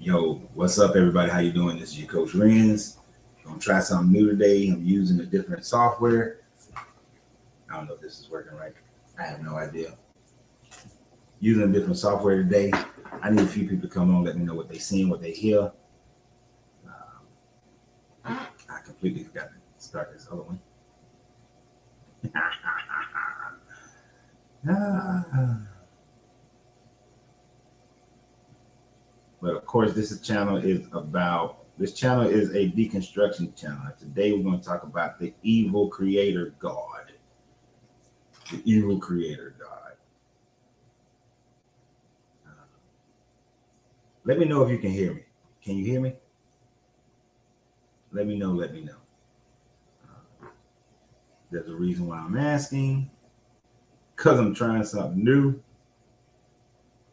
Yo, what's up, everybody? How you doing? This is your coach Renz. Gonna try something new today. I'm using a different software. I don't know if this is working right. I have no idea. Using a different software today. I need a few people to come on, let me know what they seen, what they hear. I completely forgot to start this other one. But of course, this channel is a deconstruction channel. Today we're going to talk about the evil creator God. The evil creator God. Let me know if you can hear me. Can you hear me? Let me know. There's a reason why I'm asking. Because I'm trying something new.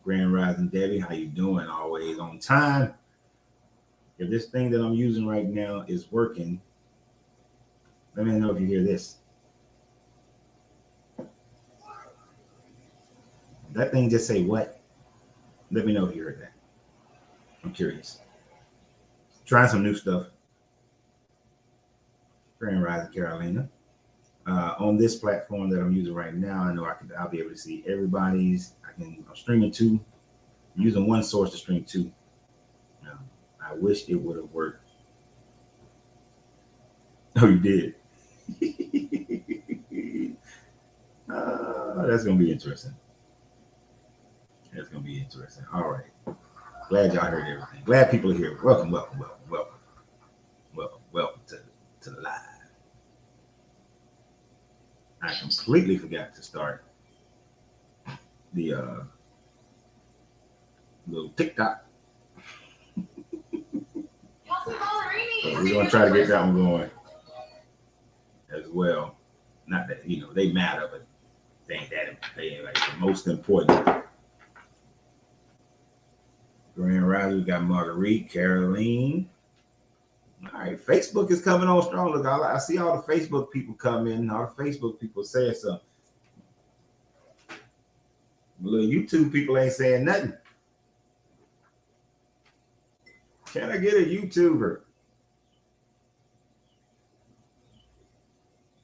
Grand Rising Debbie, how you doing? Always on time. If this thing that I'm using right now is working, let me know if you hear this. That thing just say what? Let me know if you heard that. I'm curious. Trying some new stuff. Grand Rising Carolina. On this platform that I'm using right now, I know I'll be able to see everybody's. I'm streaming two. I'm using one source to stream two. I wish it would have worked. Oh, you did. That's gonna be interesting. All right. Glad y'all heard everything. Glad people are here. Welcome to the live. I completely forgot to start the little TikTok. But we're gonna try to get that one going as well. Not that they matter, but they ain't like the most important. Grand Rising, we got Marguerite, Caroline. All right, Facebook is coming on strong. Look, I see all the Facebook people come in. All the Facebook people saying something. The little YouTube people ain't saying nothing. Can I get a YouTuber?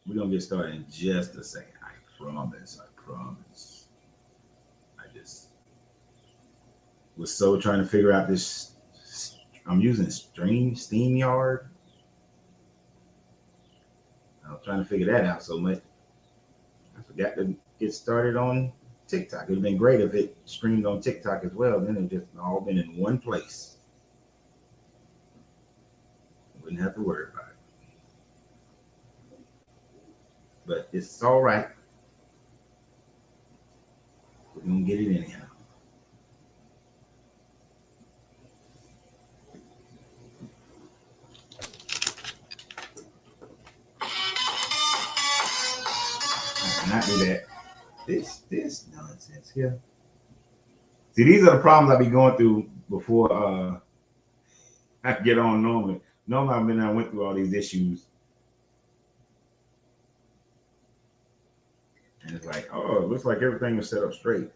We're gonna get started in just a second. I promise. I just was so trying to figure out this. I'm using StreamYard. I'm trying to figure that out so much. I forgot to get started on TikTok. It'd have been great if it streamed on TikTok as well. Then it just all been in one place. Wouldn't have to worry about it. But it's all right. We're gonna get it anyhow. I cannot do that. This nonsense here. See, these are the problems I be going through before I get on normally. Normally I went through all these issues. And it's like, oh, it looks like everything is set up straight.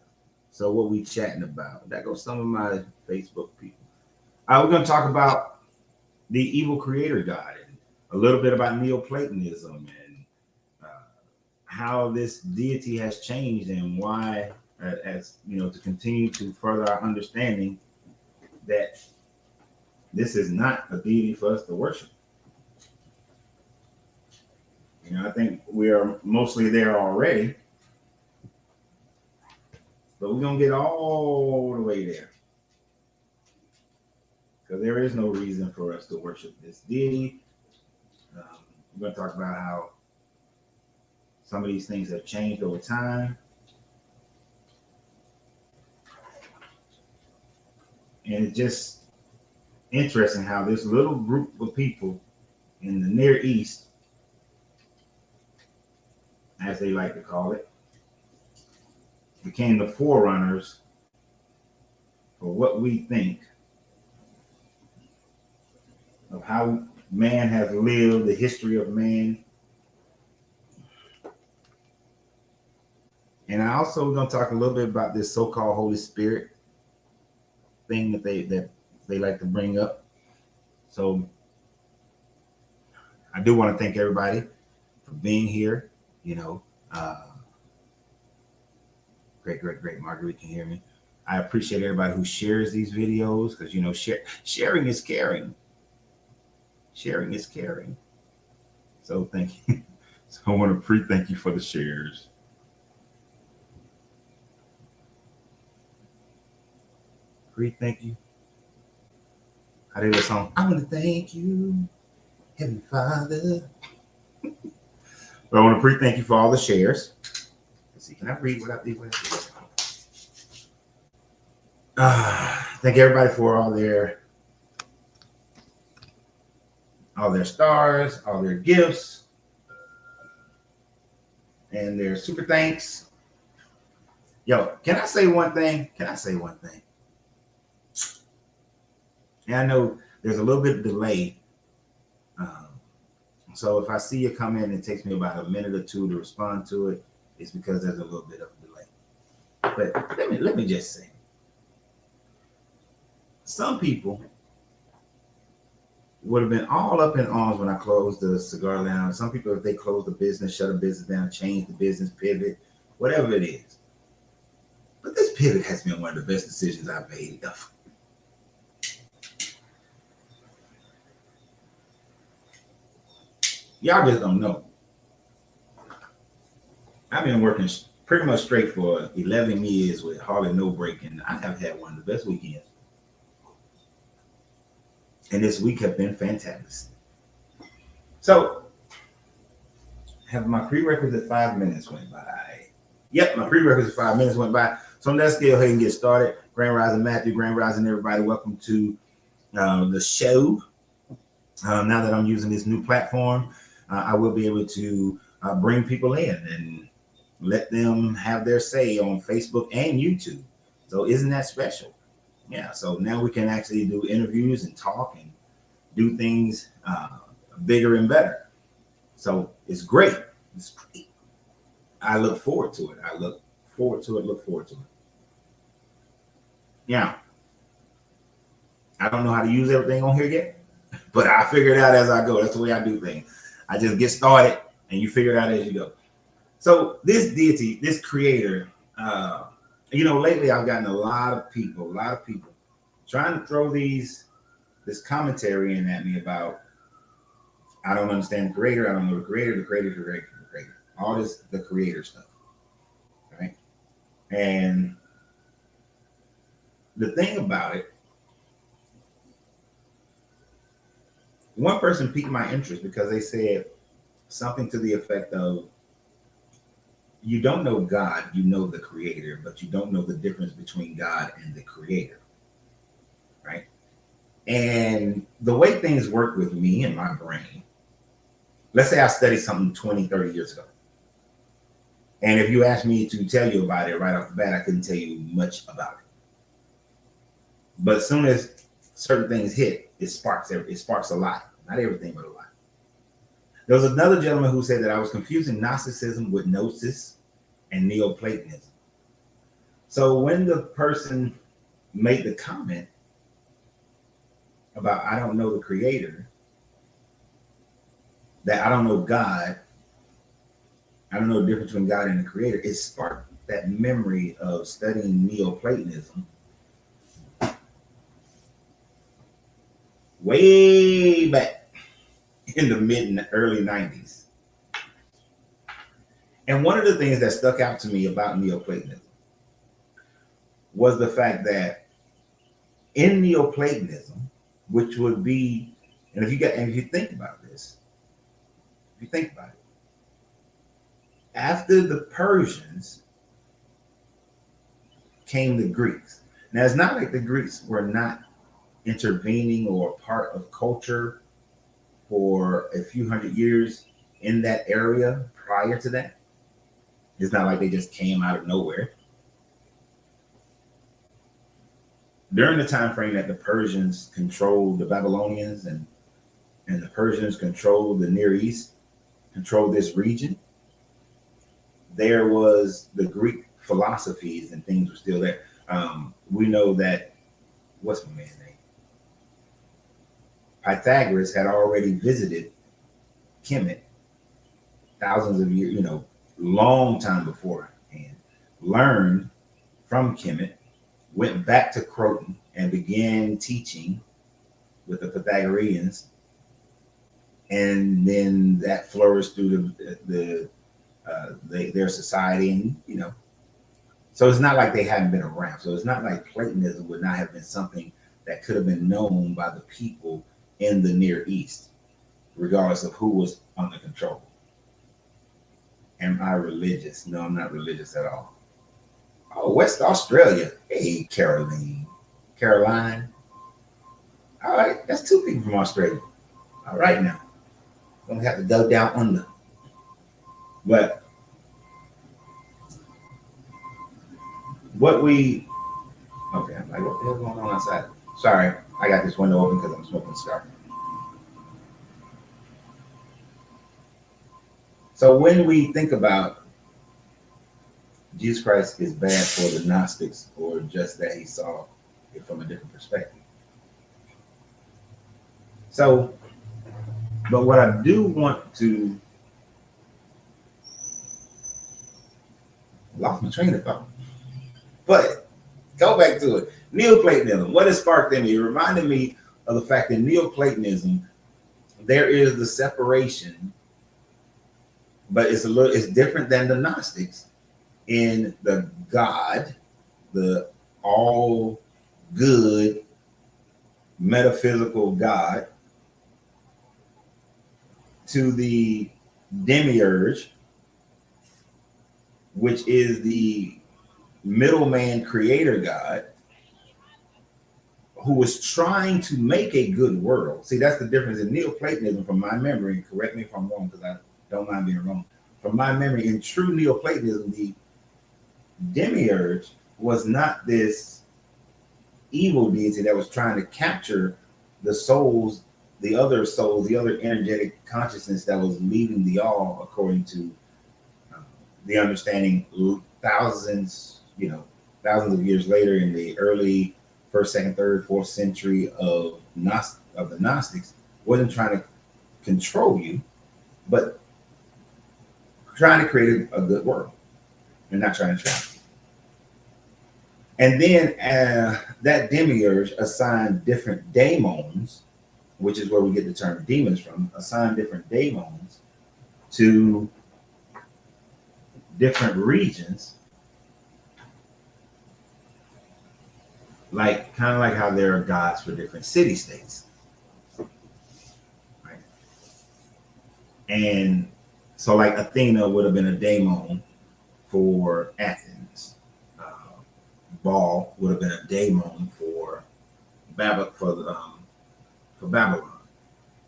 So what we chatting about? That goes some of my Facebook people. We're gonna talk about the evil creator God and a little bit about Neoplatonism and how this deity has changed and why, as to continue to further our understanding that this is not a deity for us to worship. I think we are mostly there already, but we're gonna get all the way there because there is no reason for us to worship this deity. We're going to talk about how some of these things have changed over time. And it's just interesting how this little group of people in the Near East, as they like to call it, became the forerunners for what we think of how man has lived, the history of man. And I also going to talk a little bit about this so-called Holy Spirit thing that they like to bring up. So I do want to thank everybody for being here. You know, great, Marguerite can hear me. I appreciate everybody who shares these videos because, you know, sharing is caring. Sharing is caring. So thank you. So I want to thank you for the shares. Thank you. I did a song. I want to thank you, Heavenly Father. But I want to thank you for all the shares. Let's see, can I read without these? Thank everybody for all their stars, all their gifts, and their super thanks. Yo, can I say one thing? And I know there's a little bit of delay. So if I see you come in, it takes me about a minute or two to respond to it. It's because there's a little bit of a delay. But let me just say, some people would have been all up in arms when I closed the cigar lounge. Some people, if they close the business, shut the business down, change the business, pivot, whatever it is. But this pivot has been one of the best decisions I've made. Y'all just don't know. I've been working pretty much straight for 11 years with hardly no break, and I have had one of the best weekends. And this week have been fantastic. So, have my prerequisite 5 minutes went by. Yep, my prerequisite 5 minutes went by. So let's go ahead and get started. Grand Rising Matthew, Grand Rising everybody. Welcome to the show. Now that I'm using this new platform, I will be able to bring people in and let them have their say on Facebook and YouTube. So isn't that special? Yeah, so now we can actually do interviews and talk and do things bigger and better. So it's great. It's great. I look forward to it. Look forward to it. Yeah. I don't know how to use everything on here yet, but I figure it out as I go. That's the way I do things. I just get started and you figure it out as you go. So this deity, this creator, you know, lately I've gotten a lot of people trying to throw this commentary in at me about, I don't understand the creator. I don't know the creator. All this, the creator stuff. Right. And the thing about it, one person piqued my interest because they said something to the effect of, you don't know God, you know the creator, but you don't know the difference between God and the creator. Right. And the way things work with me and my brain, let's say I studied something 20, 30 years ago. And if you asked me to tell you about it right off the bat, I couldn't tell you much about it. But as soon as certain things hit, it sparks a lot. Not everything, but a lot. There was another gentleman who said that I was confusing Gnosticism with Gnosis and Neoplatonism. So when the person made the comment about, I don't know the creator, that I don't know God, I don't know the difference between God and the creator, it sparked that memory of studying Neoplatonism way back in the mid and early 90s. And one of the things that stuck out to me about Neoplatonism was the fact that in Neoplatonism, which would be, and if you think about it, after the Persians came the Greeks. Now it's not like the Greeks were not intervening or part of culture for a few hundred years in that area prior to that. It's not like they just came out of nowhere. During the time frame that the Persians controlled the Babylonians and the Persians controlled the Near East, controlled this region, there was the Greek philosophies and things were still there. We know that, what's my man's name? Pythagoras had already visited Kemet thousands of years, long time before, and learned from Kemet, went back to Croton and began teaching with the Pythagoreans, and then that flourished through their society, and so it's not like they hadn't been around. So it's not like Platonism would not have been something that could have been known by the people in the Near East, regardless of who was under control. Am I religious? No, I'm not religious at all. Oh, West Australia. Hey, Caroline. All right, that's two people from Australia. All right, now. Gonna have to go down under. But okay, I'm like, what the hell's going on outside? Sorry, I got this window open because I'm smoking a cigar. So when we think about Jesus Christ is bad for the Gnostics, or just that he saw it from a different perspective. So, but what I do want to, lost my train of thought, but go back to it. Neoplatonism, what it sparked in me, it reminded me of the fact that Neoplatonism, there is the separation, but it's different than the Gnostics in the God, the all good metaphysical God, to the demiurge, which is the middleman creator God, who was trying to make a good world. See, that's the difference in Neoplatonism, from my memory, and correct me if I'm wrong, because I don't mind being wrong. From my memory, in true Neoplatonism, the demiurge was not this evil deity that was trying to capture the souls, the other energetic consciousness that was leaving the all, according to the understanding thousands of years later, in the early 1st, 2nd, 3rd, 4th century of the Gnostics, wasn't trying to control you, but trying to create a good world and not trying to trap you. And then that demiurge assigned different daemons, which is where we get the term demons from, assigned different daemons to different regions, like kind of like how there are gods for different city-states, right? And so like Athena would have been a daemon for Athens. Baal would have been a daemon for Babylon,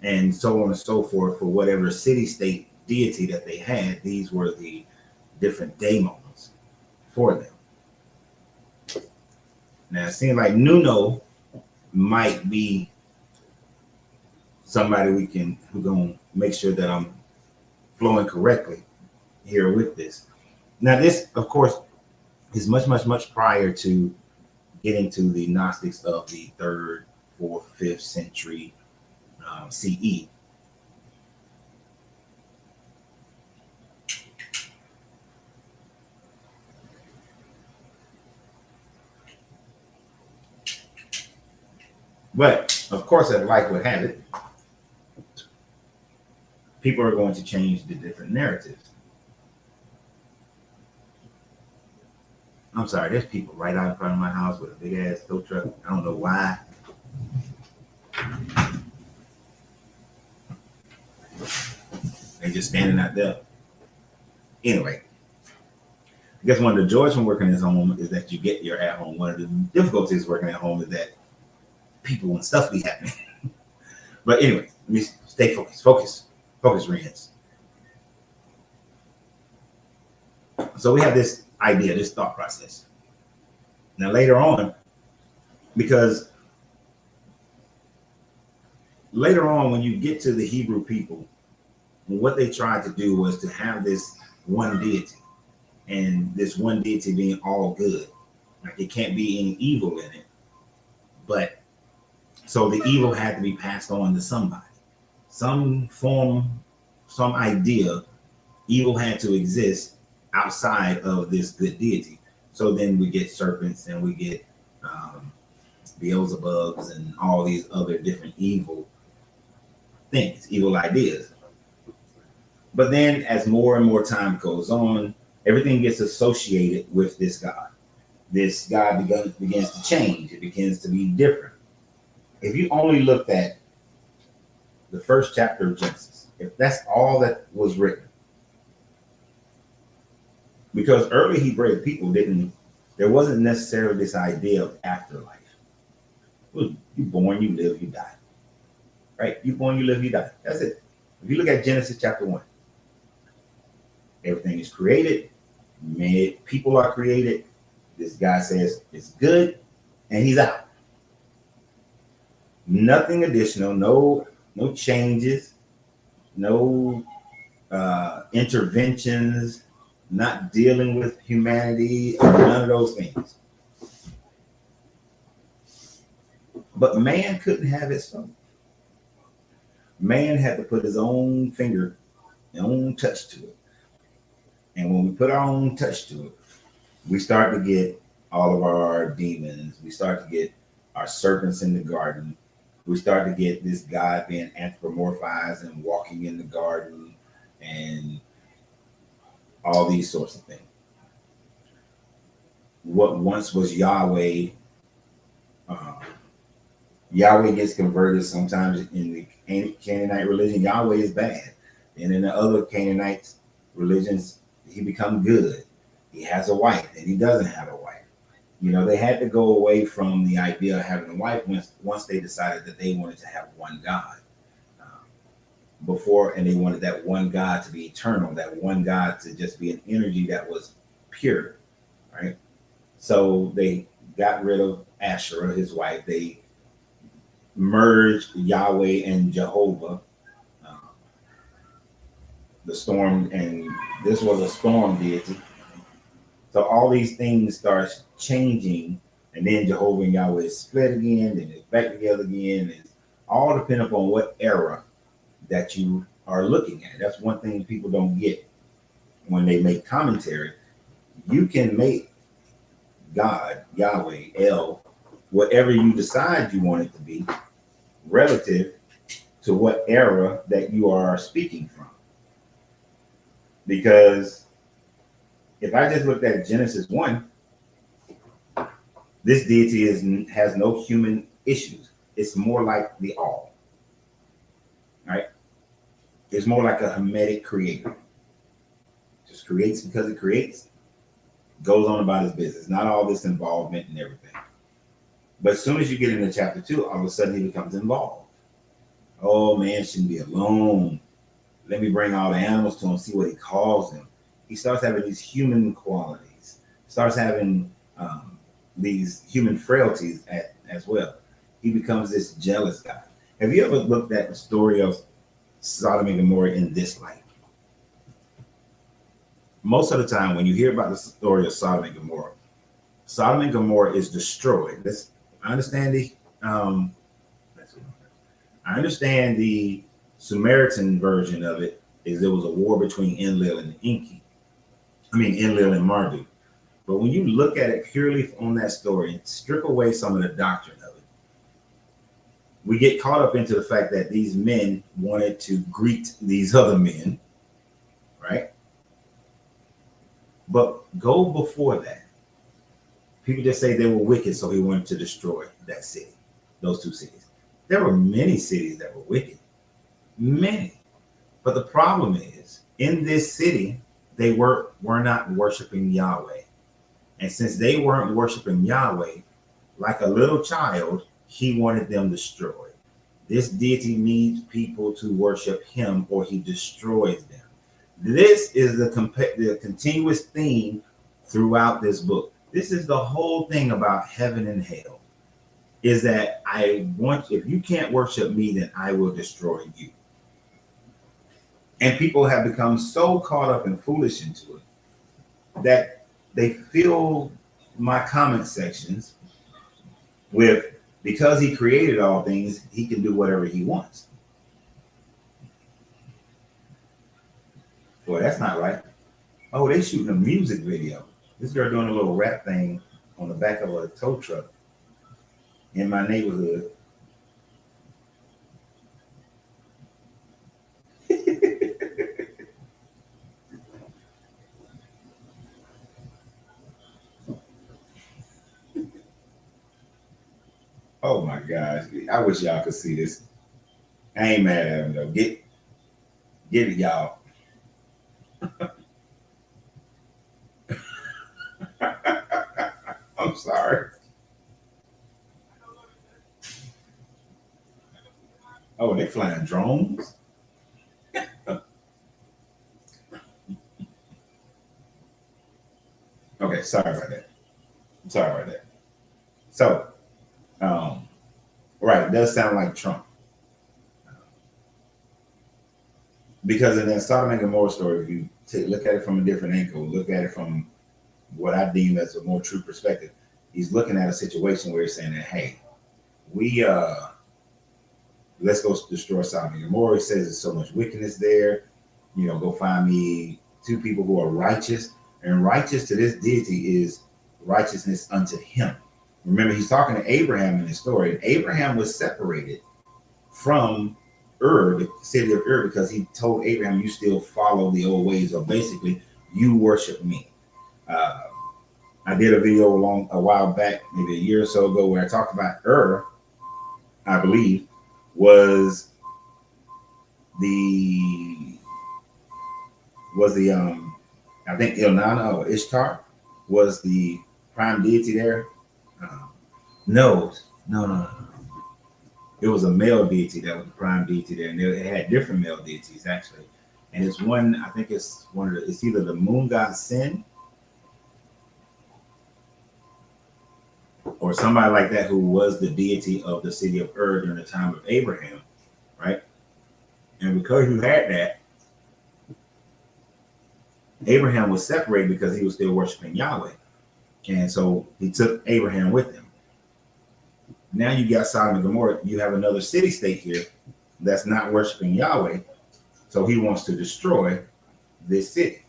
and so on and so forth, for whatever city-state deity that they had. These were the different daemons for them. Now it seems like Nuno might be somebody who's gonna make sure that I'm flowing correctly here with this. Now this, of course, is much prior to getting to the Gnostics of the 3rd, 4th, 5th century CE. But of course, as life would have it, people are going to change the different narratives. I'm sorry, there's people right out in front of my house with a big ass tow truck. I don't know why. They just standing out there. Anyway, I guess one of the joys from working at home is that you're at home. One of the difficulties working at home is that people and stuff be happening. But anyway, let me stay focused. Focus, Rens. So we have this idea, this thought process. Now later on, because later on when you get to the Hebrew people, what they tried to do was to have this one deity, and this one deity being all good. Like it can't be any evil in it. But So the evil had to be passed on to somebody, some form, some idea. Evil had to exist outside of this good deity. So then we get serpents and we get um, Beelzebubs and all these other different evil things, evil ideas. But then as more and more time goes on, everything gets associated with this God. This God begins to change. It begins to be different. If you only looked at the first chapter of Genesis, if that's all that was written, because early Hebrew people there wasn't necessarily this idea of afterlife. You born, you live, you die. Right? You born, you live, you die. That's it. If you look at Genesis chapter 1, everything is created, people are created. This guy says it's good, and he's out. Nothing additional, no changes, no interventions, not dealing with humanity, none of those things. But man couldn't have it so. Man had to put his own finger, his own touch to it. And when we put our own touch to it, we start to get all of our demons. We start to get our serpents in the garden. We start to get this God being anthropomorphized and walking in the garden and all these sorts of things. What once was Yahweh, Yahweh gets converted sometimes in the Canaanite religion. Yahweh is bad. And in the other Canaanite religions, he becomes good. He has a wife and he doesn't have a wife. They had to go away from the idea of having a wife once they decided that they wanted to have one God. And they wanted that one God to be eternal, that one God to just be an energy that was pure, right? So they got rid of Asherah, his wife. They merged Yahweh and Jehovah, the storm, and this was a storm deity. So all these things start changing, and then Jehovah and Yahweh is split again, and it's back together again. It's all depending upon what era that you are looking at. That's one thing people don't get when they make commentary. You can make God, Yahweh, El, whatever you decide you want it to be, relative to what era that you are speaking from. Because if I just looked at Genesis 1, this deity has no human issues. It's more like the all, right? It's more like a hermetic creator. Just creates because it creates, goes on about his business. Not all this involvement and everything. But as soon as you get into chapter 2, all of a sudden he becomes involved. Oh, man shouldn't be alone. Let me bring all the animals to him, see what he calls them. He starts having these human qualities, starts having these human frailties as well. He becomes this jealous guy. Have you ever looked at the story of Sodom and Gomorrah in this light? Most of the time, when you hear about the story of Sodom and Gomorrah is destroyed. I understand the Samaritan version of it is there was a war between Enlil and Enlil and Marduk. But when you look at it purely on that story and strip away some of the doctrine of it, we get caught up into the fact that these men wanted to greet these other men, right? But go before that. People just say they were wicked, so he wanted to destroy that city, those two cities. There were many cities that were wicked, many. But the problem is, in this city, they were not worshiping Yahweh. And since they weren't worshiping Yahweh, like a little child, he wanted them destroyed. This deity needs people to worship him or he destroys them. This is the continuous theme throughout this book. This is the whole thing about heaven and hell, is that if you can't worship me, then I will destroy you. And people have become so caught up and foolish into it that they fill my comment sections with because he created all things, he can do whatever he wants. Boy, that's not right. Oh, they shooting a music video. This girl doing a little rap thing on the back of a tow truck in my neighborhood. Oh my gosh. I wish y'all could see this. I ain't mad at him though. Get it, y'all. I'm sorry. Oh, they flying drones? Okay, sorry about that. Sorry about that. So, um, right, it does sound like Trump. Because in that Sodom and Gomorrah story, if you look at it from a different angle, look at it from what I deem as a more true perspective, he's looking at a situation where he's saying that, hey, we let's go destroy Sodom and Gomorrah. He says there's so much wickedness there. You know, go find me two people who are righteous. And righteous to this deity is righteousness unto him. Remember, he's talking to Abraham in the story. And Abraham was separated from Ur, the city of Ur, because he told Abraham, you still follow the old ways, or basically, you worship me. I did a video a while back, maybe a year or so ago, where I talked about Ur, I believe, was the I think Ilnana or Ishtar was the prime deity there. No, no, no. It was a male deity that was the prime deity there, and it had different male deities actually. And it's one, I think it's one of the, it's either the moon god Sin or somebody like that who was the deity of the city of Ur during the time of Abraham, right? And because you had that, Abraham was separated because he was still worshiping Yahweh. And so he took Abraham with him. Now you got Sodom and Gomorrah. You have another city state here that's not worshiping Yahweh. So he wants to destroy this city.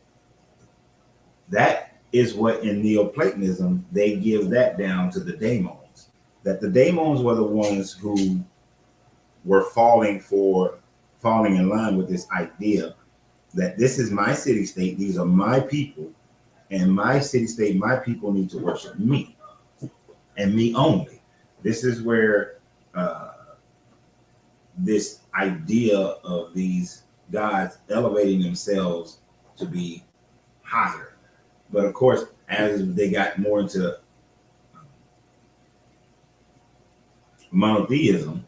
That is what in Neoplatonism, they give that down to the daemons. That the daemons were the ones who were falling in line with this idea that this is my city state, these are my people, and my city state, my people need to worship me and me only. This is where this idea of these gods elevating themselves to be higher. But of course, as they got more into monotheism,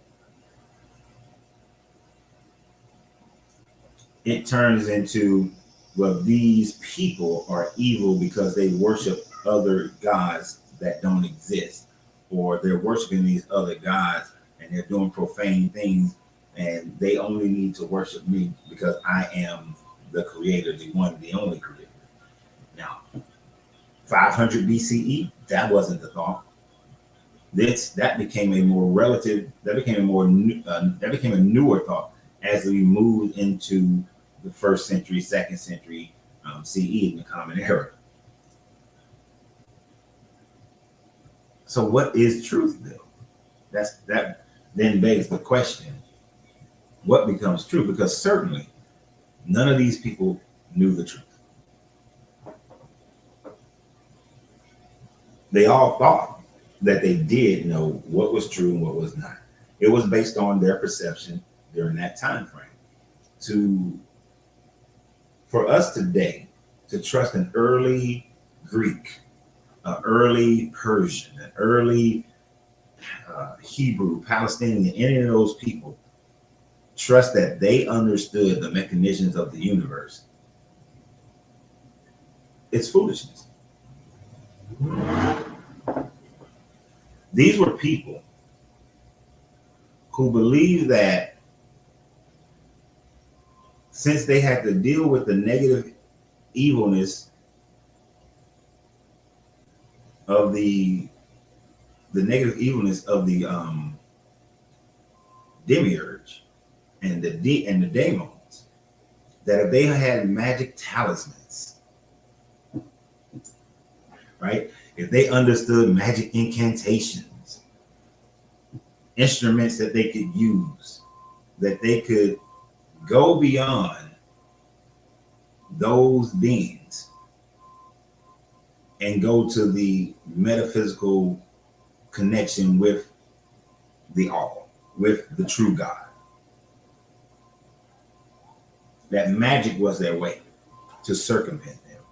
it turns into, well, these people are evil because they worship other gods that don't exist, or they're worshiping these other gods and they're doing profane things, and they only need to worship me because I am the creator, the one, the only creator. Now, 500 BCE, that wasn't the thought. That became a more relative, that became a newer thought as we moved into the first century, second century CE in the Common Era. So what is truth though? That then begs the question, what becomes true? Because certainly none of these people knew the truth. They all thought that they did know what was true and what was not. It was based on their perception during that time frame. For us today to trust an early Greek, an early Persian, an early Hebrew, Palestinian, any of those people, trust that they understood the mechanisms of the universe, it's foolishness. These were people who believed that since they had to deal with the negative evilness of the the negative evilness of the demiurge and the daemons, that if they had magic talismans, right? If they understood magic incantations, instruments that they could use, that they could go beyond those beings and go to the metaphysical connection with the all, with the true God. That magic was their way to circumvent them.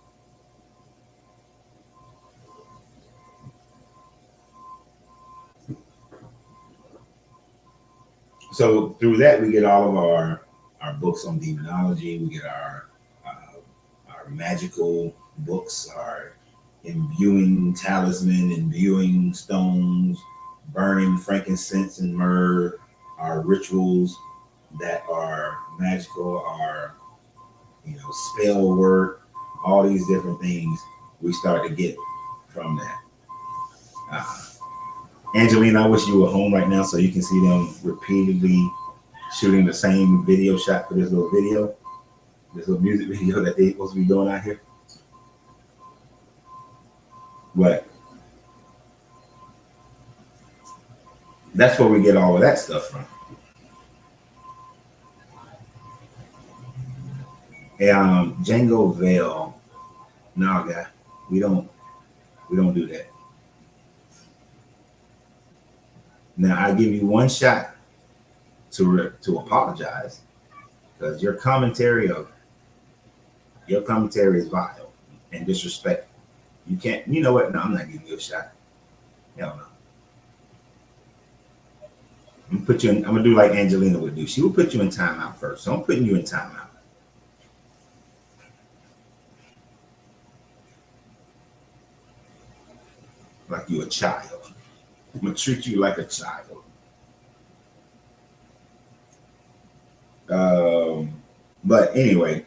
So through that, we get all of our books on demonology. We get our magical books, our imbuing talisman, imbuing stones, burning frankincense and myrrh, our rituals that are magical, our spell work, all these different things we start to get from that. Angelina, I wish you were home right now so you can see them repeatedly shooting the same video shot for this little music video that they're supposed to be doing out here. But that's where we get all of that stuff from. And Django Veil, no, guy, we don't do that. Now I give you one shot to apologize, because your commentary is vile and disrespectful. You can't. You know what? No, I'm not giving you a shot. Hell no. I'm gonna do like Angelina would do. She would put you in timeout first. So I'm putting you in timeout. Like you a child. I'm gonna treat you like a child. But anyway,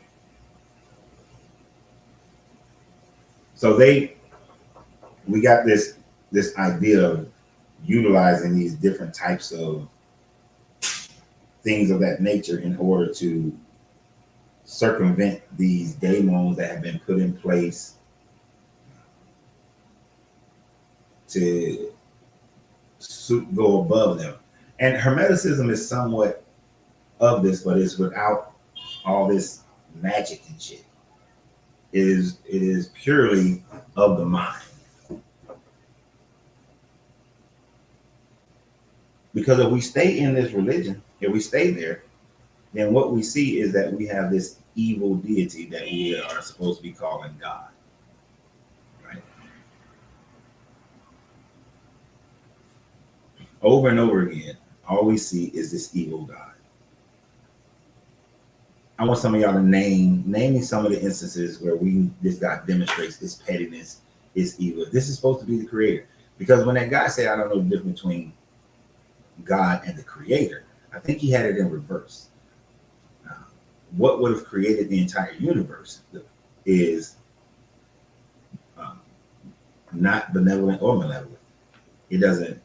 so we got this idea of utilizing these different types of things of that nature in order to circumvent these daemons that have been put in place to go above them. And Hermeticism is somewhat of this, but it's without all this magic and shit. It is purely of the mind. Because if we stay in this religion, if we stay there, then what we see is that we have this evil deity that we are supposed to be calling God. Right? Over and over again, all we see is this evil God. I want some of y'all to name me some of the instances where this God demonstrates his pettiness, his evil. This is supposed to be the creator. Because when that guy said, I don't know the difference between God and the creator, I think he had it in reverse. What would have created the entire universe is not benevolent or malevolent. It doesn't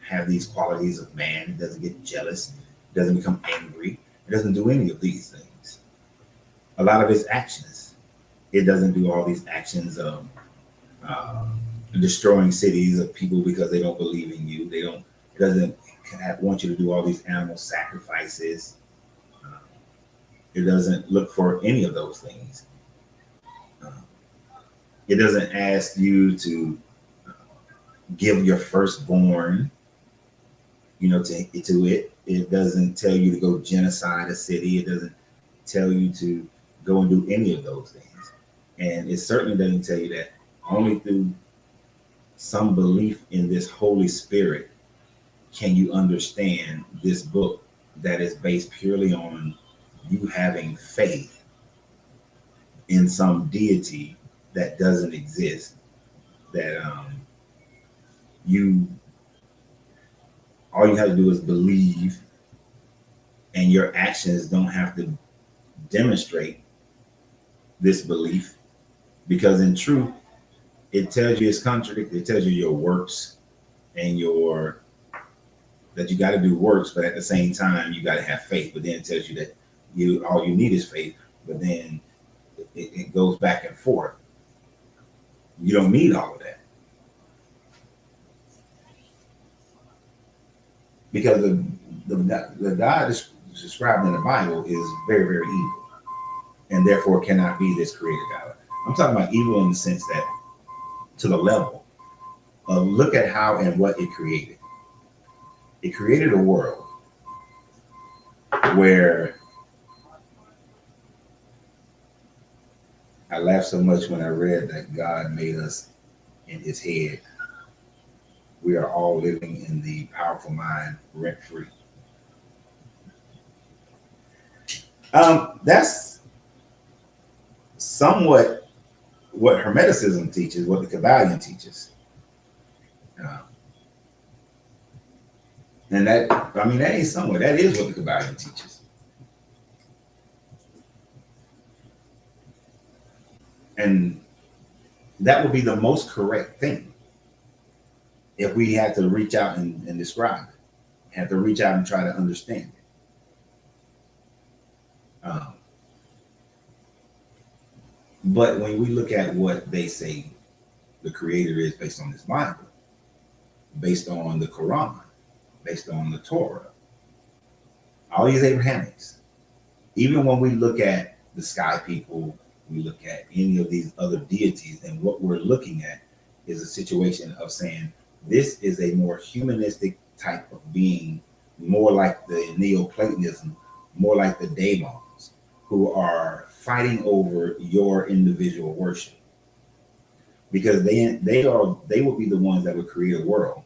have these qualities of man. It doesn't get jealous. It doesn't become angry. It doesn't do any of these things. A lot of its actions, it doesn't do all these actions of destroying cities of people because they don't believe in you. It doesn't want you to do all these animal sacrifices. It doesn't look for any of those things. It doesn't ask you to give your firstborn, to it. It doesn't tell you to go genocide a city. It doesn't tell you to go and do any of those things. And it certainly doesn't tell you that only through some belief in this Holy Spirit can you understand this book that is based purely on you having faith in some deity that doesn't exist, that all you have to do is believe, and your actions don't have to demonstrate this belief, because in truth, it tells you it's contradictory. It tells you your works and that you got to do works, but at the same time you got to have faith. But then it tells you that all you need is faith. But then it goes back and forth. You don't need all of that, because the God described in the Bible is very, very evil, and therefore cannot be this creator God. I'm talking about evil in the sense that to the level of look at how and what it created. It created a world where I laughed so much when I read that God made us in his head. We are all living in the powerful mind rent free. That's somewhat what Hermeticism teaches, what the Kabbalion teaches. And that ain't somewhat, that is what the Kabbalion teaches. And that would be the most correct thing if we had to reach out and describe it, had to reach out and try to understand it. But when we look at what they say the creator is based on this Bible, based on the Quran, based on the Torah, all these Abrahamics, even when we look at the sky people, we look at any of these other deities, and what we're looking at is a situation of saying this is a more humanistic type of being, more like the Neoplatonism, more like the daemons, who are fighting over your individual worship, because they will be the ones that would create a world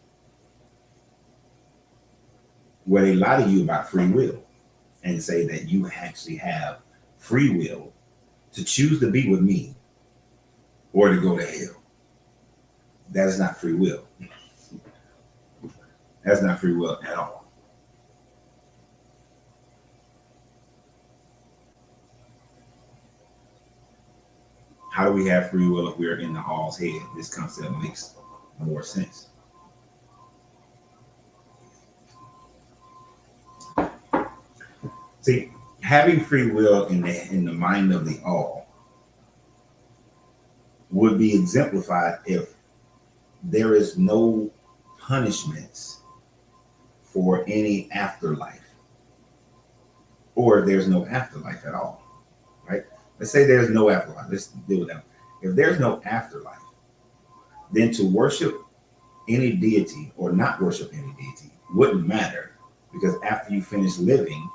where they lie to you about free will and say that you actually have free will to choose to be with me or to go to hell. That is not free will. That's not free will at all. How do we have free will if we're in the all's head? This concept makes more sense. See, having free will in the mind of the all would be exemplified if there is no punishments for any afterlife, or there's no afterlife at all, right? Let's say there's no afterlife. Let's deal with that. If there's no afterlife, then to worship any deity or not worship any deity wouldn't matter, because after you finish living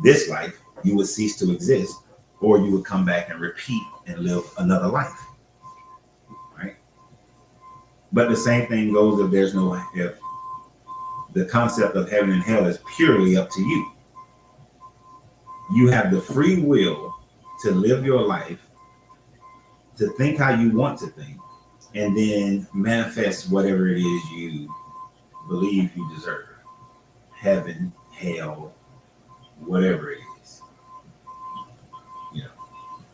this life, you would cease to exist, or you would come back and repeat and live another life, right? But the same thing goes if the concept of heaven and hell is purely up to you. You have the free will to live your life, to think how you want to think, and then manifest whatever it is you believe you deserve. Heaven, hell, whatever it is. You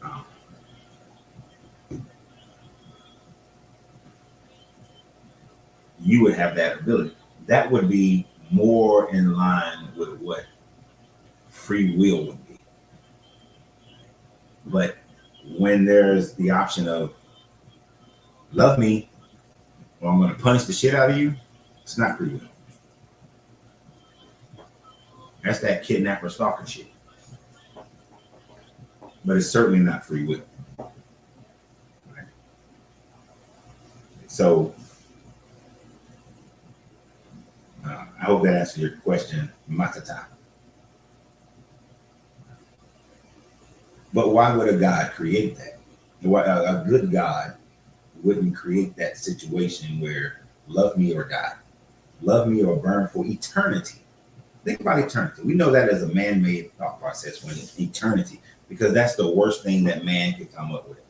know. You would have that ability. That would be more in line with what free will would be. But when there's the option of love me or I'm going to punish the shit out of you, it's not free will. That's that kidnapper stalker shit. But it's certainly not free will. Right? So I hope that answers your question, Matata. But why would a God create that? Why a good God wouldn't create that situation where love me or die, love me or burn for eternity. Think about eternity. We know that as a man-made thought process when it's eternity, because that's the worst thing that man could come up with.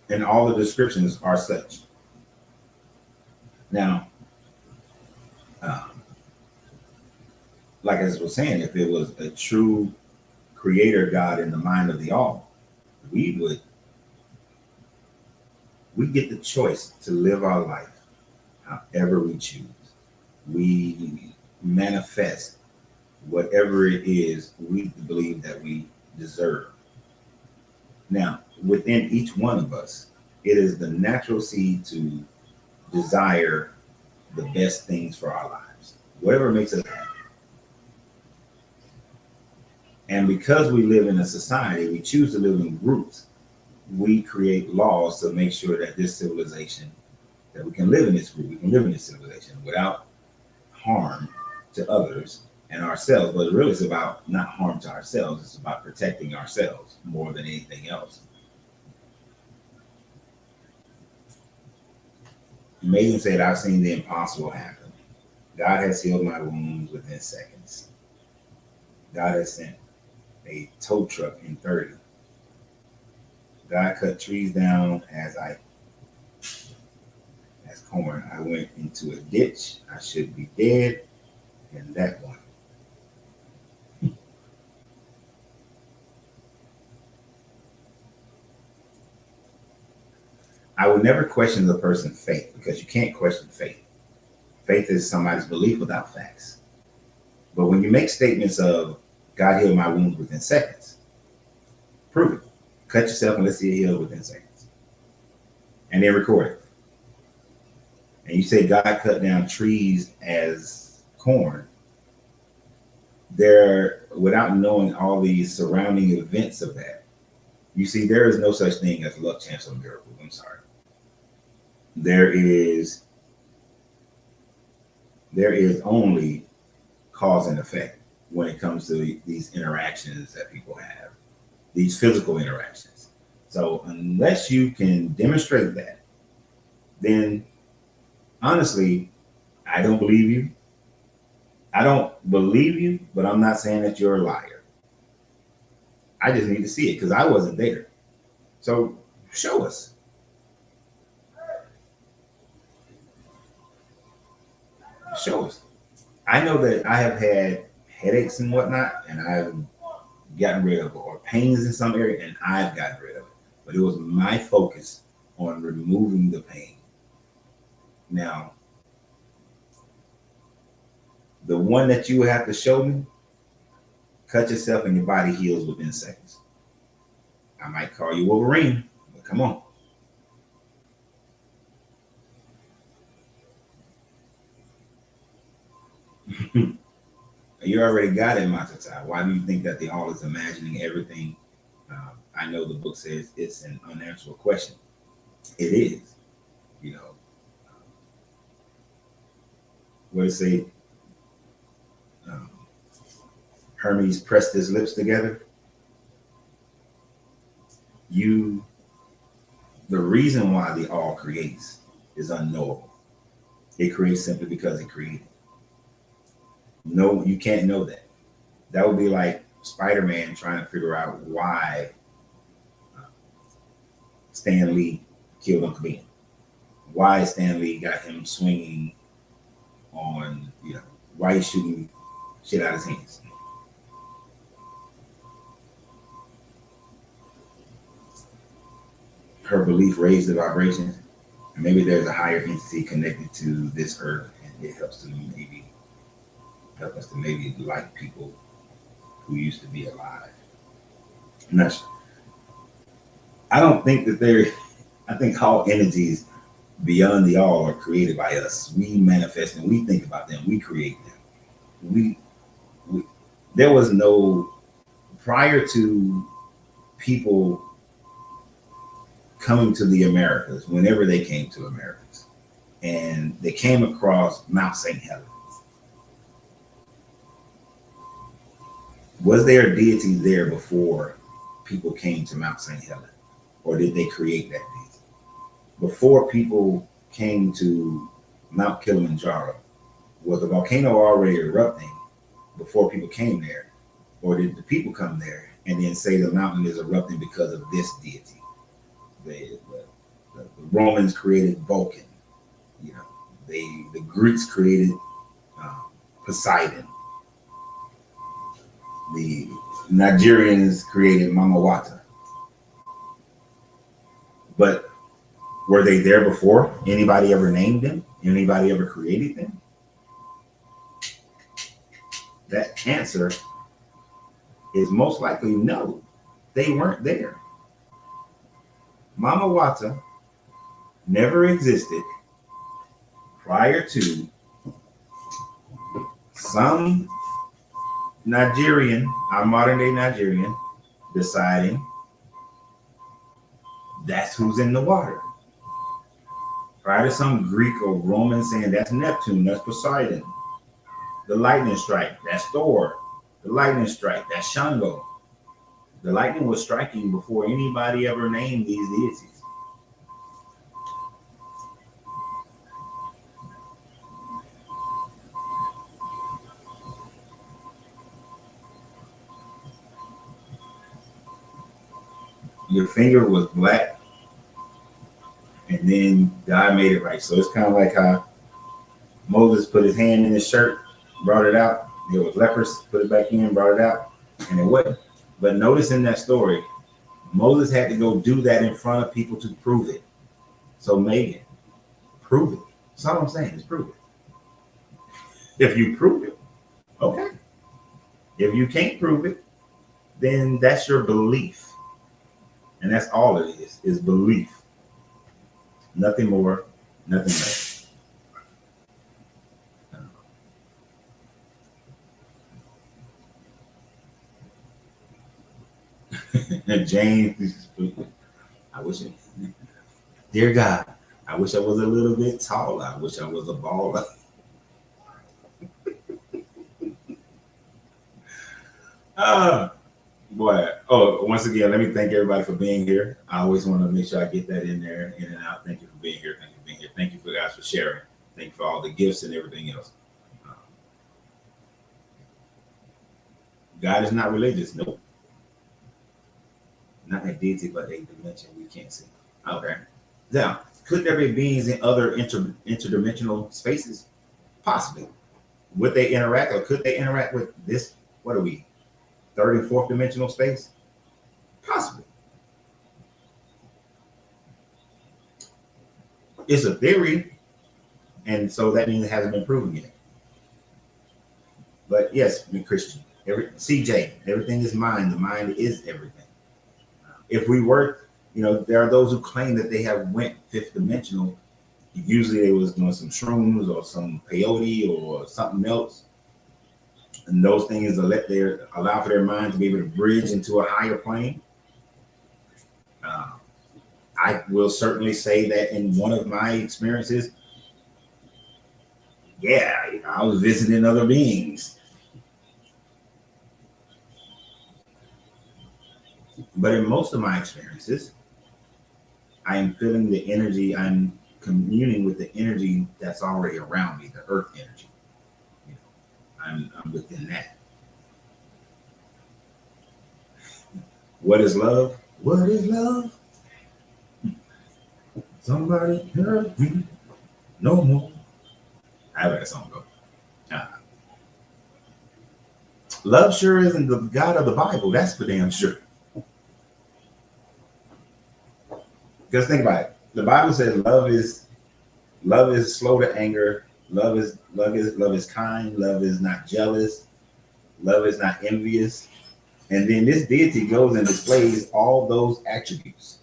And all the descriptions are such. Now, like I was saying, if it was a true creator God in the mind of the all, we would We get the choice to live our life however we choose. We manifest whatever it is we believe that we deserve. Now, within each one of us, it is the natural seed to desire the best things for our lives, whatever makes us happy. And because we live in a society, we choose to live in groups. We create laws to make sure that this civilization, that we can live in this group, we can live in this civilization without harm to others and ourselves. But really, it's about not harm to ourselves. It's about protecting ourselves more than anything else. Amazing said, I've seen the impossible happen. God has healed my wounds within seconds. God has sent a tow truck in 30. God cut trees down as corn. I went into a ditch. I should be dead. And that one. I would never question the person's faith because you can't question faith. Faith is somebody's belief without facts. But when you make statements of God healed my wounds within seconds, prove it. Cut yourself and let's see it healed within seconds. And then record it. And you say God cut down trees as corn. There, without knowing all the surrounding events of that, you see, there is no such thing as luck, chance, or miracle. I'm sorry. There is only cause and effect when it comes to these interactions that people have, these physical interactions. So unless you can demonstrate that, then honestly, I don't believe you. I don't believe you, but I'm not saying that you're a liar. I just need to see it because I wasn't there. So show us. Show us. I know that I have had headaches and whatnot, and I've gotten rid of it, or pains in some area, and I've gotten rid of it. But it was my focus on removing the pain. Now, the one that you would have to show me, cut yourself and your body heals within seconds. I might call you Wolverine, but come on. You already got it, Matata. Why do you think that the all is imagining everything? I know the book says it's an unanswerable question. It is. You know, what it say? Um, Hermes pressed his lips together. The reason why the all creates is unknowable. It creates simply because it created. No, you can't know that. That would be like Spider-Man trying to figure out why Stan Lee killed Uncle Ben. Why Stan Lee got him swinging on, why he's shooting shit out of his hands. Her belief raised the vibration. And maybe there's a higher entity connected to this earth, and it helps us to maybe like people who used to be alive. I'm not sure. I don't think that I think all entities beyond the all are created by us. We manifest and we think about them. We create them. We there was no, prior to people coming to the Americas, whenever they came to Americas, and they came across Mount St. Helens. Was there a deity there before people came to Mount St. Helens? Or did they create that deity? Before people came to Mount Kilimanjaro, was the volcano already erupting before people came there? Or did the people come there and then say the mountain is erupting because of this deity? The Romans created Vulcan. The Greeks created Poseidon. The Nigerians created Mama Wata. But Were they there before anybody ever named them? Anybody ever created them? That answer is most likely no. They weren't there. Mama Wata never existed prior to some Nigerian, our modern day Nigerian, deciding that's who's in the water. Prior to some Greek or Roman saying that's Neptune, that's Poseidon. The lightning strike, that's Thor. The lightning strike, that's Shango. The lightning was striking before anybody ever named these deities. Your finger was black, and then God made it right. So it's kind of like how Moses put his hand in his shirt, brought it out. There was lepers, put it back in, brought it out, and it wasn't. But notice in that story, Moses had to go do that in front of people to prove it. So Megan, prove it. That's all I'm saying is prove it. If you prove it, okay. If you can't prove it, then that's your belief. And that's all it is belief. Nothing more, nothing less. James, I wish it, dear God, I wish I was a little bit taller. I wish I was a baller. Boy. Oh, once again, let me thank everybody for being here. I always want to make sure I get that in there, in and out. Thank you for being here. Thank you for being here. Thank you for guys for sharing. Thank you for all the gifts and everything else. God is not religious. Nope. Not a deity, but a dimension we can't see. Okay. Now, could there be beings in other interdimensional spaces? Possibly. Would they interact, or could they interact with this? What are we? Third and fourth dimensional space? Possibly. It's a theory, and so that means it hasn't been proven yet. But yes, Christian, CJ, everything is mind. The mind is everything. If we were, there are those who claim that they have went fifth dimensional. Usually they was doing some shrooms or some peyote or something else. And those things allow for their mind to be able to bridge into a higher plane. I will certainly say that in one of my experiences, yeah, I was visiting other beings. But in most of my experiences, I am feeling the energy, I'm communing with the energy that's already around me, the earth energy. I'm within that. What is love? What is love? Somebody hurt me no more. I let that song go. Love sure isn't the God of the Bible. That's for damn sure. Because think about it. The Bible says love is slow to anger. Love is kind. Love is not jealous. Love is not envious. And then this deity goes and displays all those attributes.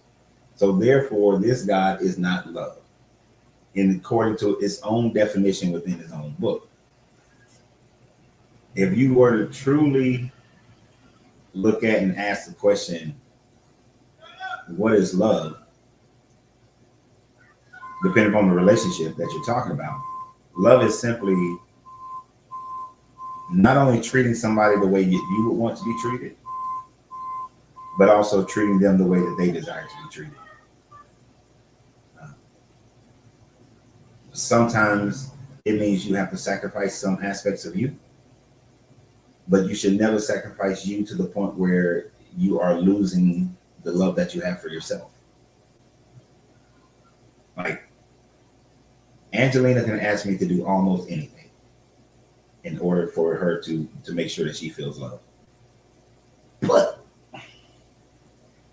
So therefore, this God is not love, according to its own definition within his own book. If you were to truly look at and ask the question, what is love? Depending on the relationship that you're talking about, love is simply not only treating somebody the way you would want to be treated, but also treating them the way that they desire to be treated. Sometimes it means you have to sacrifice some aspects of you, but you should never sacrifice you to the point where you are losing the love that you have for yourself. Like, Angelina can ask me to do almost anything in order for her to make sure that she feels loved. But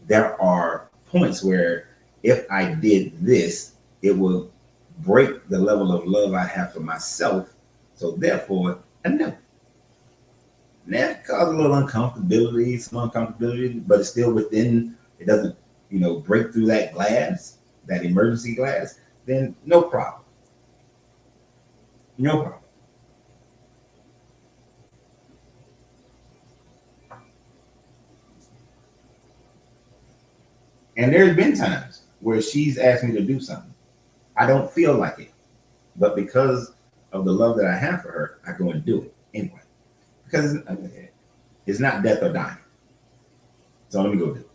there are points where if I did this, it will break the level of love I have for myself. So therefore, enough. And that causes a little uncomfortability, some uncomfortability, but it's still within. It doesn't, break through that glass, that emergency glass. Then no problem. No problem. And there's been times where she's asked me to do something. I don't feel like it, but because of the love that I have for her, I go and do it anyway. Because it's not death or dying. So let me go do it.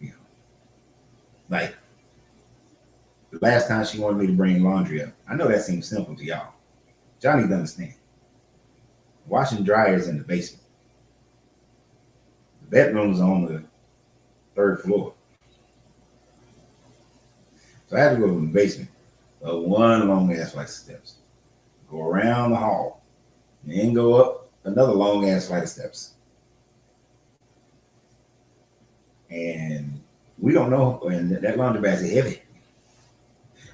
You know, like the last time she wanted me to bring laundry up. I know that seems simple to y'all. Y'all need to understand. Washing dryers in the basement. The bedroom's on the third floor. So I had to go to the basement, one long ass flight of steps, go around the hall, and then go up another long ass flight of steps. And we don't know, and that laundry bag is heavy.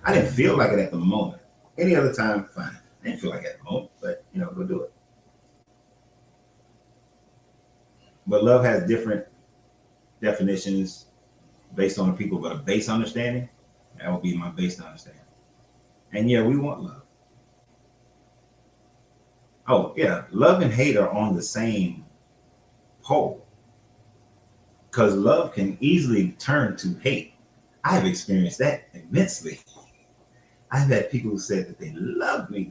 I didn't feel like it at the moment. Any other time, fine. I didn't feel like it at the moment, but go do it. But love has different definitions based on the people, but a base understanding, that would be my base understanding. And yeah, we want love. Oh, yeah, love and hate are on the same pole. Because love can easily turn to hate. I have experienced that immensely. I've had people who said that they love me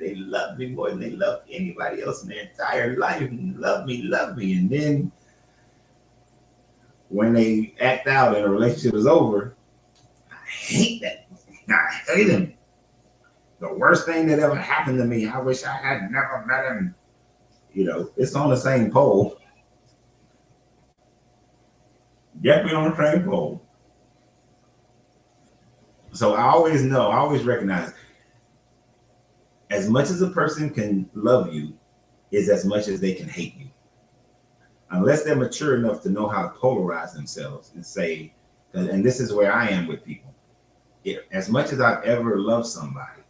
more than they love anybody else in their entire life. Love me. And then when they act out and a relationship is over, I hate that. I hate him. The worst thing that ever happened to me. I wish I had never met him. It's on the same pole. Definitely on the same pole. So I always recognize, as much as a person can love you is as much as they can hate you. Unless they're mature enough to know how to polarize themselves and say, and this is where I am with people. As much as I've ever loved somebody,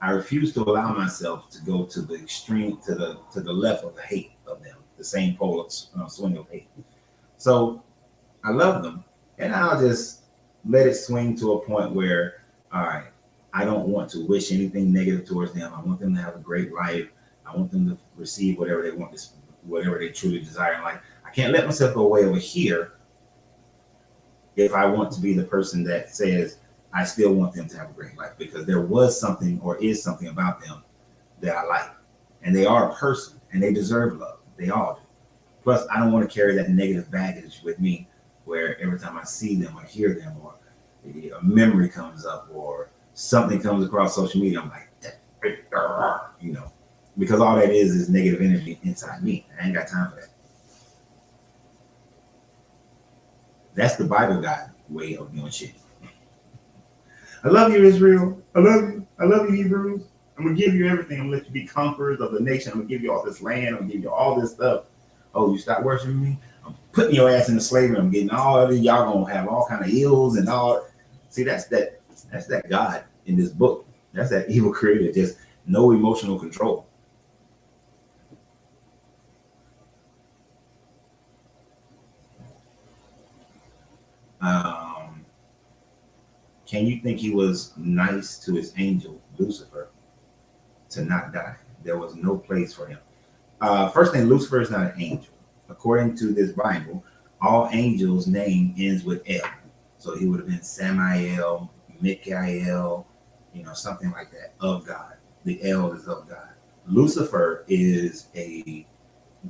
I refuse to allow myself to go to the extreme, to the left of the hate of them, the same pole of swing of hate. So I love them, and I'll just let it swing to a point where, all right, I don't want to wish anything negative towards them. I want them to have a great life. I want them to receive whatever they want, whatever they truly desire in life. I can't let myself go way over here if I want to be the person that says I still want them to have a great life, because there was something or is something about them that I like, and they are a person and they deserve love. They all do. Plus, I don't want to carry that negative baggage with me, where every time I see them or hear them, or a memory comes up or something comes across social media, I'm like, because all that is negative energy inside me. I ain't got time for that. That's the Bible God way of doing shit. I love you, Israel. I love you. I love you, Hebrews. I'm going to give you everything. I'm going to let you be conquerors of the nation. I'm going to give you all this land. I'm going to give you all this stuff. Oh, you stop worshiping me? I'm putting your ass into slavery. I'm getting all of it. Y'all going to have all kind of ills and all. See, that's that God in this book. That's that evil creator. Just no emotional control. Can you think he was nice to his angel, Lucifer, to not die? There was no place for him. First thing, Lucifer is not an angel. According to this Bible, all angels' name ends with L. So he would have been Samael, Michael, something like that, of God. The L is of God. Lucifer is a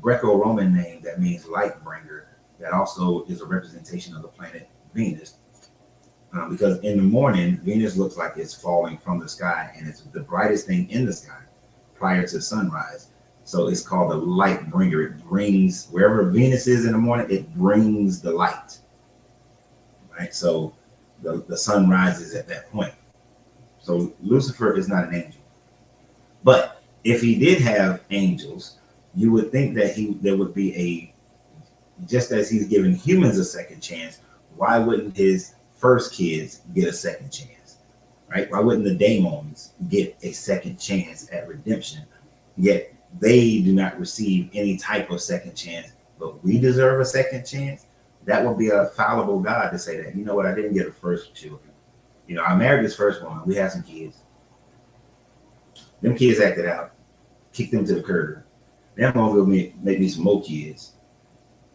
Greco-Roman name that means light bringer. That also is a representation of the planet Venus. Because in the morning, Venus looks like it's falling from the sky, and it's the brightest thing in the sky prior to sunrise. So it's called a light bringer. It brings, wherever Venus is in the morning, it brings the light. Right? So the sun rises at that point. So Lucifer is not an angel. But if he did have angels, you would think that there would be just as he's giving humans a second chance, why wouldn't his first kids get a second chance, right? Why wouldn't the daemons get a second chance at redemption? Yet they do not receive any type of second chance, but we deserve a second chance. That would be a fallible God to say that, you know what, I didn't get a first children. You know, I married this first woman. We had some kids. Them kids acted out, kicked them to the curb. Then I'm gonna go make me some more kids.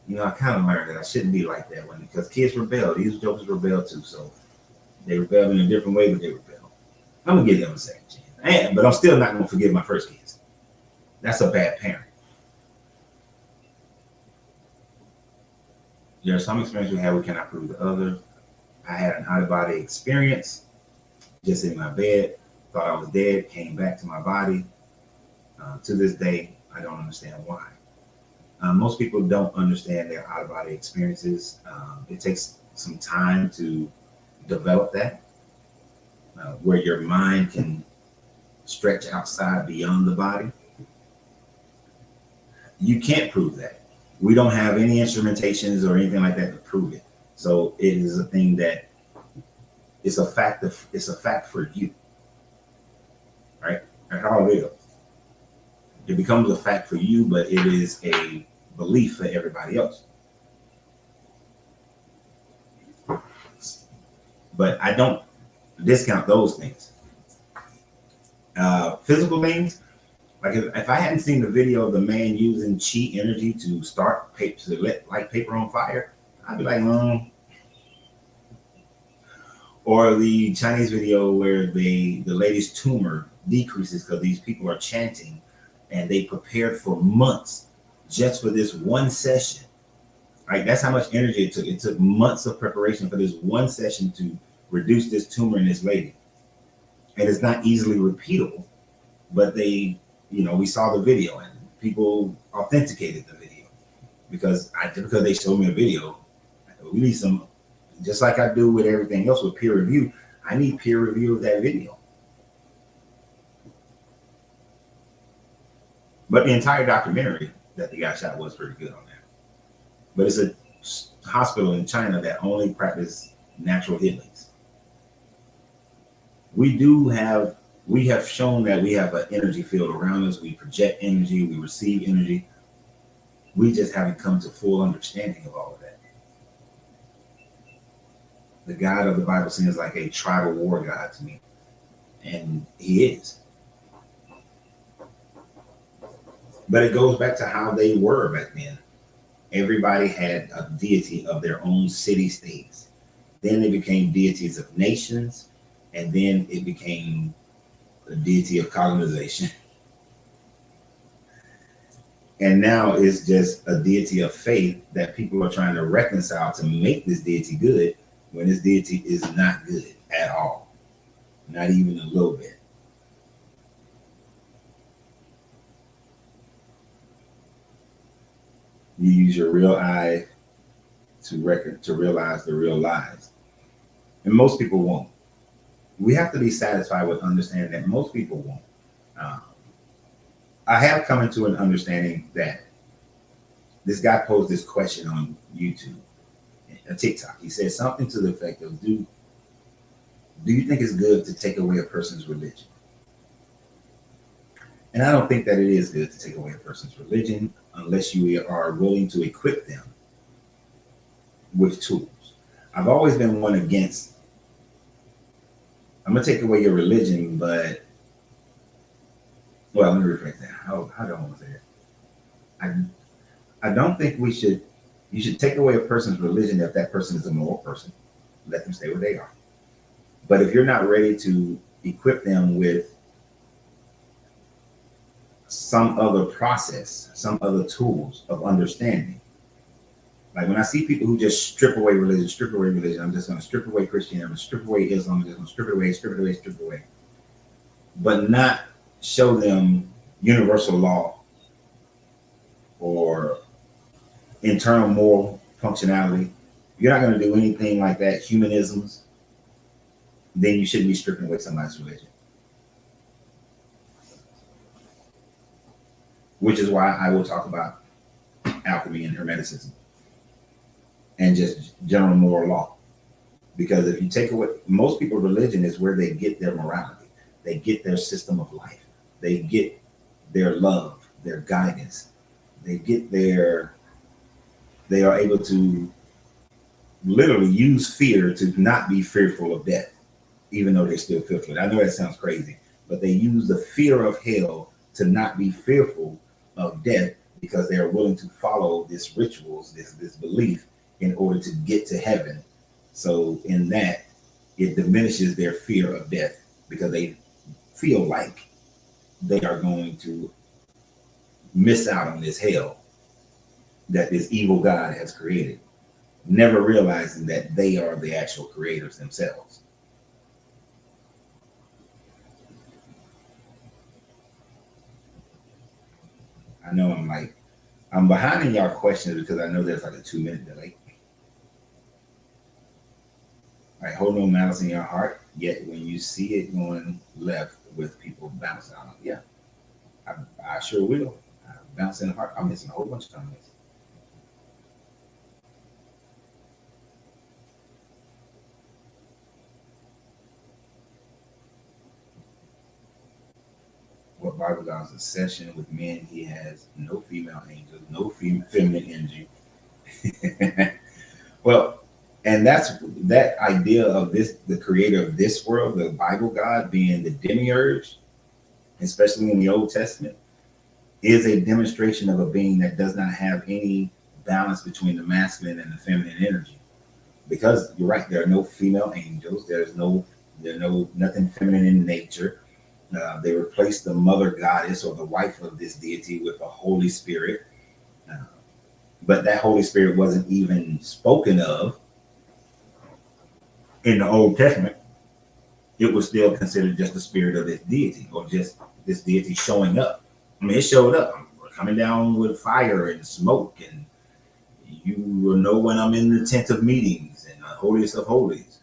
You know, I kind of learned that I shouldn't be like that one because kids rebel. These jokers rebel too, so they rebel in a different way, but they rebel. I'm gonna give them a second chance, but I'm still not gonna forgive my first kids. That's a bad parent. There are some experiences we have we cannot prove to others. I had an out-of-body experience, just in my bed, thought I was dead, came back to my body. To this day, I don't understand why. Most people don't understand their out-of-body experiences. It takes some time to develop that, where your mind can stretch outside beyond the body. You can't prove that. We don't have any instrumentations or anything like that to prove it. So it is a thing that it's a fact for you, right? That's all it is. It becomes a fact for you, but it is a belief for everybody else. But I don't discount those things. Physical things, like if I hadn't seen the video of the man using chi energy to start paper, to light paper on fire, I'd be like, Or the Chinese video where the lady's tumor decreases because these people are chanting, and they prepared for months just for this one session. Right? That's how much energy it took. It took months of preparation for this one session to reduce this tumor in this lady. And it's not easily repeatable, but we saw the video and people authenticated the video because they showed me a video. We need some, just like I do with everything else with peer review, I need peer review of that video. But the entire documentary that the guy shot was pretty good on that. But it's a hospital in China that only practice natural healings. We have shown that we have an energy field around us. We project energy, we receive energy. We just haven't come to full understanding of all of that. The God of the Bible seems like a tribal war God to me. And he is. But it goes back to how they were back then. Everybody had a deity of their own city-states. Then they became deities of nations, and then it became a deity of colonization. And now it's just a deity of faith that people are trying to reconcile to make this deity good, when this deity is not good at all. Not even a little bit. You use your real eye to realize the real lies. And most people won't. We have to be satisfied with understanding that most people won't. I have come into an understanding that this guy posed this question on YouTube, a TikTok. He said something to the effect of, do you think it's good to take away a person's religion? And I don't think that it is good to take away a person's religion unless you are willing to equip them with tools. I've always been one against, I'm going to take away your religion, but, well, let me rephrase that. How do I want to say it? I don't think you should take away a person's religion if that person is a moral person. Let them stay where they are. But if you're not ready to equip them with some other process, some other tools of understanding. Like when I see people who just strip away religion, I'm just going to strip away Christianity, I'm going to strip away Islam, I'm just going to strip it away, but not show them universal law or internal moral functionality. You're not going to do anything like that, humanisms, then you shouldn't be stripping away somebody's religion. Which is why I will talk about alchemy and hermeticism and just general moral law. Because if you take away, most people's religion is where they get their morality, they get their system of life, they get their love, their guidance, they get their, they are able to literally use fear to not be fearful of death, even though they still fearful. I know that sounds crazy, but they use the fear of hell to not be fearful of death because they are willing to follow this rituals, this belief in order to get to heaven. So in that, it diminishes their fear of death because they feel like they are going to miss out on this hell that this evil God has created, never realizing that they are the actual creators themselves. I know I'm behind in y'all questions because I know there's like a 2-minute delay. All right, hold no malice in your heart, yet when you see it going left with people bouncing on it, yeah, I sure will. Bounce in the heart. I'm missing a whole bunch of comments. What Bible God is a session with men. He has no female angels, no feminine energy. Well, and that's that idea of this, the creator of this world, the Bible God being the demiurge, especially in the Old Testament, is a demonstration of a being that does not have any balance between the masculine and the feminine energy. Because you're right, there are no female angels. There's no nothing feminine in nature. They replaced the mother goddess or the wife of this deity with a Holy Spirit. Uh, but that Holy Spirit wasn't even spoken of in the Old Testament. It was still considered just the spirit of this deity or just this deity showing up. I mean, it showed up. We're coming down with fire and smoke, and you will know when I'm in the tent of meetings and the holiest of holies.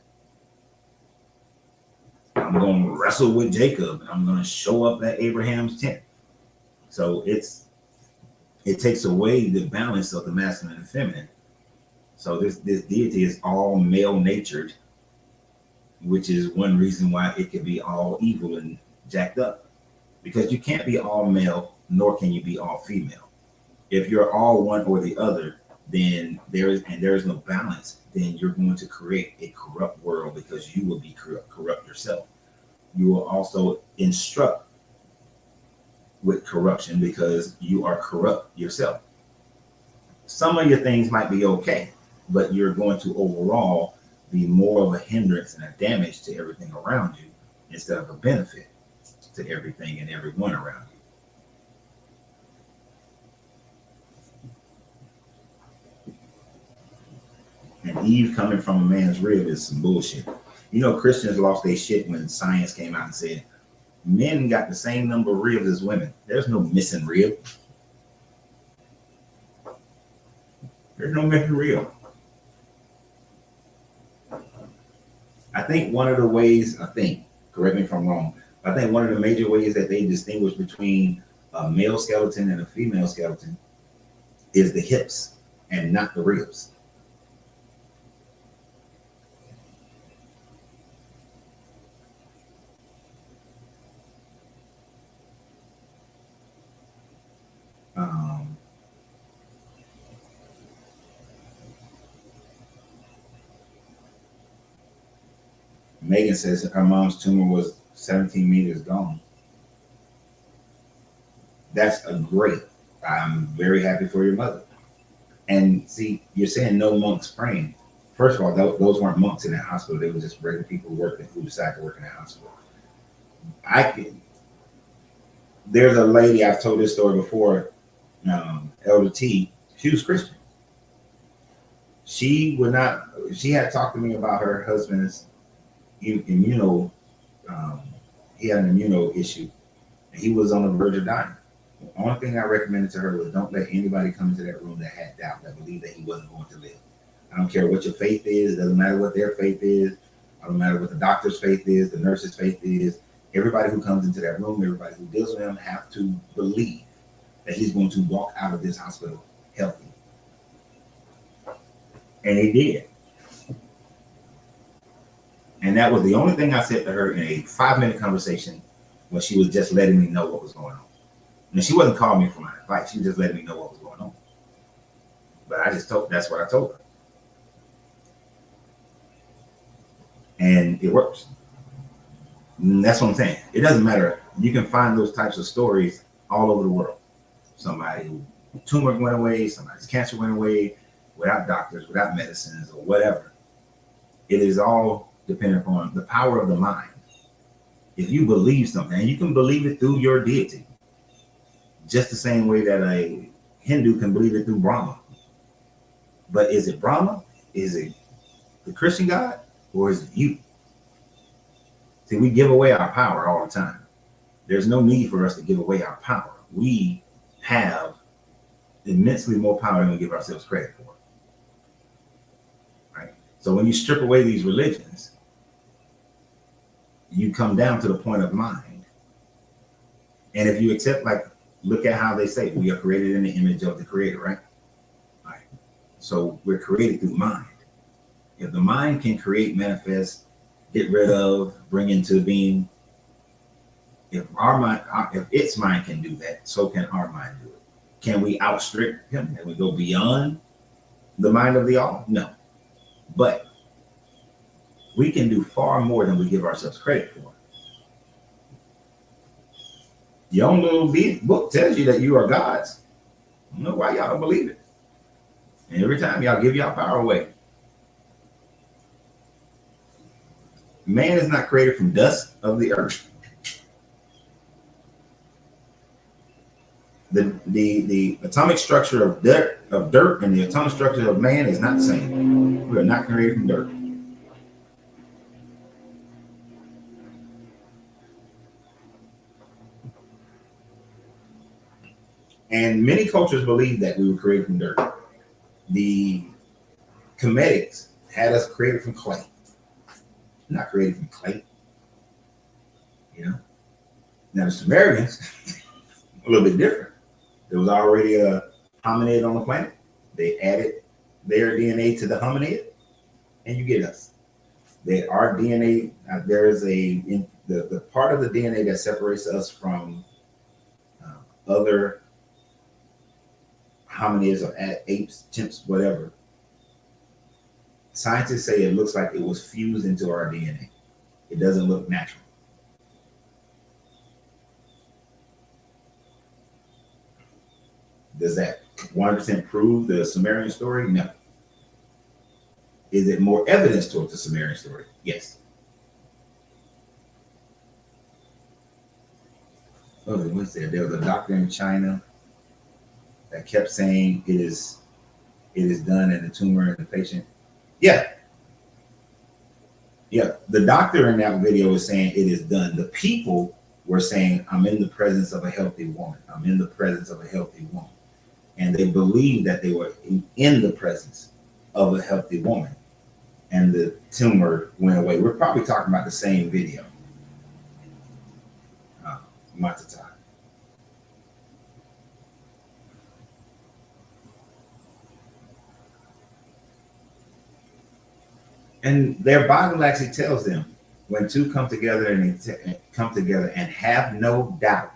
I'm going to wrestle with Jacob. And I'm going to show up at Abraham's tent. So it takes away the balance of the masculine and feminine. So this deity is all male natured, which is one reason why it can be all evil and jacked up. Because you can't be all male, nor can you be all female. If you're all one or the other, then there is no balance. Then you're going to create a corrupt world because you will be corrupt yourself. You will also instruct with corruption because you are corrupt yourself. Some of your things might be okay, but you're going to overall be more of a hindrance and a damage to everything around you instead of a benefit to everything and everyone around you. And Eve coming from a man's rib is some bullshit. You know, Christians lost their shit when science came out and said men got the same number of ribs as women. There's no missing rib. There's no missing rib. I think one of the ways, correct me if I'm wrong, I think one of the major ways that they distinguish between a male skeleton and a female skeleton is the hips and not the ribs. Megan says her mom's tumor was 17 meters gone. That's a great. I'm very happy for your mother. And see, you're saying no monks praying. First of all, those weren't monks in that hospital. They were just regular people who decided to work in that hospital. There's a lady, I've told this story before, Elder T. She was Christian. She had talked to me about her husband's immuno, he had an immuno issue. And he was on the verge of dying. The only thing I recommended to her was don't let anybody come into that room that had doubt, that believed that he wasn't going to live. I don't care what your faith is. It doesn't matter what their faith is. I don't matter what the doctor's faith is, the nurse's faith is. Everybody who comes into that room, everybody who deals with him have to believe that he's going to walk out of this hospital healthy. And he did. And that was the only thing I said to her in a 5-minute conversation when she was just letting me know what was going on. And she wasn't calling me for my advice. She was just letting me know what was going on. But I just that's what I told her. And it works. And that's what I'm saying. It doesn't matter. You can find those types of stories all over the world. Somebody who tumor went away, somebody's cancer went away without doctors, without medicines or whatever. It is all dependent upon the power of the mind. If you believe something, and you can believe it through your deity, just the same way that a Hindu can believe it through Brahma. But is it Brahma? Is it the Christian God? Or is it you? See, we give away our power all the time. There's no need for us to give away our power. We have immensely more power than we give ourselves credit for. Right? So when you strip away these religions, you come down to the point of mind. And if you accept, like, look at how they say we are created in the image of the Creator, right? Right. So we're created through mind. If the mind can create, manifest, get rid of, bring into being, if our mind, if its mind can do that, so can our mind do it. Can we outstrip him? Can we go beyond the mind of the all? No. But we can do far more than we give ourselves credit for. Your own little book tells you that you are God's. I don't know why y'all don't believe it. And every time y'all give y'all power away. Man is not created from dust of the earth. The atomic structure of dirt and the atomic structure of man is not the same. We are not created from dirt. And many cultures believe that we were created from dirt. The Kemetics had us created from clay. Not created from clay. You know? Now the Sumerians, a little bit different. There was already a hominid on the planet. They added their DNA to the hominid, and you get us. Our DNA, there is the part of the DNA that separates us from other hominids or apes, chimps, whatever. Scientists say it looks like it was fused into our DNA. It doesn't look natural. Does that 100% prove the Sumerian story? No. Is it more evidence towards the Sumerian story? Yes. Oh, what's there? There was a doctor in China that kept saying it is done in the tumor in the patient. Yeah. Yeah. The doctor in that video is saying it is done. The people were saying, I'm in the presence of a healthy woman. I'm in the presence of a healthy woman. And they believed that they were in the presence of a healthy woman. And the tumor went away. We're probably talking about the same video. Matata. And their Bible actually tells them when two come together and have no doubt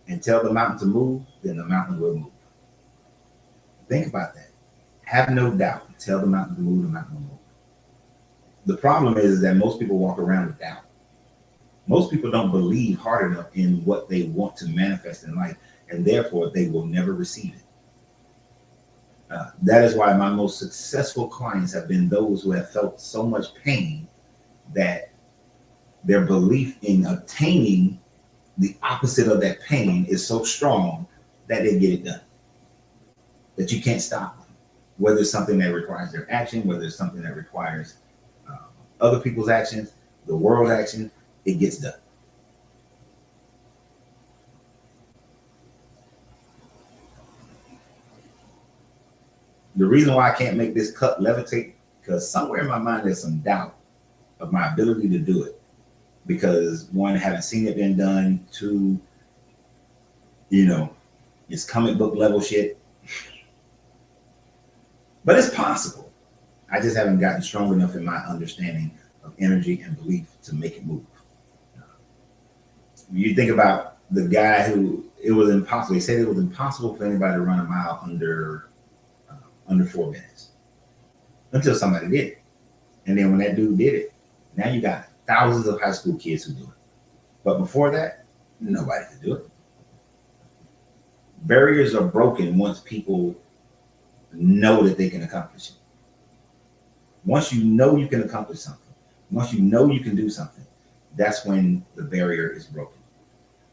and tell the mountain to move, then the mountain will move. Think about that. Have no doubt. Tell the mountain to move, the mountain will move. The problem is that most people walk around with doubt. Most people don't believe hard enough in what they want to manifest in life, and therefore they will never receive it. That is why my most successful clients have been those who have felt so much pain that their belief in obtaining the opposite of that pain is so strong that they get it done. That you can't stop them. Whether it's something that requires their action, whether it's something that requires other people's actions, the world's action, it gets done. The reason why I can't make this cup levitate, because somewhere in my mind there's some doubt of my ability to do it. Because one, haven't seen it been done. Two, it's comic book level shit. But it's possible. I just haven't gotten strong enough in my understanding of energy and belief to make it move. You think about the guy who it was impossible. They said it was impossible for anybody to run a mile under 4 minutes until somebody did it. And then when that dude did it, now you got thousands of high school kids who do it. But before that, nobody could do it. Barriers are broken once people know that they can accomplish it. Once you know you can accomplish something, once you know you can do something, that's when the barrier is broken.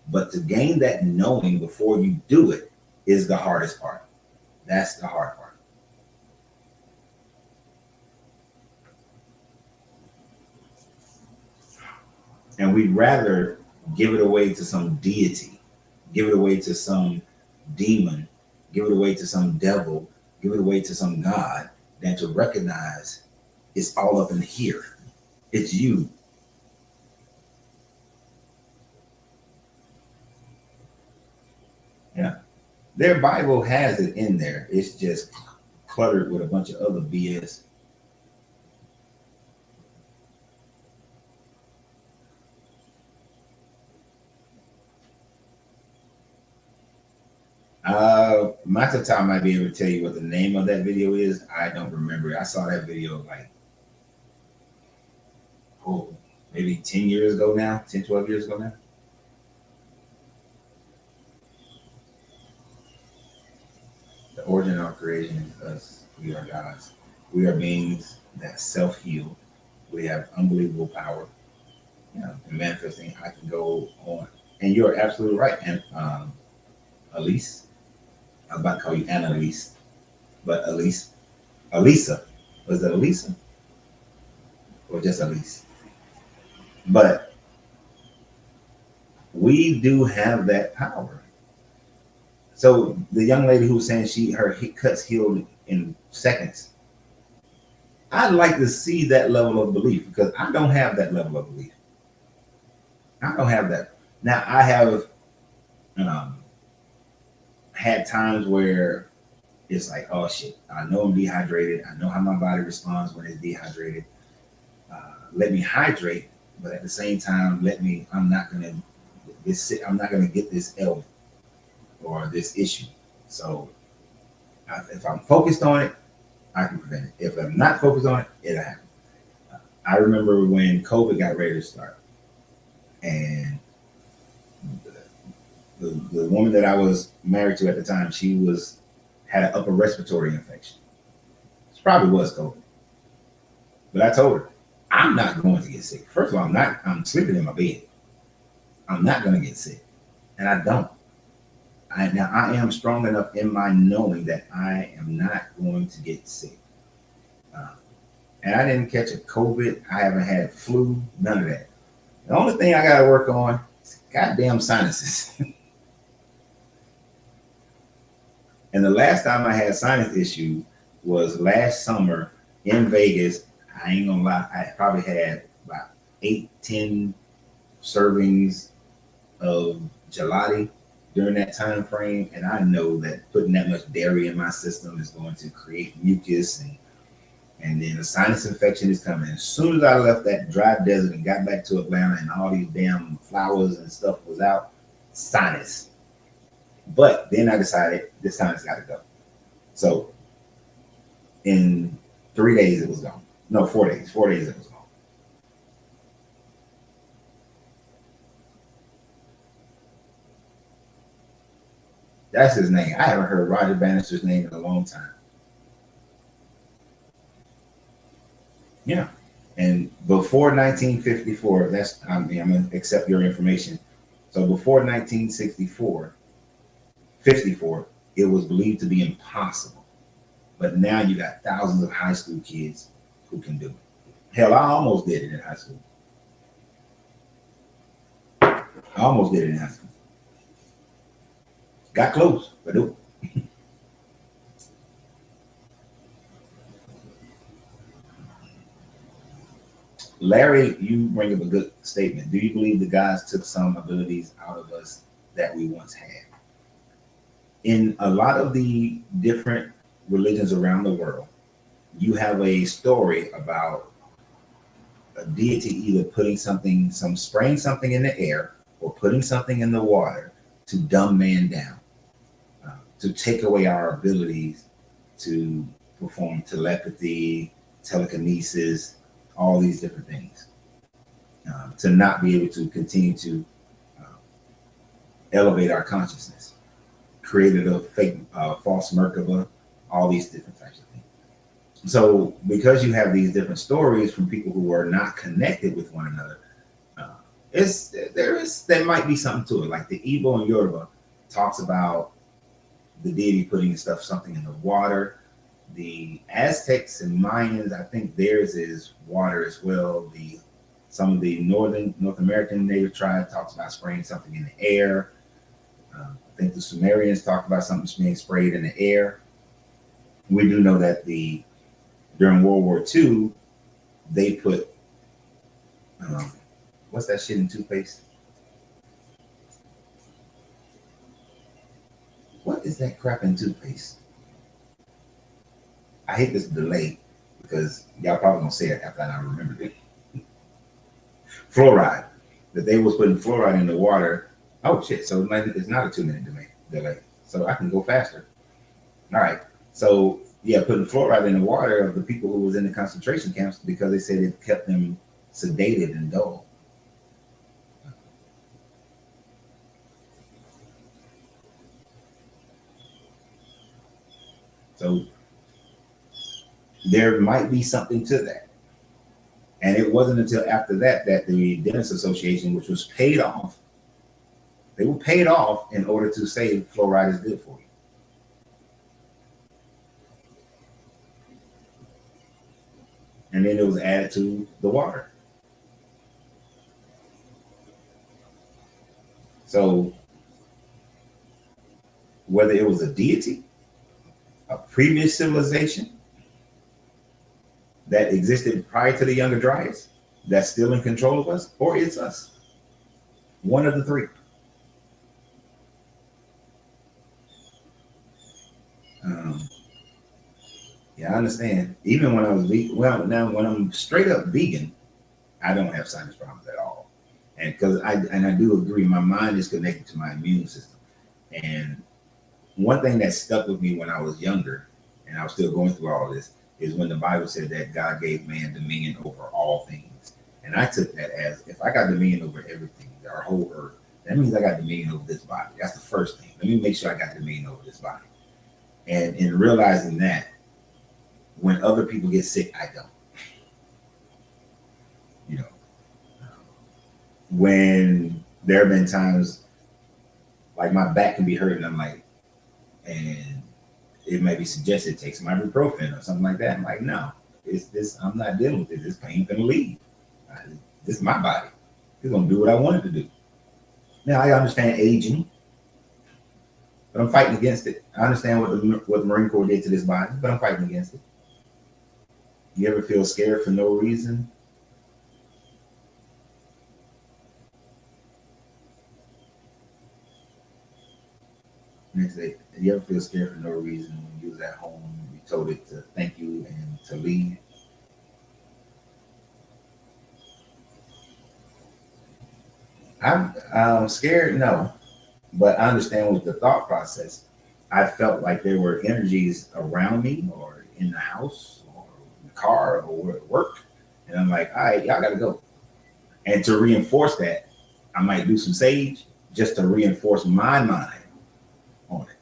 But to gain that knowing before you do it is the hardest part. That's the hard part. And we'd rather give it away to some deity, give it away to some demon, give it away to some devil, give it away to some God, than to recognize it's all up in here. It's you. Yeah. Their Bible has it in there. It's just cluttered with a bunch of other BS. Matata might be able to tell you what the name of that video is. I don't remember it. I saw that video like, maybe 10 years ago now, 10, 12 years ago now. The origin of creation is us. We are gods. We are beings that self-heal. We have unbelievable power. In manifesting, I can go on. And you're absolutely right. And Elise, I'm about to call you Annalise, but Elisa, was it Elisa? Or just Elise? But we do have that power. So the young lady who's saying her cuts healed in seconds, I'd like to see that level of belief because I don't have that level of belief. I don't have that. Now I have had times where it's like, oh shit, I know I'm dehydrated. I know how my body responds when it's dehydrated. Let me hydrate, but at the same time, I'm not gonna get this ailment or this issue. So if I'm focused on it, I can prevent it. If I'm not focused on it, it'll happen. I remember when COVID got ready to start, and the woman that I was married to at the time, she had an upper respiratory infection. It probably was COVID. But I told her, I'm not going to get sick. First of all, I'm sleeping in my bed. I'm not going to get sick. And I don't. Now I am strong enough in my knowing that I am not going to get sick. And I didn't catch a COVID. I haven't had flu, none of that. The only thing I got to work on is goddamn sinuses. And the last time I had sinus issues was last summer in Vegas. I ain't gonna lie, I probably had about 8-10 servings of gelati during that time frame, and I know that putting that much dairy in my system is going to create mucus, and then a sinus infection is coming. As soon as I left that dry desert and got back to Atlanta, and all these damn flowers and stuff was out, sinus. But then I decided this sinus got to go. So in 3 days it was gone. No, 4 days. 4 days it was gone. That's his name. I haven't heard Roger Bannister's name in a long time. Yeah. And before 1954, I'm going to accept your information. So before 1964, 54, it was believed to be impossible. But now you got thousands of high school kids who can do it. Hell, I almost did it in high school. Got close, but nope. Larry, you bring up a good statement. Do you believe the gods took some abilities out of us that we once had? In a lot of the different religions around the world, you have a story about a deity either putting something, spraying something in the air or putting something in the water to dumb man down, to take away our abilities to perform telepathy, telekinesis, all these different things, to not be able to continue to elevate our consciousness, created a fake, false Merkaba, all these different types of things. So because you have these different stories from people who are not connected with one another, there might be something to it. Like the Igbo and Yoruba talks about the deity putting something in the water. The Aztecs and Mayans, I think theirs is water as well. Some of the North American native tribe talks about spraying something in the air. I think the Sumerians talk about something being sprayed in the air. We do know that during World War II, they put what's that shit in toothpaste? What is that crap in toothpaste? I hate this delay because y'all probably gonna say it after I remembered it. Fluoride. That they was putting fluoride in the water. Oh shit! So it's not a 2-minute delay. So I can go faster. All right. So yeah, putting fluoride in the water of the people who was in the concentration camps because they said it kept them sedated and dull. So there might be something to that. And it wasn't until after that the Dentist Association, which was paid off, they were paid off in order to say fluoride is good for you. And then it was added to the water. So whether it was a deity, a previous civilization that existed prior to the Younger Dryas that's still in control of us, or it's us. One of the three. Yeah, I understand. Even when I was now when I'm straight up vegan, I don't have sinus problems at all. And because I do agree, my mind is connected to my immune system. And one thing that stuck with me when I was younger, and I was still going through all this, is when the Bible said that God gave man dominion over all things. And I took that as, if I got dominion over everything, our whole earth, that means I got dominion over this body. That's the first thing. Let me make sure I got dominion over this body. And in realizing that, when other people get sick, I don't. You know, when there have been times like my back can be hurt, and I'm like, and it may be suggested take some ibuprofen or something like that. I'm like, no, it's this. I'm not dealing with it. This pain's gonna leave. This is my body. It's gonna do what I want it to do. Now I understand aging, but I'm fighting against it. I understand what the Marine Corps did to this body, but I'm fighting against it. You ever feel scared for no reason? Next day, you ever feel scared for no reason when you was at home, you told it to thank you and to leave? I'm scared, no, but I understand with the thought process. I felt like there were energies around me or in the house or in the car or at work. And I'm like, all right, y'all got to go. And to reinforce that, I might do some sage just to reinforce my mind on it.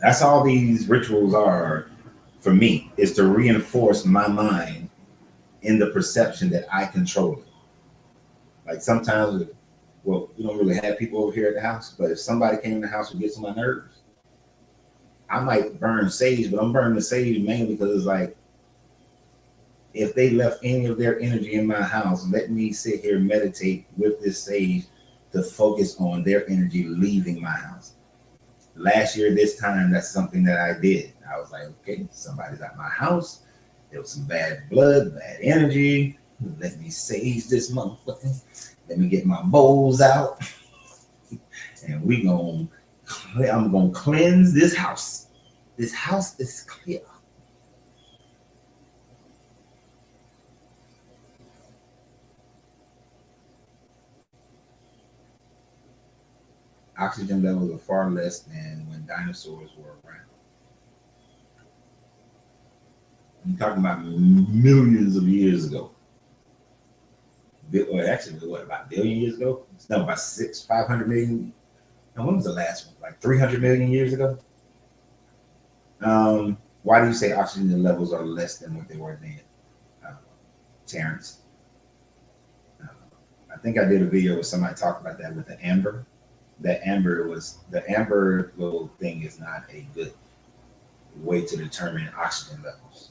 That's all these rituals are for me, is to reinforce my mind in the perception that I control it. Like sometimes, well, we don't really have people over here at the house, but if somebody came in the house and gets on my nerves, I might burn sage, but I'm burning the sage mainly because it's like, if they left any of their energy in my house, let me sit here and meditate with this sage to focus on their energy leaving my house. Last year, this time, that's something that I did. I was like, okay, somebody's at my house. There was some bad blood, bad energy. Let me sage this motherfucker. Let me get my bowls out. And I'm gonna cleanse this house. This house is clear. Oxygen levels are far less than when dinosaurs were around. I'm talking about millions of years ago. Or actually, what, about a billion years ago? It's not about 500 million. And when was the last one? Like 300 million years ago? Why do you say oxygen levels are less than what they were then, uh, Terrence? Uh, I think I did a video where somebody talked about that with the amber. The amber little thing is not a good way to determine oxygen levels.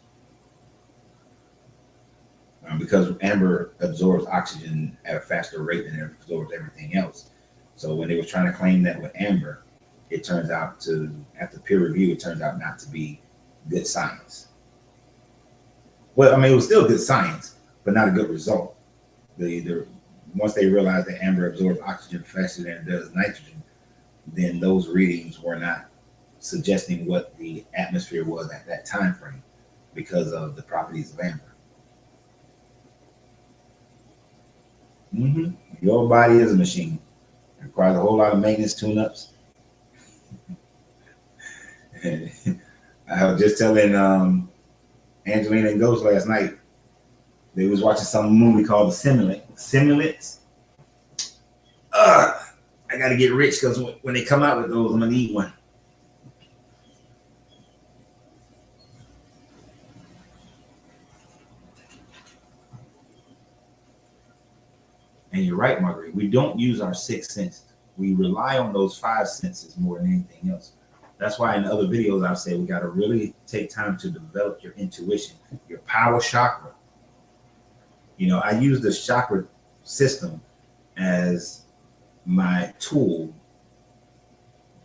Because amber absorbs oxygen at a faster rate than it absorbs everything else. So when they were trying to claim that with amber, it turns out to, after peer review, it turns out not to be good science. Well, I mean, it was still good science, but not a good result. Once they realized that amber absorbs oxygen faster than it does nitrogen, then those readings were not suggesting what the atmosphere was at that time frame because of the properties of amber. Your body is a machine. It requires a whole lot of maintenance, tune-ups. I was just telling Angelina and Ghost last night. They was watching some movie called The Simulants. I got to get rich because when they come out with those, I'm gonna need one. And you're right, Marguerite. We don't use our sixth sense. We rely on those five senses more than anything else. That's why in other videos I've said we got to really take time to develop your intuition, your power chakra. You know, I use the chakra system as my tool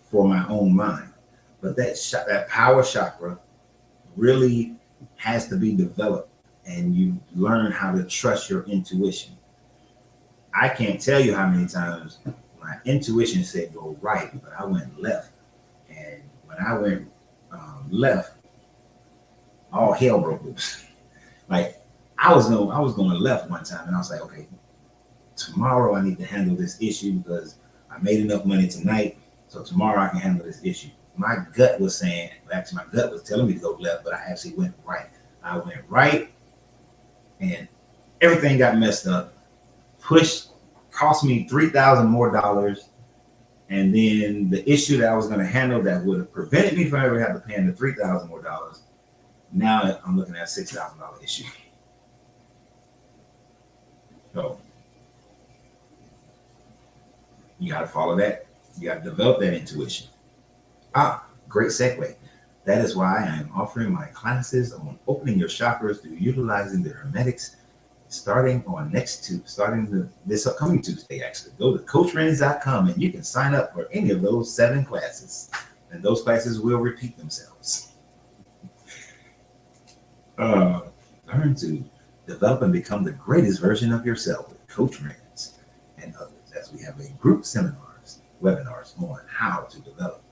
for my own mind, but that power chakra really has to be developed, and you learn how to trust your intuition. I can't tell you how many times my intuition said go right, but I went left. And when I went left, all hell broke loose. Like I was going left one time, and I was like, okay, tomorrow I need to handle this issue because I made enough money tonight, so tomorrow I can handle this issue. My gut was saying, actually, my gut was telling me to go left, but I actually went right. I went right, and everything got messed up. Cost me $3,000 more, and then the issue that I was going to handle that would have prevented me from ever having to pay the $3,000 more. Now I'm looking at a $6,000 issue. So you got to follow that. You got to develop that intuition. Great segue. That is why I am offering my classes on opening your chakras through utilizing the Hermetics starting this upcoming Tuesday. Actually, go to coachrenz.com and you can sign up for any of those 7 classes, and those classes will repeat themselves. Learn to develop and become the greatest version of yourself with Coach Renz and others, as we have a group webinars on how to develop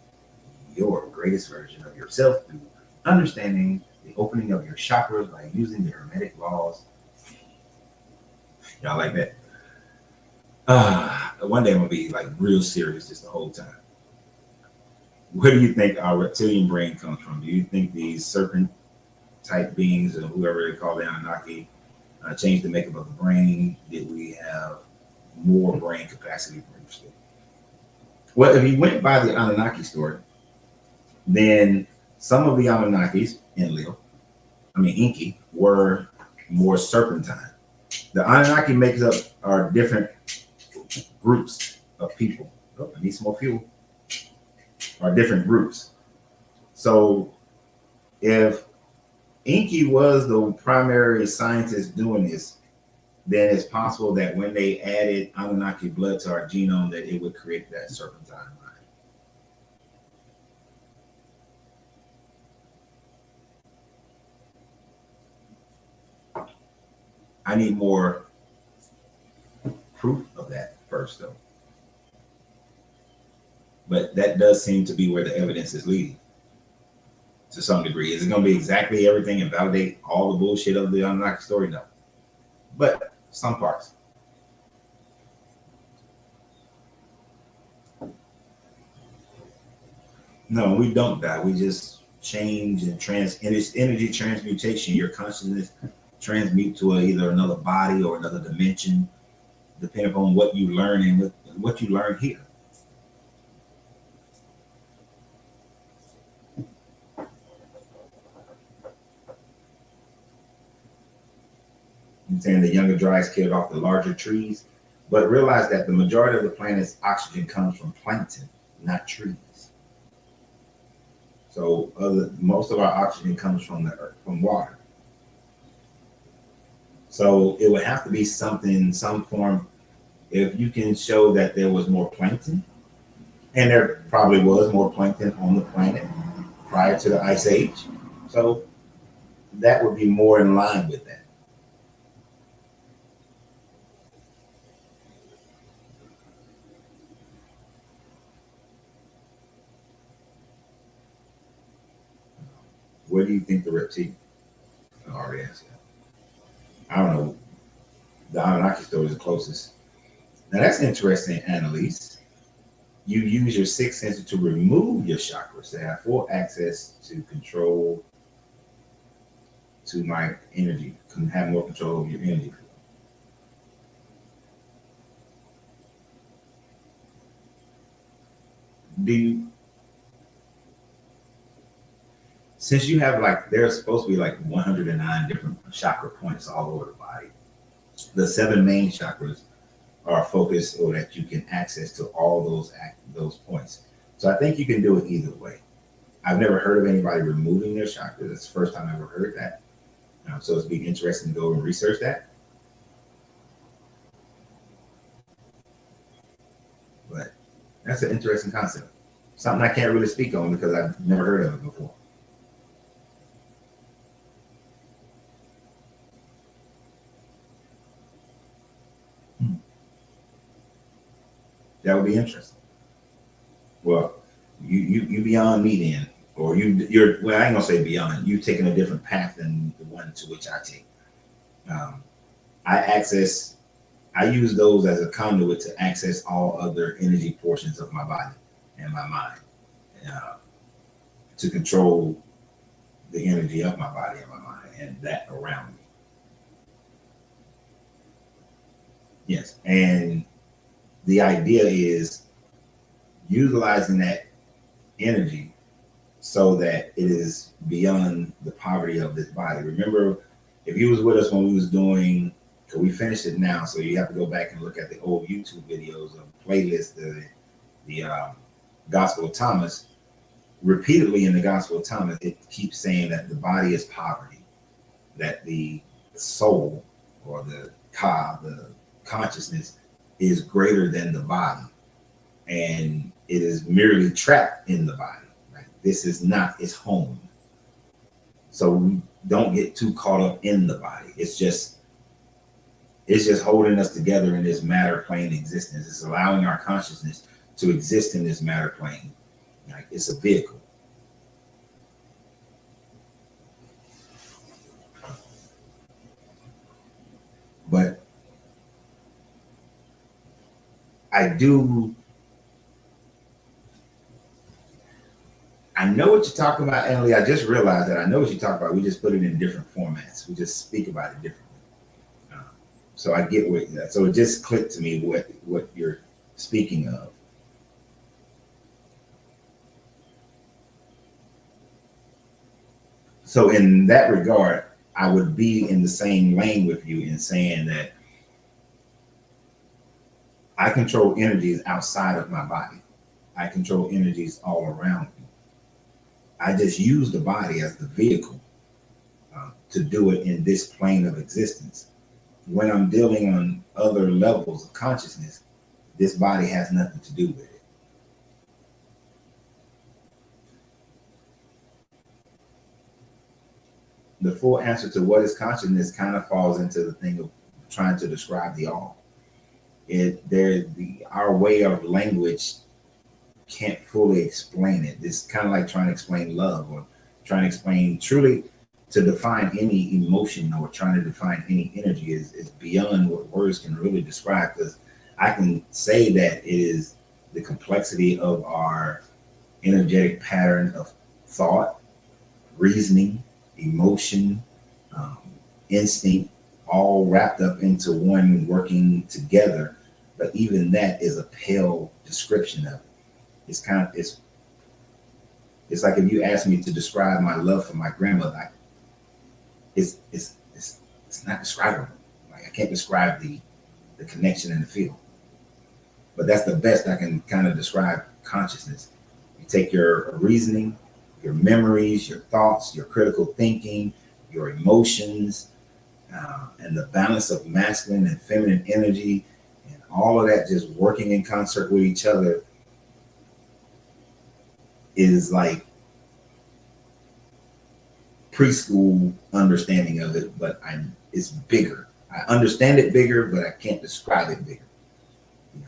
your greatest version of yourself through understanding the opening of your chakras by using the Hermetic laws. Y'all like that? One day I'm gonna be like real serious just the whole time. Where do you think our reptilian brain comes from? Do you think these serpent type beings, or whoever they call the Anunnaki, changed the makeup of the brain? Did we have more brain capacity previously? Well, if you went by the Anunnaki story, then some of the Anunnakis, Enki, were more serpentine. The Anunnaki makes up our different groups of people. I need some more fuel. Our different groups. So if Enki was the primary scientist doing this, then it's possible that when they added Anunnaki blood to our genome, that it would create that serpentine mind. I need more proof of that first, though. But that does seem to be where the evidence is leading to some degree. Is it going to be exactly everything and validate all the bullshit of the Anunnaki story? No. But some parts. No, we don't die. We just change and it's energy transmutation. Your consciousness transmute to either another body or another dimension, depending upon what you learn and what you learn here. I'm saying the younger dries killed off the larger trees, but realize that the majority of the planet's oxygen comes from plankton, not trees. So most of our oxygen comes from the earth, from water. So it would have to be something, some form. If you can show that there was more plankton, and there probably was more plankton on the planet prior to the ice age, so that would be more in line with that. Where do you think the reptilian? I already answered that. I don't know. The Anunnaki story is the closest. Now that's interesting, Annalise. You use your sixth sense to remove your chakras to have full access to control to my energy, can have more control over your energy. Do you, since you have like, there's supposed to be like 109 different chakra points all over the body. The seven main chakras are focused so that you can access to all those points. So I think you can do it either way. I've never heard of anybody removing their chakras. It's the first time I've ever heard that. So it's be interesting to go and research that. But that's an interesting concept. Something I can't really speak on because I've never heard of it before. That would be interesting. Well, you beyond me then, or you're well. I ain't gonna say beyond. You've taken a different path than the one to which I take. Um, I access. I use those as a conduit to access all other energy portions of my body and my mind, uh, to control the energy of my body and my mind and that around me. Yes, and the idea is utilizing that energy so that it is beyond the poverty of this body. Remember, if you was with us when we was doing, because we finished it now, so you have to go back and look at the old YouTube videos of playlist, the Gospel of Thomas. Repeatedly in the Gospel of Thomas, it keeps saying that the body is poverty, that the soul or the consciousness is greater than the body, and it is merely trapped in the body. Right? This is not its home. So we don't get too caught up in the body. It's just holding us together in this matter plane existence. It's allowing our consciousness to exist in this matter plane. Like it's a vehicle. But I know what you're talking about, Emily. I just realized that I know what you're talking about. We just put it in different formats. We just speak about it differently. So I get what that. So it just clicked to me what you're speaking of. So in that regard, I would be in the same lane with you in saying that I control energies outside of my body. I control energies all around me. I just use the body as the vehicle to do it in this plane of existence. When I'm dealing on other levels of consciousness, this body has nothing to do with it. The full answer to what is consciousness kind of falls into the thing of trying to describe the all. Our way of language can't fully explain it. It's kind of like trying to explain love or trying to explain truly to define any emotion or trying to define any energy is beyond what words can really describe. Because I can say that it is the complexity of our energetic pattern of thought, reasoning, emotion, um, instinct, all wrapped up into one working together. But even that is a pale description of it. It's like if you ask me to describe my love for my grandmother, it's not describable. Like I can't describe the connection and the feel. But that's the best I can kind of describe consciousness. You take your reasoning, your memories, your thoughts, your critical thinking, your emotions, and the balance of masculine and feminine energy, and all of that just working in concert with each other is like preschool understanding of it, but it's bigger. I understand it bigger, but I can't describe it bigger. You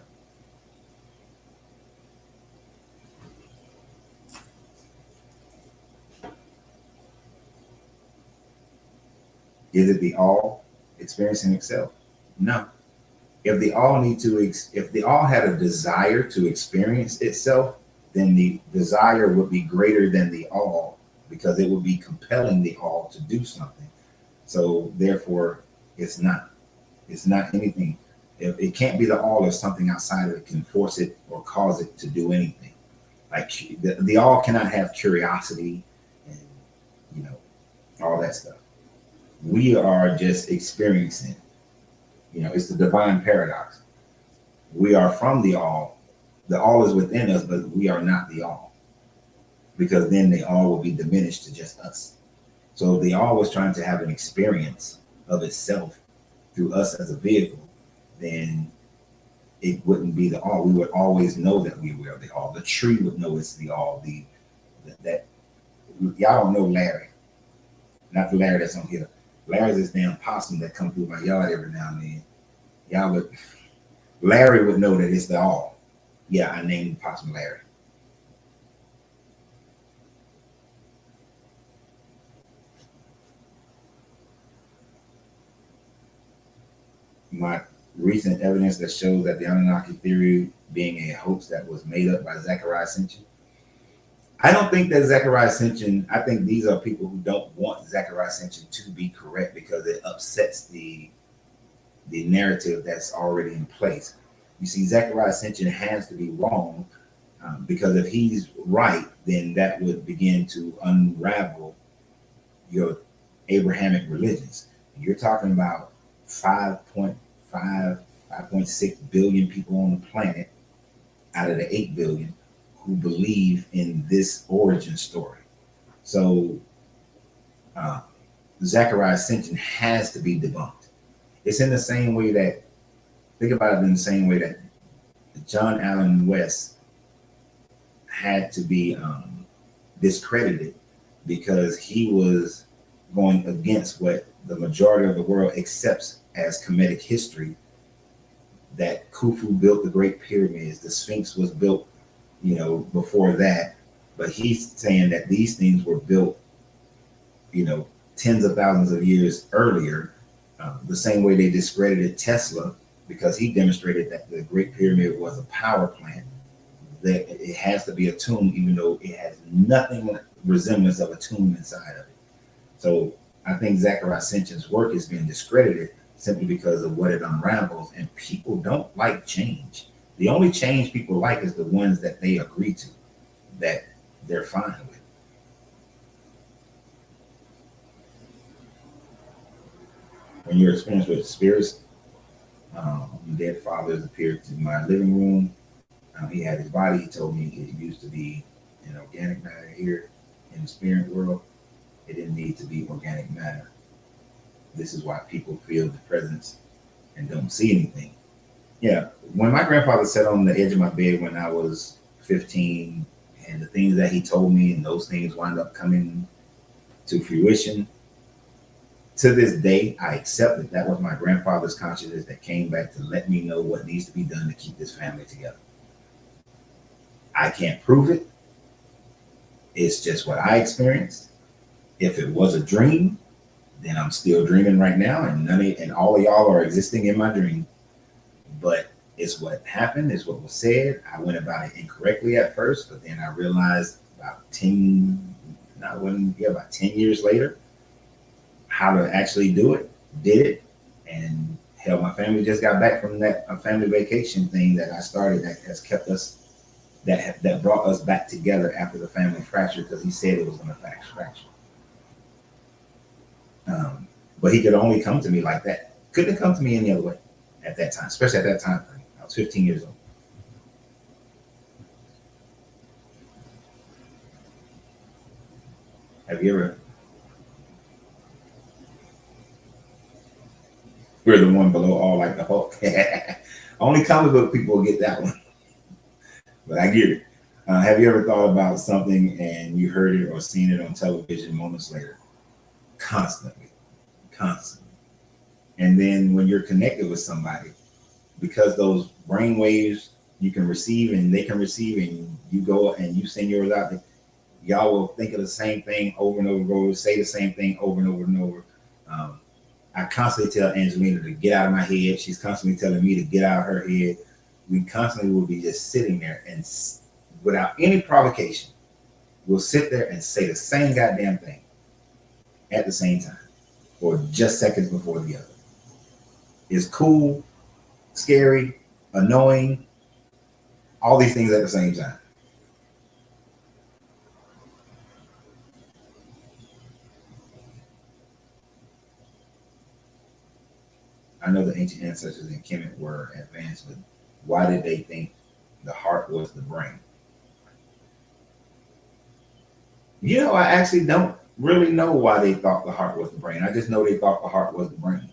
know? Is it the all experiencing itself? No. If the all had a desire to experience itself, then the desire would be greater than the all, because it would be compelling the all to do something. So therefore, it's not anything. If it can't be the all if something outside of it can force it or cause it to do anything. Like the all cannot have curiosity and all that stuff. We are just experiencing. It's the divine paradox. We are from the all. The all is within us, but we are not the all, because then the all will be diminished to just us. So the all was trying to have an experience of itself through us as a vehicle, then it wouldn't be the all. We would always know that we were the all. The tree would know it's the all. That y'all don't know Larry, not the Larry that's on here. Larry's this damn possum that come through my yard every now and then. Larry would know that it's the all. Yeah, I named the possum Larry. My recent evidence that shows that the Anunnaki theory being a hoax that was made up by Zecharia Sitchin. I don't think that Zecharia Sitchin, I think these are people who don't want Zecharia Sitchin to be correct because it upsets the narrative that's already in place. You see, Zecharia Sitchin has to be wrong, because if he's right, then that would begin to unravel your Abrahamic religions. You're talking about 5.5, 5.6 billion people on the planet out of the 8 billion who believe in this origin story. So Zecharia Sitchin has to be debunked. It's in the same way that, think about it in the same way that John Allen West had to be discredited because he was going against what the majority of the world accepts as Kemetic history, that Khufu built the Great Pyramids, the Sphinx was built, before that. But he's saying that these things were built, tens of thousands of years earlier, the same way they discredited Tesla because he demonstrated that the Great Pyramid was a power plant, that it has to be a tomb, even though it has nothing resemblance of a tomb inside of it. So I think Zecharia Sitchin's work is being discredited simply because of what it unravels, and people don't like change. The only change people like is the ones that they agree to, that they're fine with. When you're experienced with spirits, dead fathers appeared to my living room. He had his body. He told me it used to be an organic matter here in the spirit world. It didn't need to be organic matter. This is why people feel the presence and don't see anything. Yeah, when my grandfather sat on the edge of my bed when I was 15, and the things that he told me, and those things wound up coming to fruition, to this day, I accept that that was my grandfather's consciousness that came back to let me know what needs to be done to keep this family together. I can't prove it. It's just what I experienced. If it was a dream, then I'm still dreaming right now, and all of y'all are existing in my dream. But It's what happened, it's what was said. I went about it incorrectly at first, but then I realized about 10, not when, yeah, about 10 years later, how to actually do it, did it. And hell, my family just got back from that a family vacation thing that I started that has kept us, that brought us back together after the family fracture because he said it was going to fracture. But he could only come to me like that. Couldn't have come to me any other way at that time, especially at that time frame. I was 15 years old. Have you ever? We're the one below all like the Hulk. Only comic book people will get that one, but I get it. Have you ever thought about something and you heard it or seen it on television moments later? Constantly, constantly. And then when you're connected with somebody, because those brain waves you can receive and they can receive, and you go and you send yours out, y'all will think of the same thing over and over, say the same thing over and over and over. I constantly tell Angelina to get out of my head. She's constantly telling me to get out of her head. We constantly will be just sitting there and without any provocation, we'll sit there and say the same goddamn thing at the same time or just seconds before the other. It's cool, scary, annoying, all these things at the same time. I know the ancient ancestors in Kemet were advanced, but why did they think the heart was the brain? You know, I actually don't really know why they thought the heart was the brain. I just know they thought the heart was the brain.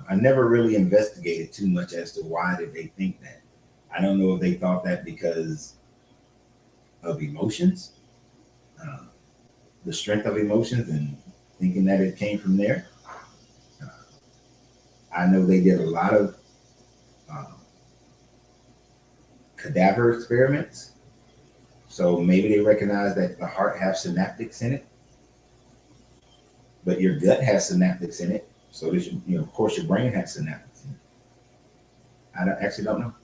I never really investigated too much as to why did they think that. I don't know if they thought that because of emotions, uh, the strength of emotions, and thinking that it came from there. Uh, I know they did a lot of um, cadaver experiments, so maybe they recognized that the heart has synaptics in it, but your gut has synaptics in it. So does of course, your brain has synaptics in it. Actually don't know.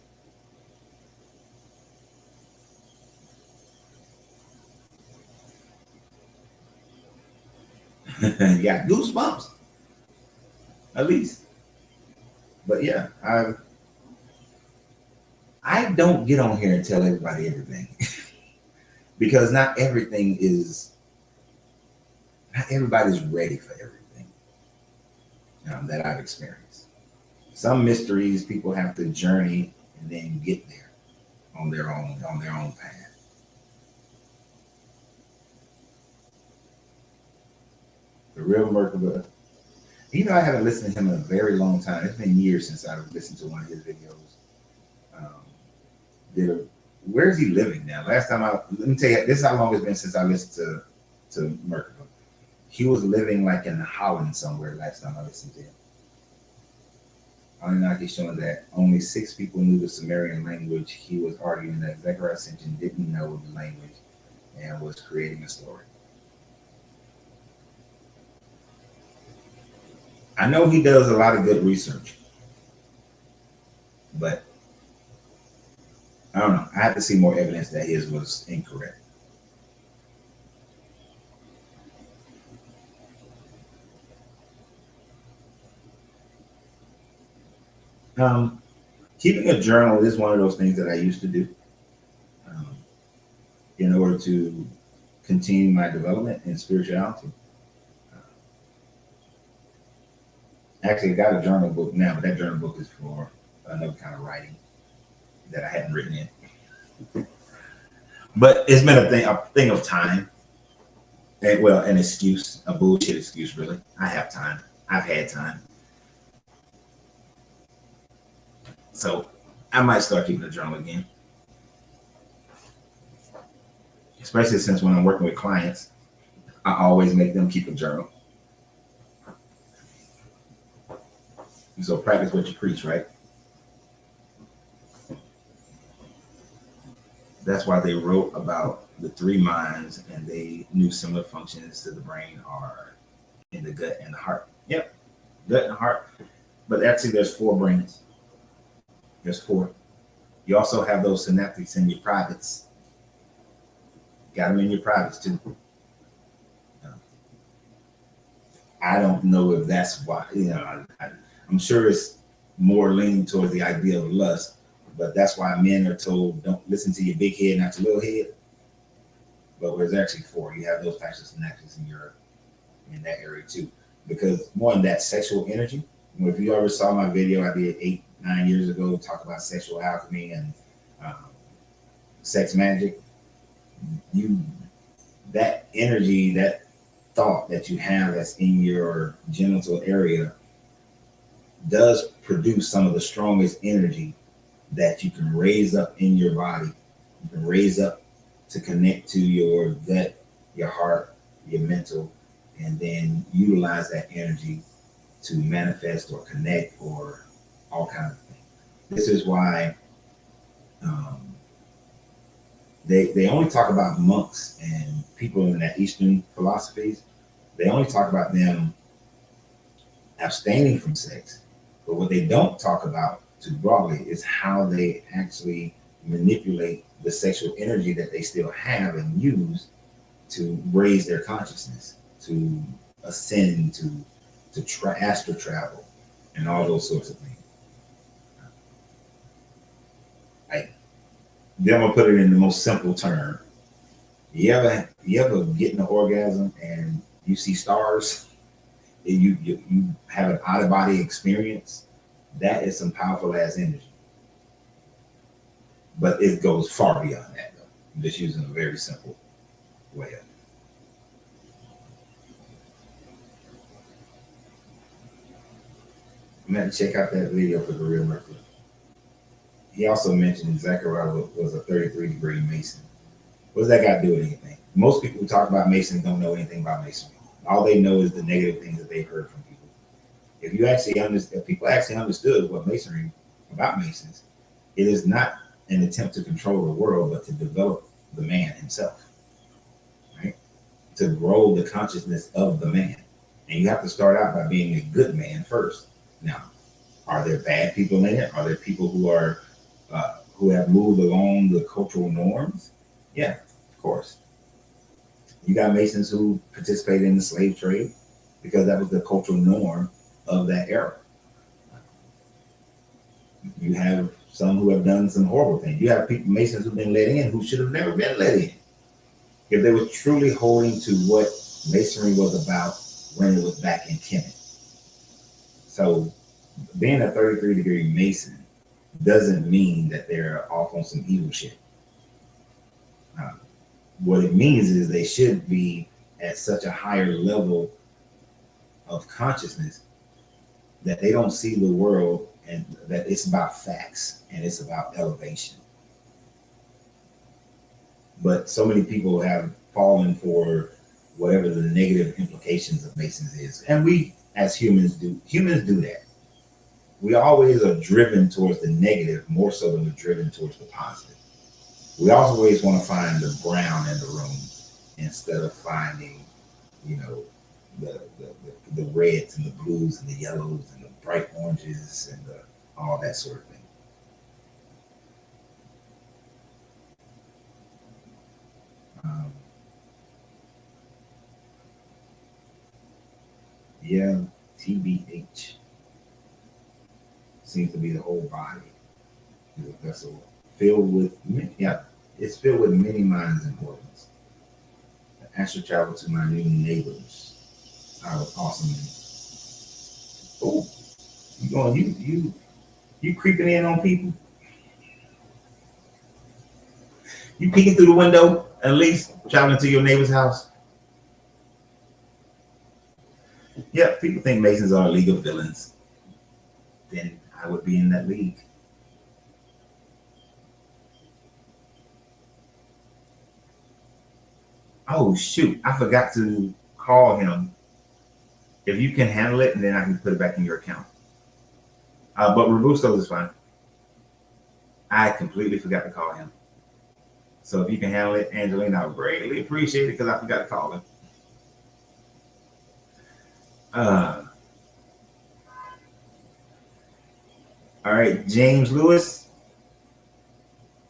You got goosebumps, at least. But yeah, I don't get on here and tell everybody everything because not everybody's ready for everything that I've experienced. Some mysteries people have to journey and then get there on their own path. The real Merkaba. I haven't listened to him in a very long time. It's been years since I've listened to one of his videos. Um, where is he living now? Let me tell you, this is how long it's been since I listened to Merkaba. He was living like in Holland somewhere last time I listened to him. Anunnaki showing that only 6 people knew the Sumerian language. He was arguing that Zechariah Sitchin didn't know the language and was creating a story. I know he does a lot of good research, but I don't know. I have to see more evidence that his was incorrect. Um, Keeping a journal is one of those things that I used to do um, in order to continue my development in spirituality. Actually, I got a journal book now, but that journal book is for another kind of writing that I hadn't written in. But it's been a thing of time, and well, an excuse, a bullshit excuse, really. I have time. I've had time, so I might start keeping a journal again. Especially since when I'm working with clients, I always make them keep a journal. So practice what you preach, right? That's why they wrote about the 3 minds, and they knew similar functions to the brain are in the gut and the heart. Yep, gut and heart. But actually, there's 4 brains. There's 4. You also have those synaptics in your privates. Got them in your privates too. I don't know if that's why, I'm sure it's more leaning towards the idea of lust, but that's why men are told don't listen to your big head, not your little head. But there's actually 4. You have those types of synapses in that area too, because one, that sexual energy. If you ever saw my video I did 8-9 years ago, talk about sexual alchemy and sex magic, that energy, that thought that you have that's in your genital area does produce some of the strongest energy that you can raise up in your body. You can raise up to connect to your gut, your heart, your mental, and then utilize that energy to manifest or connect or all kinds of things. This is why they only talk about monks and people in that Eastern philosophies. They only talk about them abstaining from sex. But what they don't talk about too broadly is how they actually manipulate the sexual energy that they still have and use to raise their consciousness, to ascend, to astral travel, and all those sorts of things. Then I'm gonna put it in the most simple term. You ever get an orgasm and you see stars? And you have an out of body experience. That is some powerful ass energy. But it goes far beyond that, though. I'm just using a very simple way of it. I'm going to check out that video for the real Mercury. He also mentioned Zechariah was a 33-degree Mason. What does that got to do with anything? Most people who talk about Masons don't know anything about Masonry. All they know is the negative things that they've heard from people. If people actually understood what Masonry, about Masons, it is not an attempt to control the world, but to develop the man himself, right? To grow the consciousness of the man. And you have to start out by being a good man first. Now, are there bad people in it? Are there people who have moved along the cultural norms? Yeah, of course. You got Masons who participated in the slave trade because that was the cultural norm of that era. You have some who have done some horrible things. You have Masons who've been let in who should have never been let in. If they were truly holding to what Masonry was about when it was back in Kemet. So being a 33-degree Mason doesn't mean that they're off on some evil shit. What it means is they should be at such a higher level of consciousness that they don't see the world and that it's about facts and it's about elevation. But so many people have fallen for whatever the negative implications of Masons is. And we as humans do that. We always are driven towards the negative more so than we're driven towards the positive. We always want to find the brown in the room instead of finding, the reds and the blues and the yellows and the bright oranges and all that sort of thing. TBH seems to be the whole body is a vessel filled with it's filled with many minds and organs. The astral travel to my new neighbors. I was awesome. Oh, you creeping in on people? You peeking through the window, at least traveling to your neighbor's house? Yeah, people think Masons are a league of villains. Then I would be in that league. Oh shoot, I forgot to call him. If you can handle it, and then I can put it back in your account. But Robusto is fine. I completely forgot to call him. So if you can handle it, Angelina, I would greatly appreciate it because I forgot to call him. All All right, James Lewis.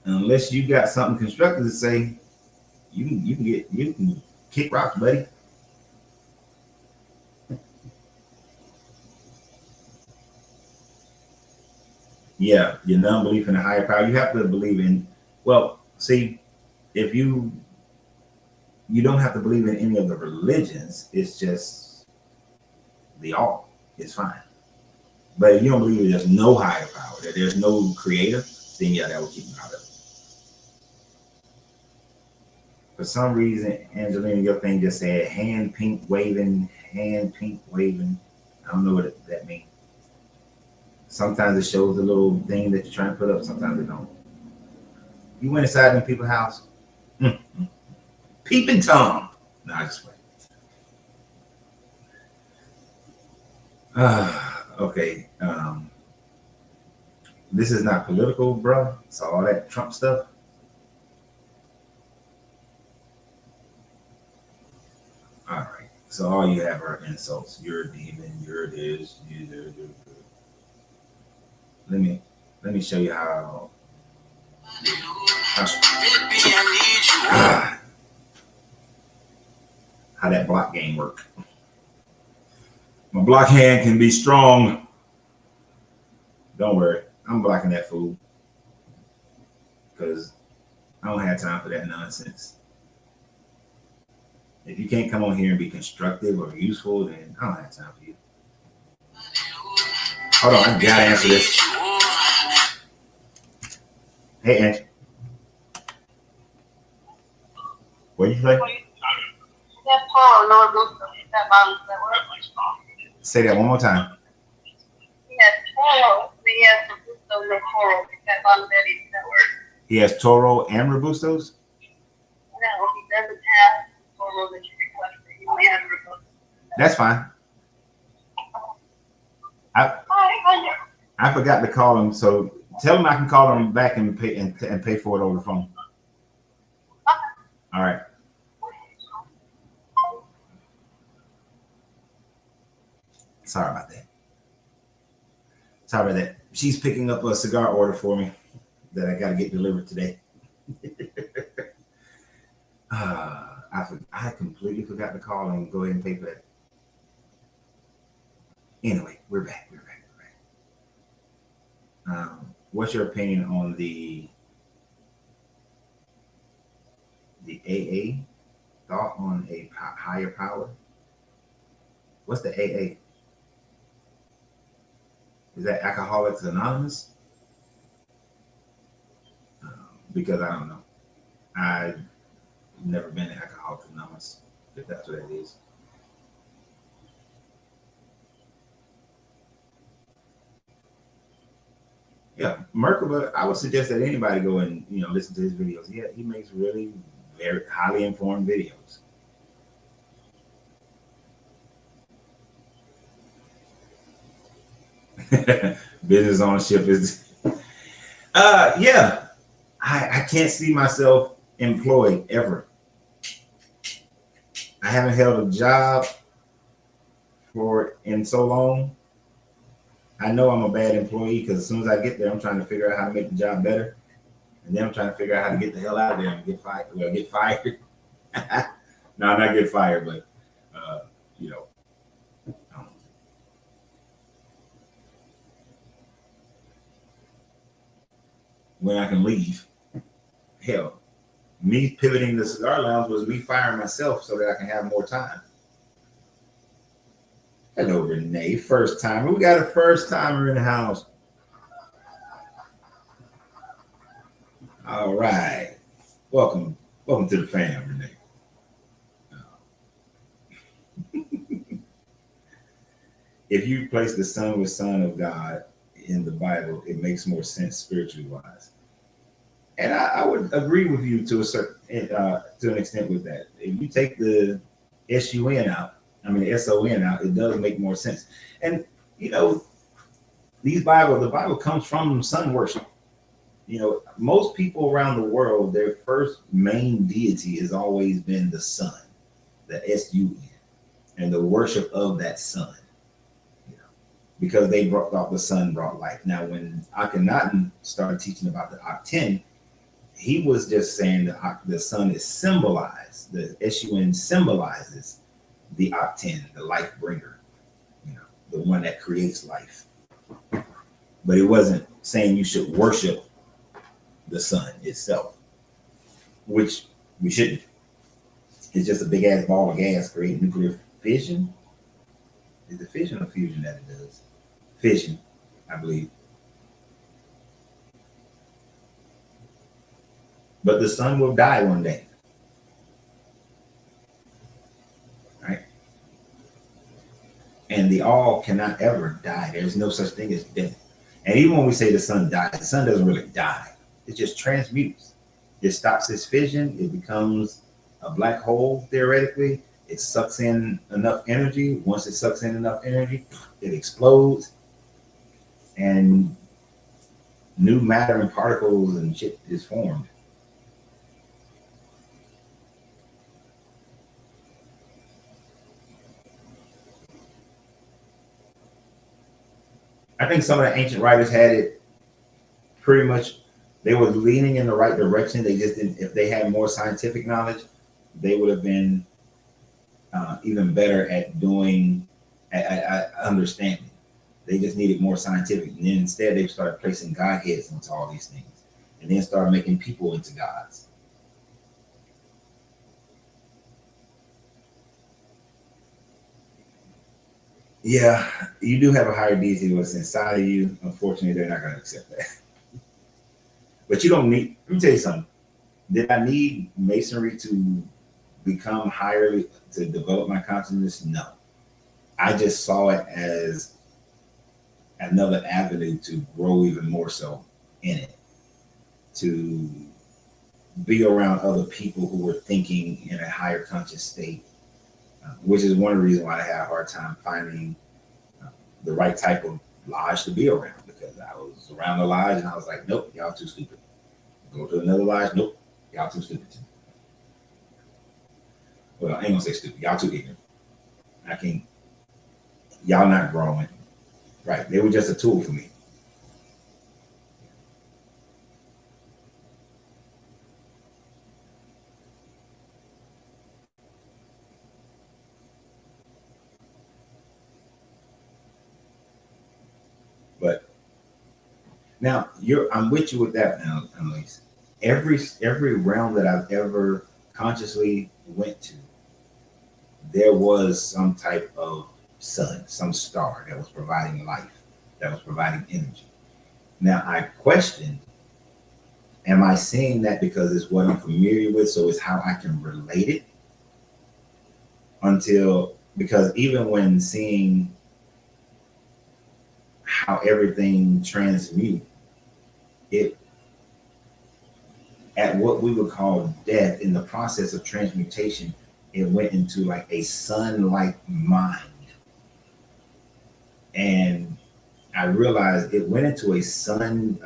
Unless you got something constructive to say, you can kick rocks, buddy. Yeah, your non-belief in a higher power. You have to believe in. Well, see, if you don't have to believe in any of the religions. It's just the all. It's fine. But if you don't believe there's no higher power, that there's no creator, then yeah, that will keep you out of it. For some reason, Angelina, your thing just said hand pink waving, hand pink waving. I don't know what that means. Sometimes it shows the little thing that you're trying to put up. Sometimes it don't. You went inside them people's house. Peeping Tom. No, I just wait. Okay. This is not political, bro. So all that Trump stuff. All right. So all you have are insults. You're a demon. You're this. You're. Let me show you how that block game work. My block hand can be strong. Don't worry, I'm blocking that fool because I don't have time for that nonsense. If you can't come on here and be constructive or useful, then I don't have time for you. Hold on, I gotta answer this. Hey, Angie. What did you say? Say that one more time. He has Toro and Robustos? No, he doesn't have Toro that you requested. He only has Robusto. That's fine. I forgot to call him, so tell him I can call him back and pay for it over the phone. All right. Sorry about that. She's picking up a cigar order for me that I got to get delivered today. I completely forgot to call and go ahead and pay for that. Anyway, we're back. What's your opinion on the AA thought on a higher power? What's the AA? Is that Alcoholics Anonymous? Because I don't know. I've never been to Alcoholics Anonymous, if that's what it is. Yeah, Merkaba, I would suggest that anybody go and listen to his videos. Yeah, he makes really very highly informed videos. Business ownership is yeah. I can't see myself employed ever. I haven't held a job in so long. I know I'm a bad employee because as soon as I get there, I'm trying to figure out how to make the job better. And then I'm trying to figure out how to get the hell out of there and get fired. Well, get fired. No, not get fired, but when I can leave. Hell, me pivoting the cigar lounge was me firing myself so that I can have more time. Hello, Renee. First timer. We got a first timer in the house. All right. Welcome to the fam, Renee. If you place the Son with Son of God in the Bible, it makes more sense spiritually wise. And I would agree with you to an extent with that. If you take the S-U-N out, the S-O-N out, it does make more sense. And the Bible comes from sun worship. Most people around the world, their first main deity has always been the sun, the S-U-N, and the worship of that sun. because they thought the sun brought life. Now, when Akhenaten started teaching about the Akhten, he was just saying the sun is symbolized. The Esuen symbolizes the Akhten, the life bringer, the one that creates life. But it wasn't saying you should worship the sun itself, which we shouldn't. It's just a big ass ball of gas creating nuclear fission. Is it fission or fusion that it does? Fission, I believe. But the sun will die one day. Right? And the all cannot ever die. There's no such thing as death. And even when we say the sun dies, the sun doesn't really die. It just transmutes. It stops its fission. It becomes a black hole, theoretically. It sucks in enough energy. Once it sucks in enough energy, it explodes. And new matter and particles and shit is formed. I think some of the ancient writers had it pretty much, they were leaning in the right direction. They just didn't, if they had more scientific knowledge, they would have been even better at doing, at understanding. They just needed more scientific. And then instead they started placing godheads into all these things and then started making people into gods. Yeah, you do have a higher deity what's inside of you. Unfortunately, they're not going to accept that. But you don't need, let me tell you something. Did I need masonry to become higher, to develop my consciousness? No. I just saw it as another avenue to grow even more so in it, to be around other people who were thinking in a higher conscious state, which is one of the reasons why I had a hard time finding the right type of lodge to be around, because I was around the lodge and I was like, nope, y'all too stupid. Go to another lodge, nope, y'all too stupid. Well, I ain't gonna say stupid, y'all too ignorant. I can't, y'all not growing. Right, they were just a tool for me. But now I'm with you with that now, Annalise. Every realm that I've ever consciously went to, there was some type of sun, some star that was providing life, that was providing energy. Now I questioned, am I seeing that because it's what I'm familiar with, so it's how I can relate it? Because even when seeing how everything transmute, it at what we would call death, in the process of transmutation, it went into like a sun-like mind. And I realized it went into a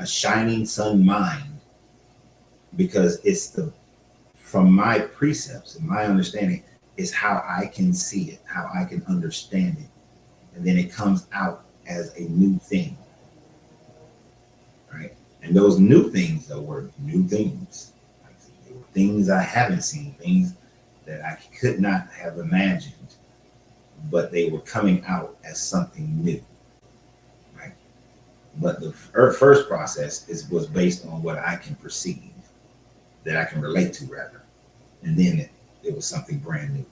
shining sun mind, because it's from my precepts and my understanding is how I can see it, how I can understand it. And then it comes out as a new thing, right? And those new things, though, were new things. Like, they were things I haven't seen, things that I could not have imagined, but they were coming out as something new, right? But the first process was based on what I can perceive, that I can relate to, rather. And then it was something brand new.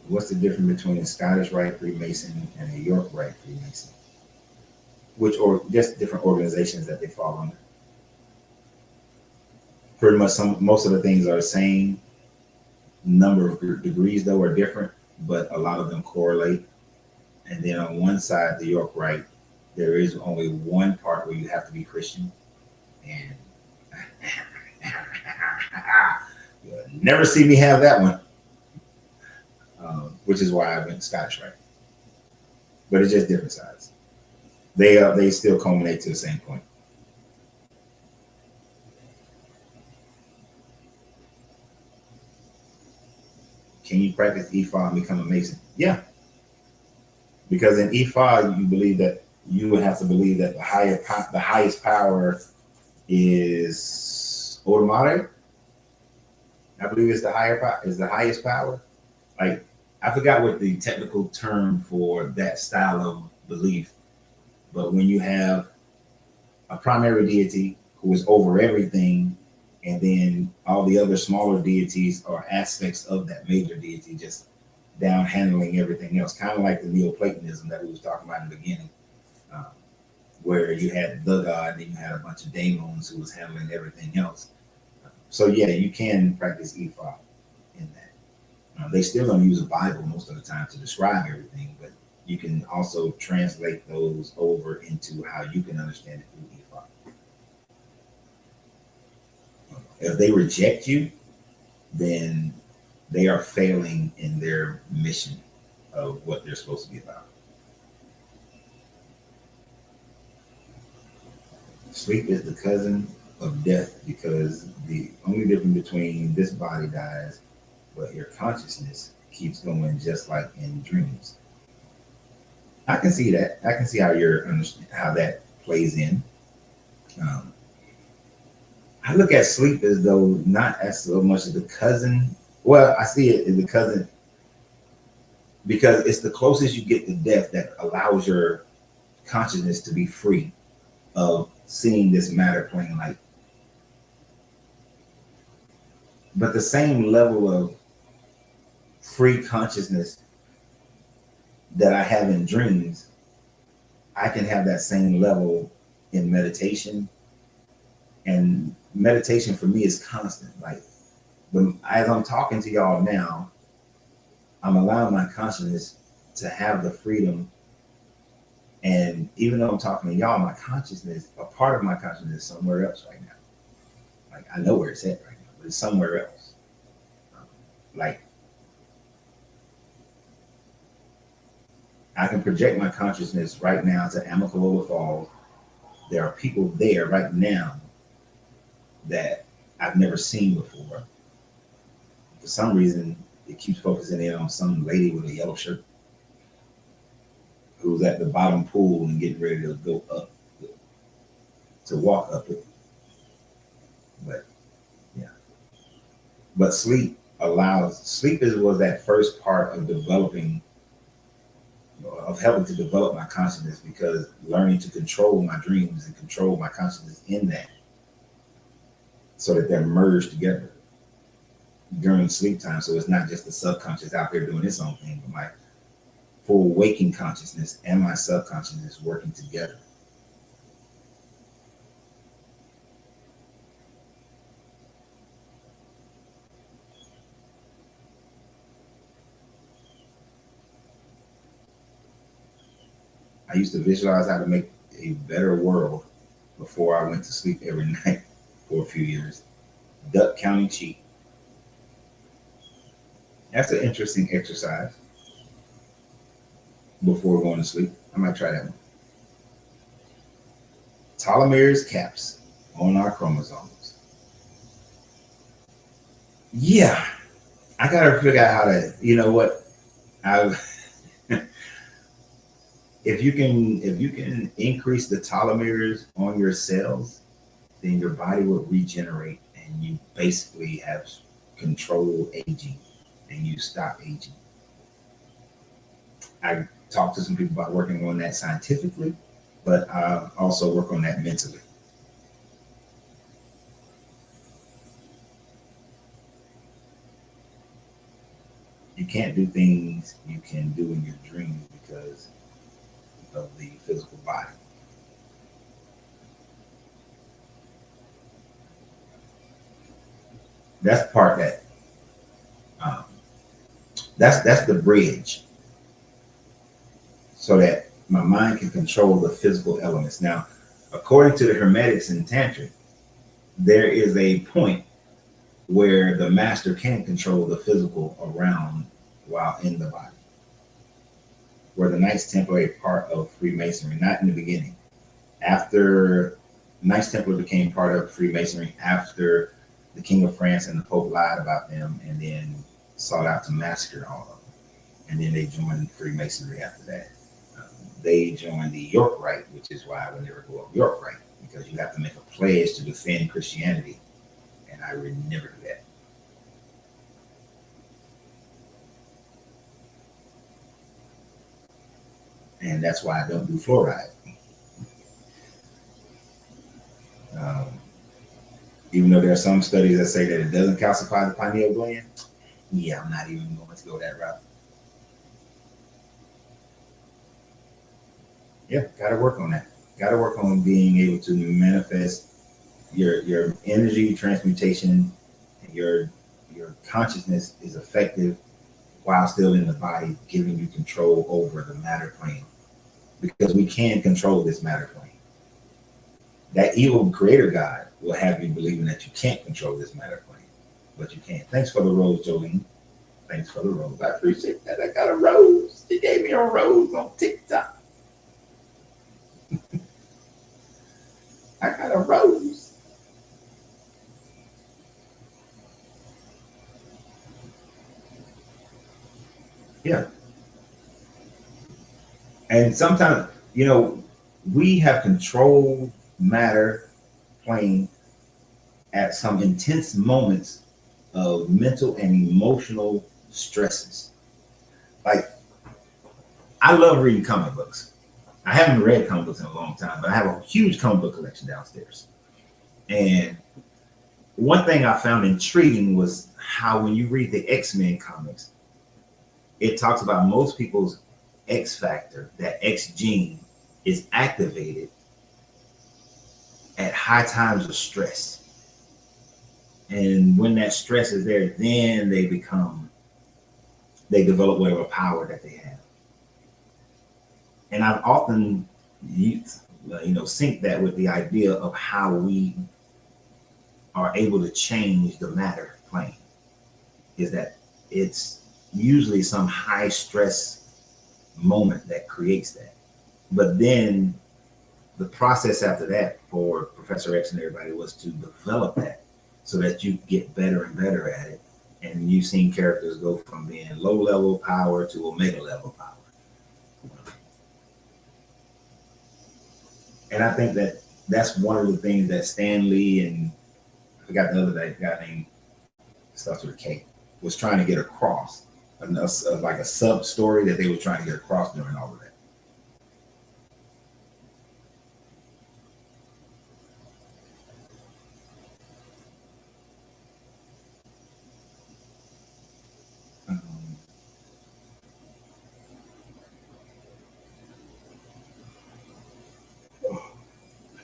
What's the difference between a Scottish Rite Freemason and a York Rite Freemason? Or just different organizations that they fall under. Pretty much most of the things are the same. Number of degrees, though, are different, but a lot of them correlate. And then on one side, the York Rite, there is only one part where you have to be Christian. And you'll never see me have that one. Which is why I went Scottish Rite. But it's just different sides. They still culminate to the same point. Can you practice Ifa and become a Mason? Yeah, because in Ifa you believe that you would have to believe that the highest power is Odomare. I believe it's the higher power, is the highest power. Like, I forgot what the technical term for that style of belief, but when you have a primary deity who is over everything, and then all the other smaller deities are aspects of that major deity, just down handling everything else, kind of like the Neoplatonism that we was talking about in the beginning, um, where you had the god, and you had a bunch of daemons who was handling everything else. So yeah, you can practice Ifa in that. They still don't use a Bible most of the time to describe everything, but you can also translate those over into how you can understand it through Ifa. If they reject you, then they are failing in their mission of what they're supposed to be about. Sleep is the cousin of death because the only difference between this body dies, but your consciousness keeps going just like in dreams. I can see that. I can see how how that plays in. Um, I look at sleep as though not as so much as the cousin. Well, I see it as the cousin because it's the closest you get to death that allows your consciousness to be free of seeing this matter plane light. But the same level of free consciousness that I have in dreams, I can have that same level in meditation. And meditation for me is constant. Like, as I'm talking to y'all now, I'm allowing my consciousness to have the freedom. And even though I'm talking to y'all, my consciousness, a part of my consciousness is somewhere else right now. Like, I know where it's at right now, but it's somewhere else. Like, I can project my consciousness right now to Amicalola Falls. There are people there right now that I've never seen before. For some reason, it keeps focusing in on some lady with a yellow shirt who's at the bottom pool and getting ready to go up, to walk up it. But yeah, but sleep was that first part of developing, of helping to develop my consciousness, because learning to control my dreams and control my consciousness in that, so that they're merged together during sleep time. So it's not just the subconscious out there doing its own thing, but my full waking consciousness and my subconsciousness working together. I used to visualize how to make a better world before I went to sleep every night for a few years. Duck counting sheep. That's an interesting exercise before going to sleep. I might try that one. Telomeres caps on our chromosomes. Yeah, I gotta figure out how to. You know what? If you can increase the telomeres on your cells, then your body will regenerate, and you basically have control aging, and you stop aging. I talked to some people about working on that scientifically, but I also work on that mentally. You can't do things you can do in your dreams because of the physical body. That's the part that um, that's the bridge, so that my mind can control the physical elements. Now, according to the Hermetics and Tantric, there is a point where the master can control the physical around while in the body, where the Knights Templar are a part of Freemasonry, not in the beginning. After Knights Templar became part of Freemasonry after the King of France and the Pope lied about them, and then sought out to massacre all of them. And then they joined Freemasonry after that. They joined the York Rite, which is why I would never go up York Rite, because you have to make a pledge to defend Christianity. And I would never do that. And that's why I don't do fluoride. Even though there are some studies that say that it doesn't calcify the pineal gland, yeah, I'm not even going to go that route. Yeah, got to work on that. Got to work on being able to manifest your energy transmutation, and your consciousness is effective while still in the body, giving you control over the matter plane, because we can control this matter plane. That evil creator God will have you believing that you can't control this matter plane, but you can. Thanks for the rose, Jolene. Thanks for the rose. I appreciate that. I got a rose. She gave me a rose on TikTok. I got a rose. Yeah. And sometimes, we have controlled matter plane at some intense moments of mental and emotional stresses. Like, I love reading comic books. I haven't read comic books in a long time, but I have a huge comic book collection downstairs. And one thing I found intriguing was how when you read the X-Men comics, it talks about most people's X factor, that X gene, is activated at high times of stress. And when that stress is there, then they develop whatever power that they have. And I've often sync that with the idea of how we are able to change the matter plane, is that it's usually some high stress moment that creates that. But then the process after that for Professor X and everybody was to develop that so that you get better and better at it. And you've seen characters go from being low level power to omega level power. And I think that that's one of the things that Stan Lee and I forgot the other guy named starts with a K was trying to get across, like a sub story that they were trying to get across during all of that.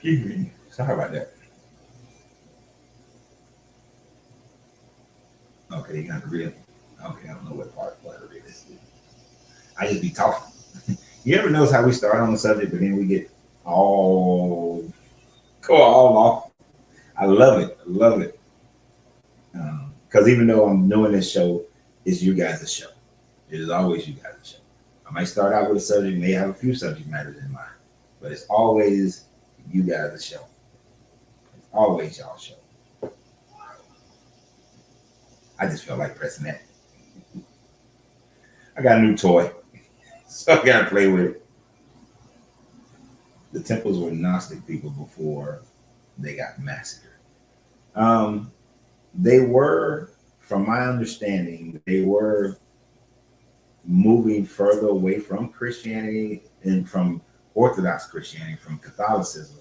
Excuse me. Sorry about that. Okay, you got to read it. Okay, I don't know what part to read this. I just be talking. You ever notice how we start on the subject, but then we get go all off? I love it. I love it. Because even though I'm doing this show, it's you guys' show. It is always you guys' show. I might start out with a subject, may have a few subject matters in mind, but it's always you guys' show. It's always y'all show. I just felt like pressing that. I got a new toy, so I gotta play with it. The temples were Gnostic people before they got massacred. They were, from my understanding, they were moving further away from Christianity and from Orthodox Christianity, from Catholicism,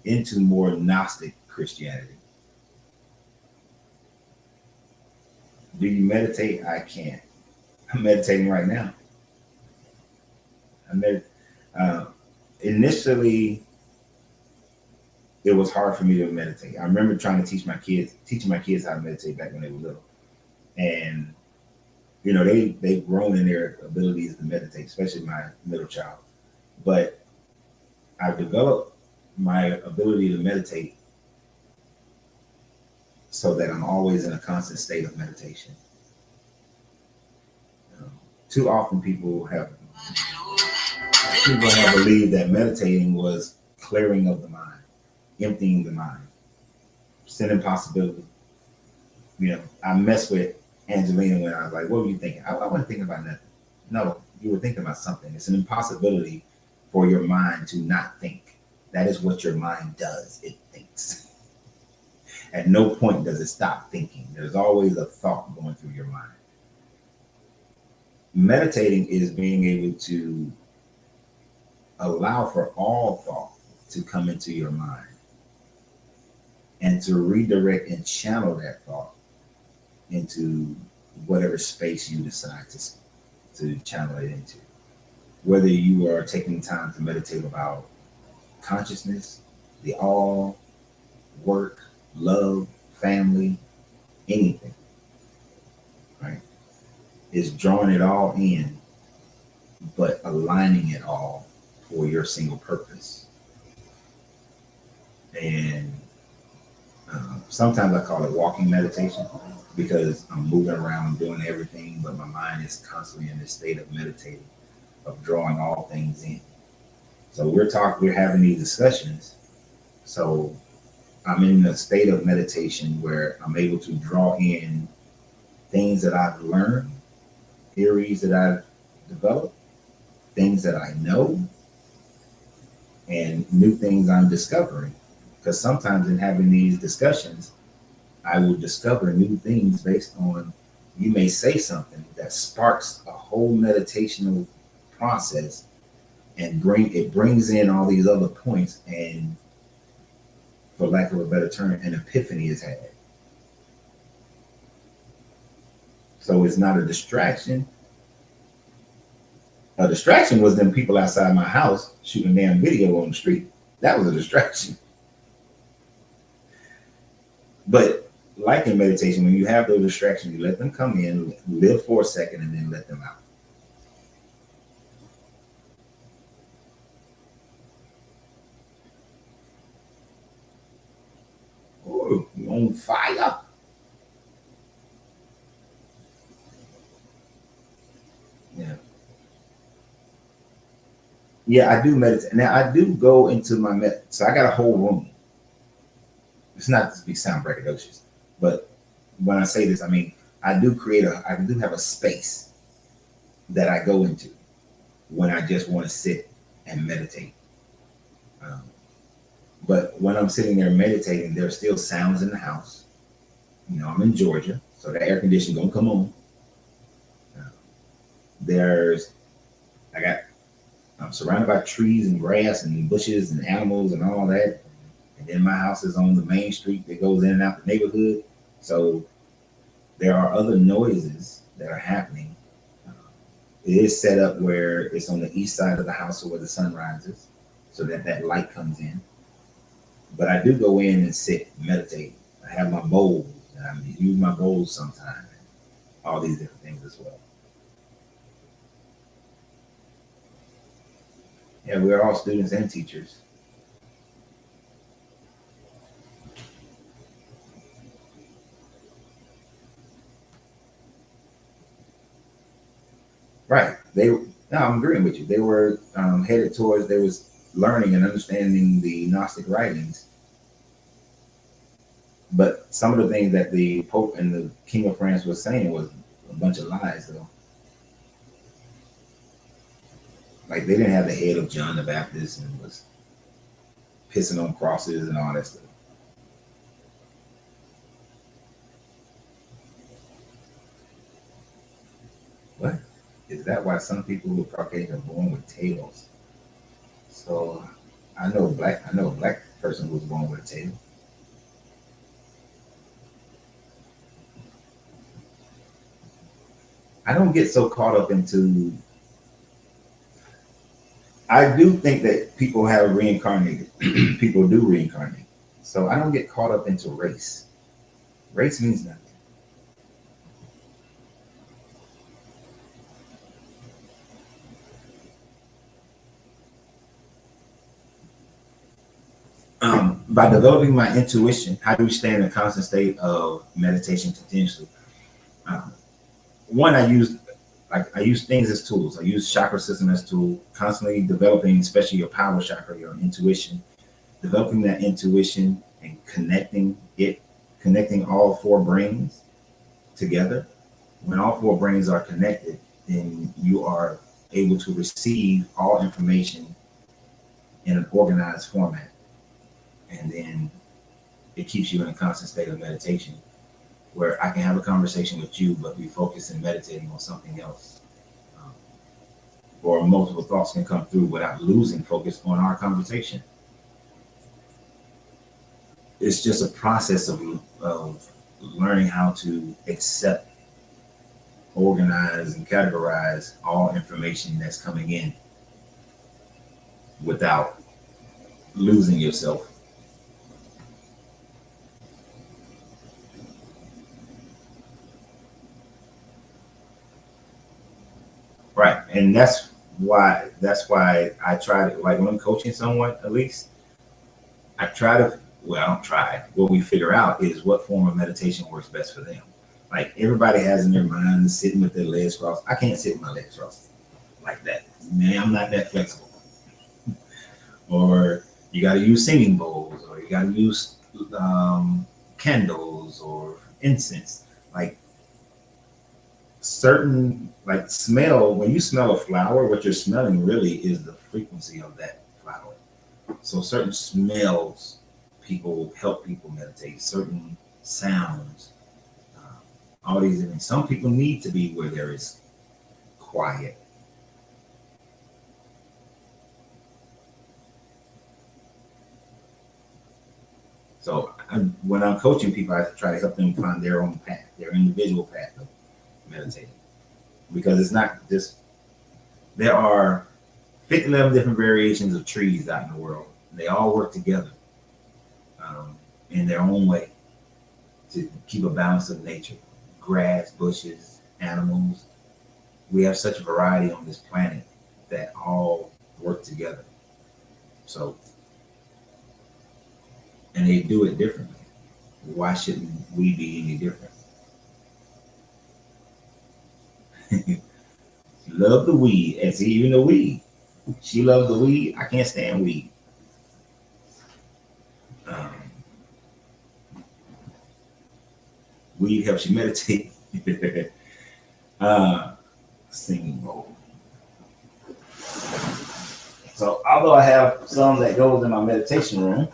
into more Gnostic Christianity. Do you meditate? I can't. I'm meditating right now. Initially, it was hard for me to meditate. I remember trying to teaching my kids how to meditate back when they were little. And, they've grown in their abilities to meditate, especially my middle child. But I've developed my ability to meditate so that I'm always in a constant state of meditation. Too often people have believed that meditating was clearing of the mind, emptying the mind, sin impossibility. I mess with Angelina when I was like, what were you thinking? I wasn't thinking about nothing. No, you were thinking about something. It's an impossibility for your mind to not think. That is what your mind does. It thinks. At no point does it stop thinking. There's always a thought going through your mind. Meditating is being able to allow for all thought to come into your mind and to redirect and channel that thought into whatever space you decide to channel it into. Whether you are taking time to meditate about consciousness, the all, work, love, family, anything, right? It's drawing it all in, but aligning it all for your single purpose. And sometimes I call it walking meditation because I'm moving around doing everything, but my mind is constantly in this state of meditating, of drawing all things in. So we're having these discussions. So I'm in a state of meditation where I'm able to draw in things that I've learned, theories that I've developed, things that I know, and new things I'm discovering. Because sometimes in having these discussions, I will discover new things based on, you may say something that sparks a whole meditational process and brings in all these other points, and for lack of a better term, an epiphany is had. So it's not a distraction. A distraction was them people outside my house shooting a damn video on the street. That was a distraction. But like in meditation, when you have those distractions, you let them come in, live for a second, and then let them out. Oh, you on fire. Yeah. Yeah, I do meditate. Now I do go into so I got a whole room. It's not to be sound braggadocious, but when I say this, I mean I do have a space that I go into when I just want to sit and meditate. But when I'm sitting there meditating, there's still sounds in the house. You know, I'm in Georgia, so the air conditioning gonna come on. I'm surrounded by trees and grass and bushes and animals and all that. And then my house is on the main street that goes in and out the neighborhood. So there are other noises that are happening. It is set up where it's on the east side of the house where the sun rises, so that light comes in. But I do go in and sit, meditate. I have my bowls, and I use my bowls sometimes. All these different things as well. Yeah, we're all students and teachers. Right. I'm agreeing with you. They were headed towards, they was learning and understanding the Gnostic writings. But some of the things that the Pope and the King of France was saying was a bunch of lies, though. Like they didn't have the head of John the Baptist and was pissing on crosses and all that stuff. What? Is that why some people who are Caucasian are born with tails? So I know a black person who was born with a tail. I don't get so caught up into. I do think that people have reincarnated. People do reincarnate. So I don't get caught up into race. Race means nothing. By developing my intuition, how do we stay in a constant state of meditation continuously? One, I use things as tools. I use chakra system as tool, constantly developing, especially your power chakra, your intuition, developing that intuition and connecting all four brains together When all four brains are connected, then you are able to receive all information in an organized format. And then it keeps you in a constant state of meditation where I can have a conversation with you, but be focused and meditating on something else. Or multiple thoughts can come through without losing focus on our conversation. It's just a process of learning how to accept, organize, and categorize all information that's coming in without losing yourself. Right. And that's why I try to, like when I'm coaching someone, at least I try to, well, I don't try. What we figure out is what form of meditation works best for them. Like everybody has in their mind sitting with their legs crossed. I can't sit with my legs crossed like that. Man, I'm not that flexible. Or you got to use singing bowls, or you got to use candles or incense. Like certain, like smell, when you smell a flower, what you're smelling really is the frequency of that flower. So certain smells people help people meditate, certain sounds, all these things. Some people need to be where there is quiet. So when I'm coaching people, I try to help them find their own path, their individual path of meditating. Because it's not just, there are 59 different variations of trees out in the world. And they all work together in their own way to keep a balance of nature. Grass, bushes, animals. We have such a variety on this planet that all work together. So, and they do it differently. Why shouldn't we be any different? Love the weed. And see, even the weed. She loves the weed. I can't stand weed. Weed helps you meditate. Singing bowl. So although I have some that goes in my meditation room,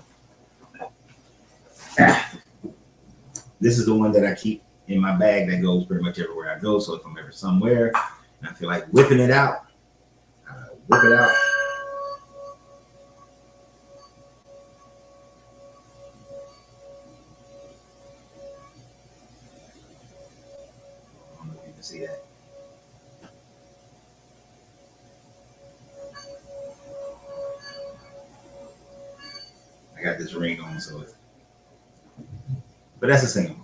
this is the one that I keep in my bag that goes pretty much everywhere I go. So if I'm ever somewhere and I feel like whipping it out, I whip it out. I don't know if you can see that. I got this ring on, so it's, but that's a single.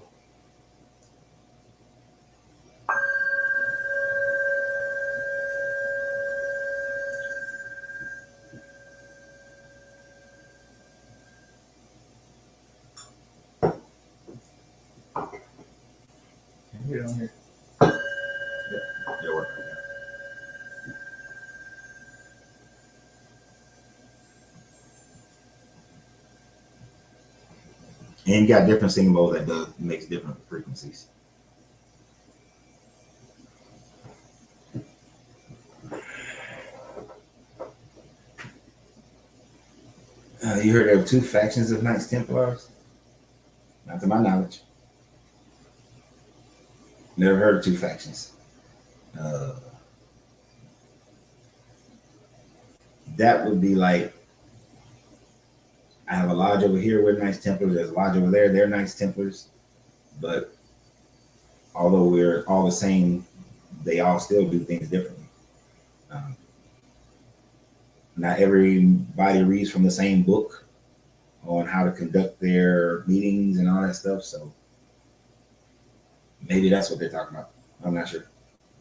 Can you get it on here? Yeah, it'll work right there. And you got different singing bowls that makes different frequencies. You heard there were two factions of Knights Templars? Not to my knowledge. Never heard of two factions. That would be like, I have a lodge over here with Knights Templars. There's a lodge over there. They're Knights Templars. But although we're all the same, they all still do things differently. Not everybody reads from the same book on how to conduct their meetings and all that stuff. So maybe that's what they're talking about. I'm not sure.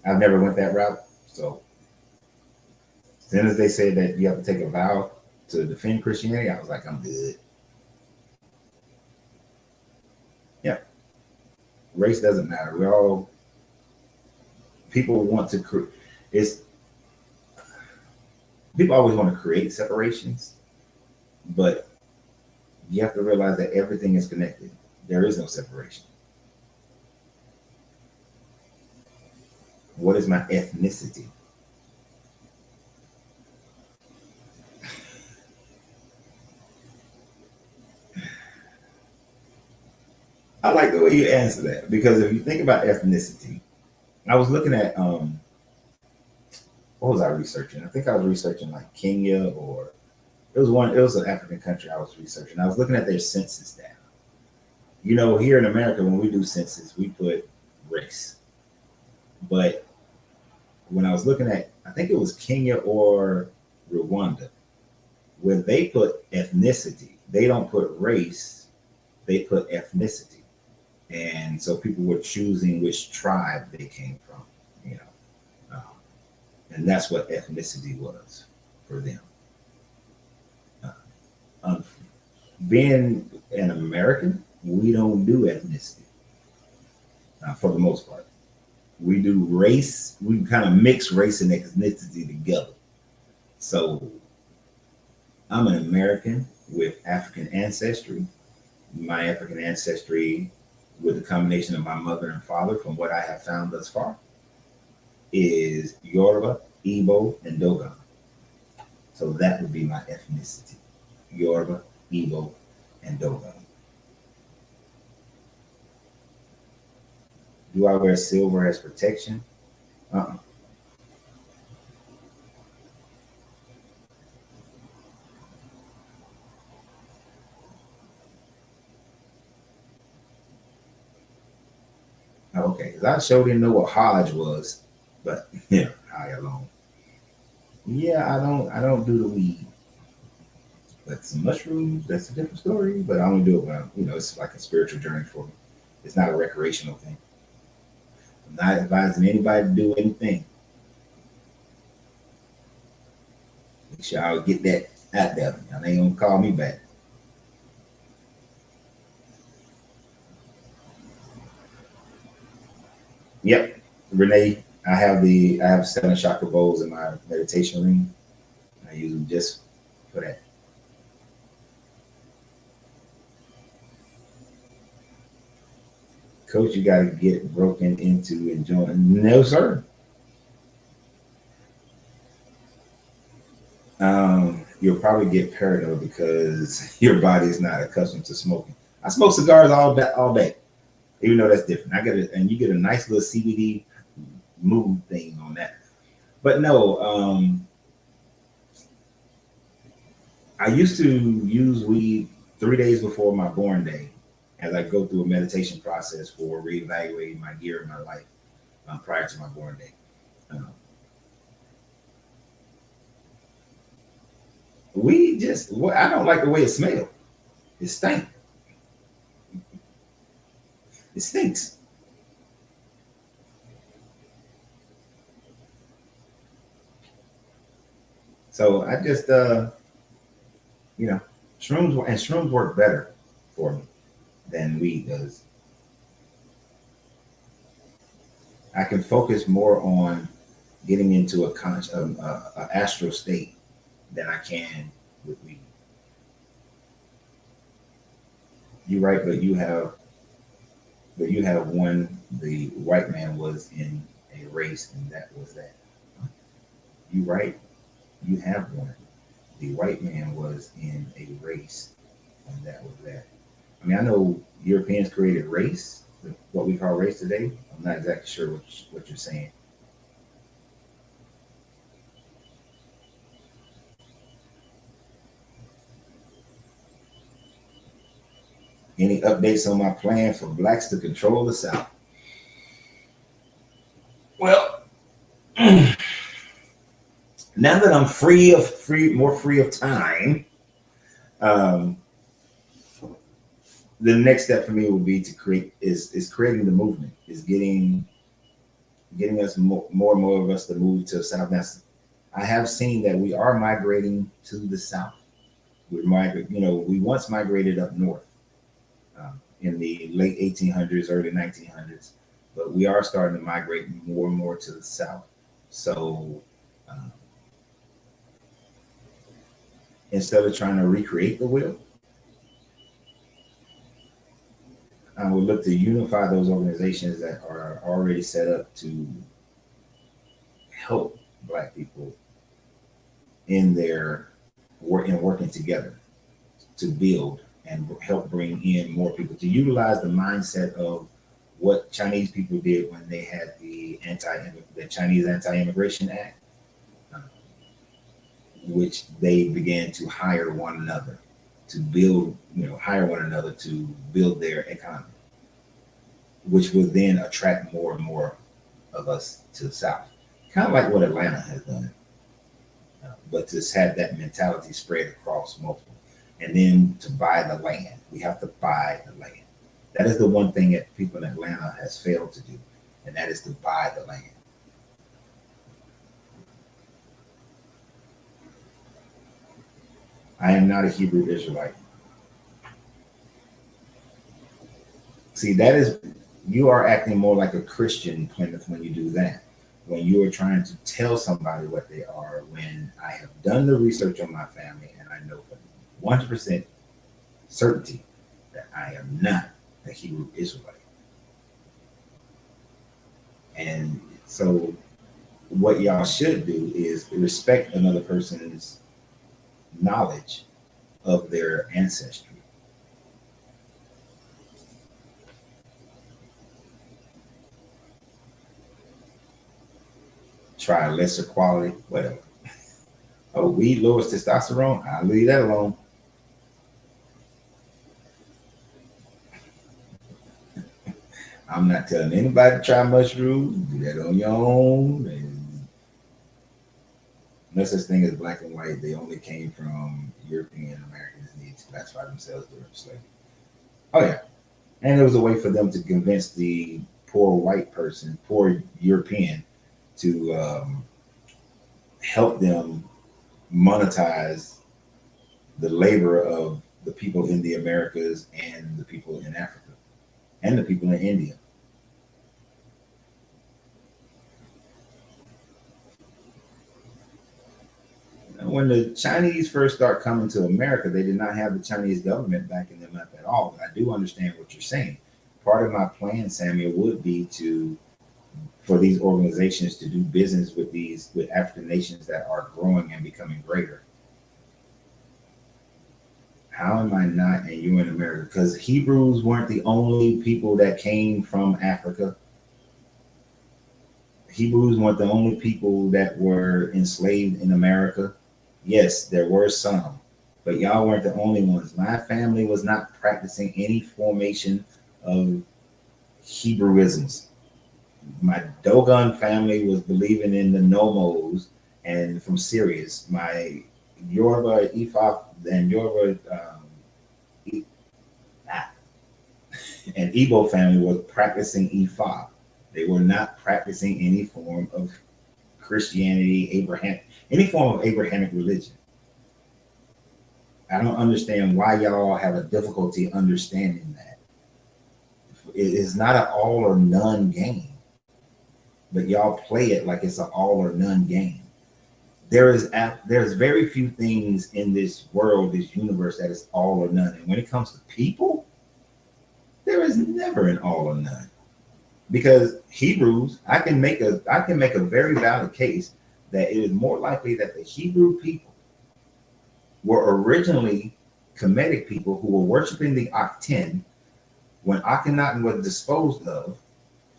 I've never went that route. So as soon as they said that you have to take a vow to defend Christianity, I was like, I'm good. Yeah. Race doesn't matter. We're all, people want to create, people always want to create separations, but you have to realize that everything is connected. There is no separation. What is my ethnicity? I like the way you answer that because if you think about ethnicity, I was looking at what was I researching? I think I was researching like Kenya or it was an African country I was researching. I was looking at their census data. You know, here in America, when we do census, we put race. But when I was looking at, I think it was Kenya or Rwanda, where they put ethnicity, they don't put race, they put ethnicity. And so people were choosing which tribe they came from, you know, and that's what ethnicity was for them. Uh, um, Being an American, we don't do ethnicity for the most part. We do race. We kind of mix race and ethnicity together. So I'm an American with African ancestry. My African ancestry, with the combination of my mother and father, from what I have found thus far, is Yoruba, Igbo, and Dogon. So that would be my ethnicity: Yoruba, Igbo, and Dogon. Do I wear silver as protection? Uh-uh. Okay, 'cause I sure didn't know what Hodge was, but yeah, high alone. Yeah, I don't do the weed. But some mushrooms, that's a different story. But I only do it when, you know, it's like a spiritual journey for me. It's not a recreational thing. I'm not advising anybody to do anything. Make sure I'll get that out there. Y'all ain't gonna call me back. Yep, Renee, I have 7 chakra bowls in my meditation ring. I use them just for that. Coach, you gotta get broken into enjoying. No, sir. You'll probably get paranoid because your body is not accustomed to smoking. I smoke cigars all day, even though that's different. I get it, and you get a nice little CBD mood thing on that. But no, I used to use weed 3 days before my born day, as I go through a meditation process for reevaluating my gear in my life prior to my born day. Um, weed just, well, I don't like the way it smells. It stinks. It stinks. So I just, you know, shrooms work better for me than weed does. I can focus more on getting into a astral state than I can with weed. You're right, but you have one. The white man was in a race, and that was that. You right. You have one. The white man was in a race, and that was that. I mean, I know Europeans created race, what we call race today. I'm not exactly sure what you're saying. Any updates on my plan for blacks to control the South? Well, now that I'm more free of time, um, the next step for me would be to create is creating the movement, is getting us more and more of us to move to the South. Now, I have seen that we are migrating to the South. We're migrating, you know, we once migrated up north in the late 1800s, early 1900s, but we are starting to migrate more and more to the South. So um, instead of trying to recreate the wheel, I would look to unify those organizations that are already set up to help Black people in their work in working together to build and help bring in more people, to utilize the mindset of what Chinese people did when they had the Chinese Anti-Immigration Act, uh, which they began to hire one another to build, hire one another to build their economy, which would then attract more and more of us to the South. Kind of like what Atlanta has done, but to have that mentality spread across multiple. And then to buy the land. We have to buy the land. That is the one thing that people in Atlanta has failed to do, and that is to buy the land. I am not a Hebrew Israelite. See, you are acting more like a Christian, Plymouth, when you do that. When you are trying to tell somebody what they are, when I have done the research on my family and I know for 100% certainty that I am not a Hebrew Israelite. And so what y'all should do is respect another person's knowledge of their ancestry. Try lesser quality, whatever. Oh, weed lowers testosterone. I'll leave that alone. I'm not telling anybody to try mushrooms. Do that on your own. And no such thing as black and white. They only came from European Americans need to classify themselves during slavery. Oh yeah, and it was a way for them to convince the poor white person, poor European, to help them monetize the labor of the people in the Americas and the people in Africa and the people in India. When the Chinese first start coming to America, they did not have the Chinese government backing them up at all. But I do understand what you're saying. Part of my plan, Samuel, would be for these organizations to do business with African nations that are growing and becoming greater. How am I not and you in America? Because Hebrews weren't the only people that came from Africa. Hebrews weren't the only people that were enslaved in America. Yes, there were some, but y'all weren't the only ones. My family was not practicing any formation of Hebrewisms. My Dogon family was believing in the Nomos and from Sirius. My Yoruba, Ifa, and Yoruba and Igbo family was practicing Ifa. They were not practicing any form of Christianity, any form of Abrahamic religion. I don't understand why y'all have a difficulty understanding that. It is not an all or none game, but y'all play it like it's an all or none game. There's very few things in this world, this universe, that is all or none. And when it comes to people, there is never an all or none. Because Hebrews, I can make a very valid case that it is more likely that the Hebrew people were originally Kemetic people who were worshiping the Akhten when Akhenaten was disposed of,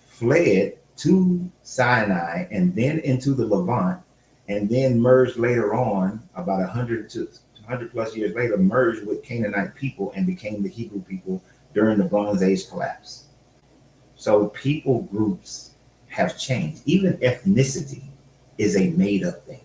fled to Sinai and then into the Levant, and then merged later on, about 100 plus years later, merged with Canaanite people and became the Hebrew people during the Bronze Age collapse. So people groups have changed. Even ethnicity is a made-up thing.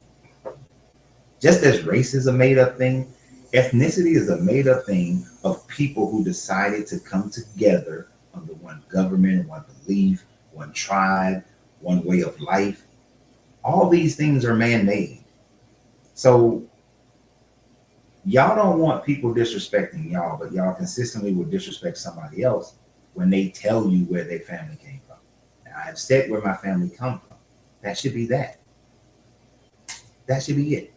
Just as race is a made-up thing, ethnicity is a made-up thing of people who decided to come together under one government, one belief, one tribe, one way of life. All these things are man-made. So y'all don't want people disrespecting y'all, but y'all consistently will disrespect somebody else when they tell you where their family came from. Now, I've said where my family come from. That should be that. That should be it.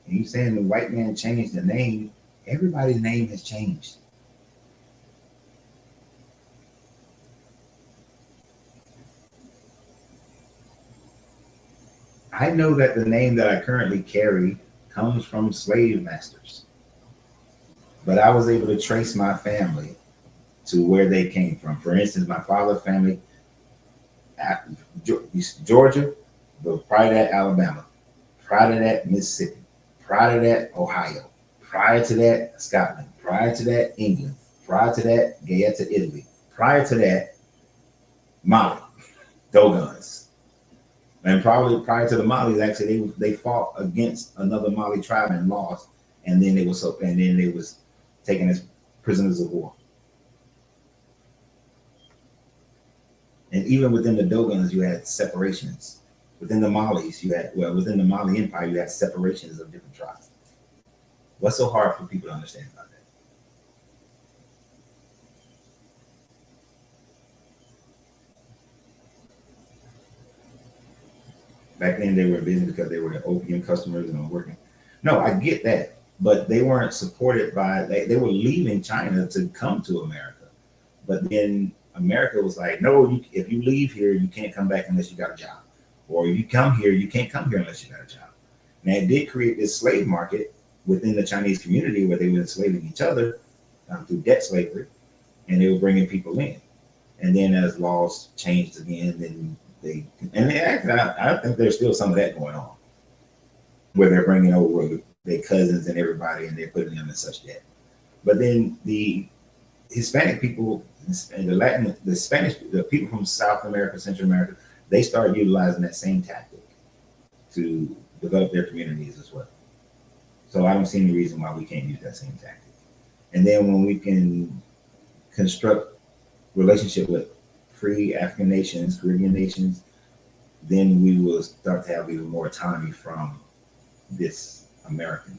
And you saying the white man changed the name, everybody's name has changed. I know that the name that I currently carry comes from slave masters, but I was able to trace my family to where they came from. For instance, my father's family, Georgia, but prior to that, Alabama, prior to that, Mississippi, prior to that, Ohio, prior to that, Scotland, prior to that, England, prior to that, Gaeta, Italy, prior to that, Mali, Dogons. And probably prior to the Malis, actually, they fought against another Mali tribe and lost, and then they was taken as prisoners of war. And even within the Dogons, you had separations. Within the Malis, within the Mali Empire, you had separations of different tribes. What's so hard for people to understand about that? Back then, they were in business because they were the opium customers and were working. No, I get that, but they weren't supported by. They were leaving China to come to America, but then America was like, no, if you leave here, you can't come back unless you got a job, or if you come here, you can't come here unless you got a job. Now it did create this slave market within the Chinese community where they were enslaving each other through debt slavery, and they were bringing people in. And then as laws changed again, then I think there's still some of that going on, where they're bringing over their cousins and everybody, and they're putting them in such debt. But then the Hispanic people and the Spanish, the people from South America, Central America, they started utilizing that same tactic to develop their communities as well. So I don't see any reason why we can't use that same tactic. And then when we can construct relationship with free African nations, Caribbean nations, then we will start to have even more autonomy from this American.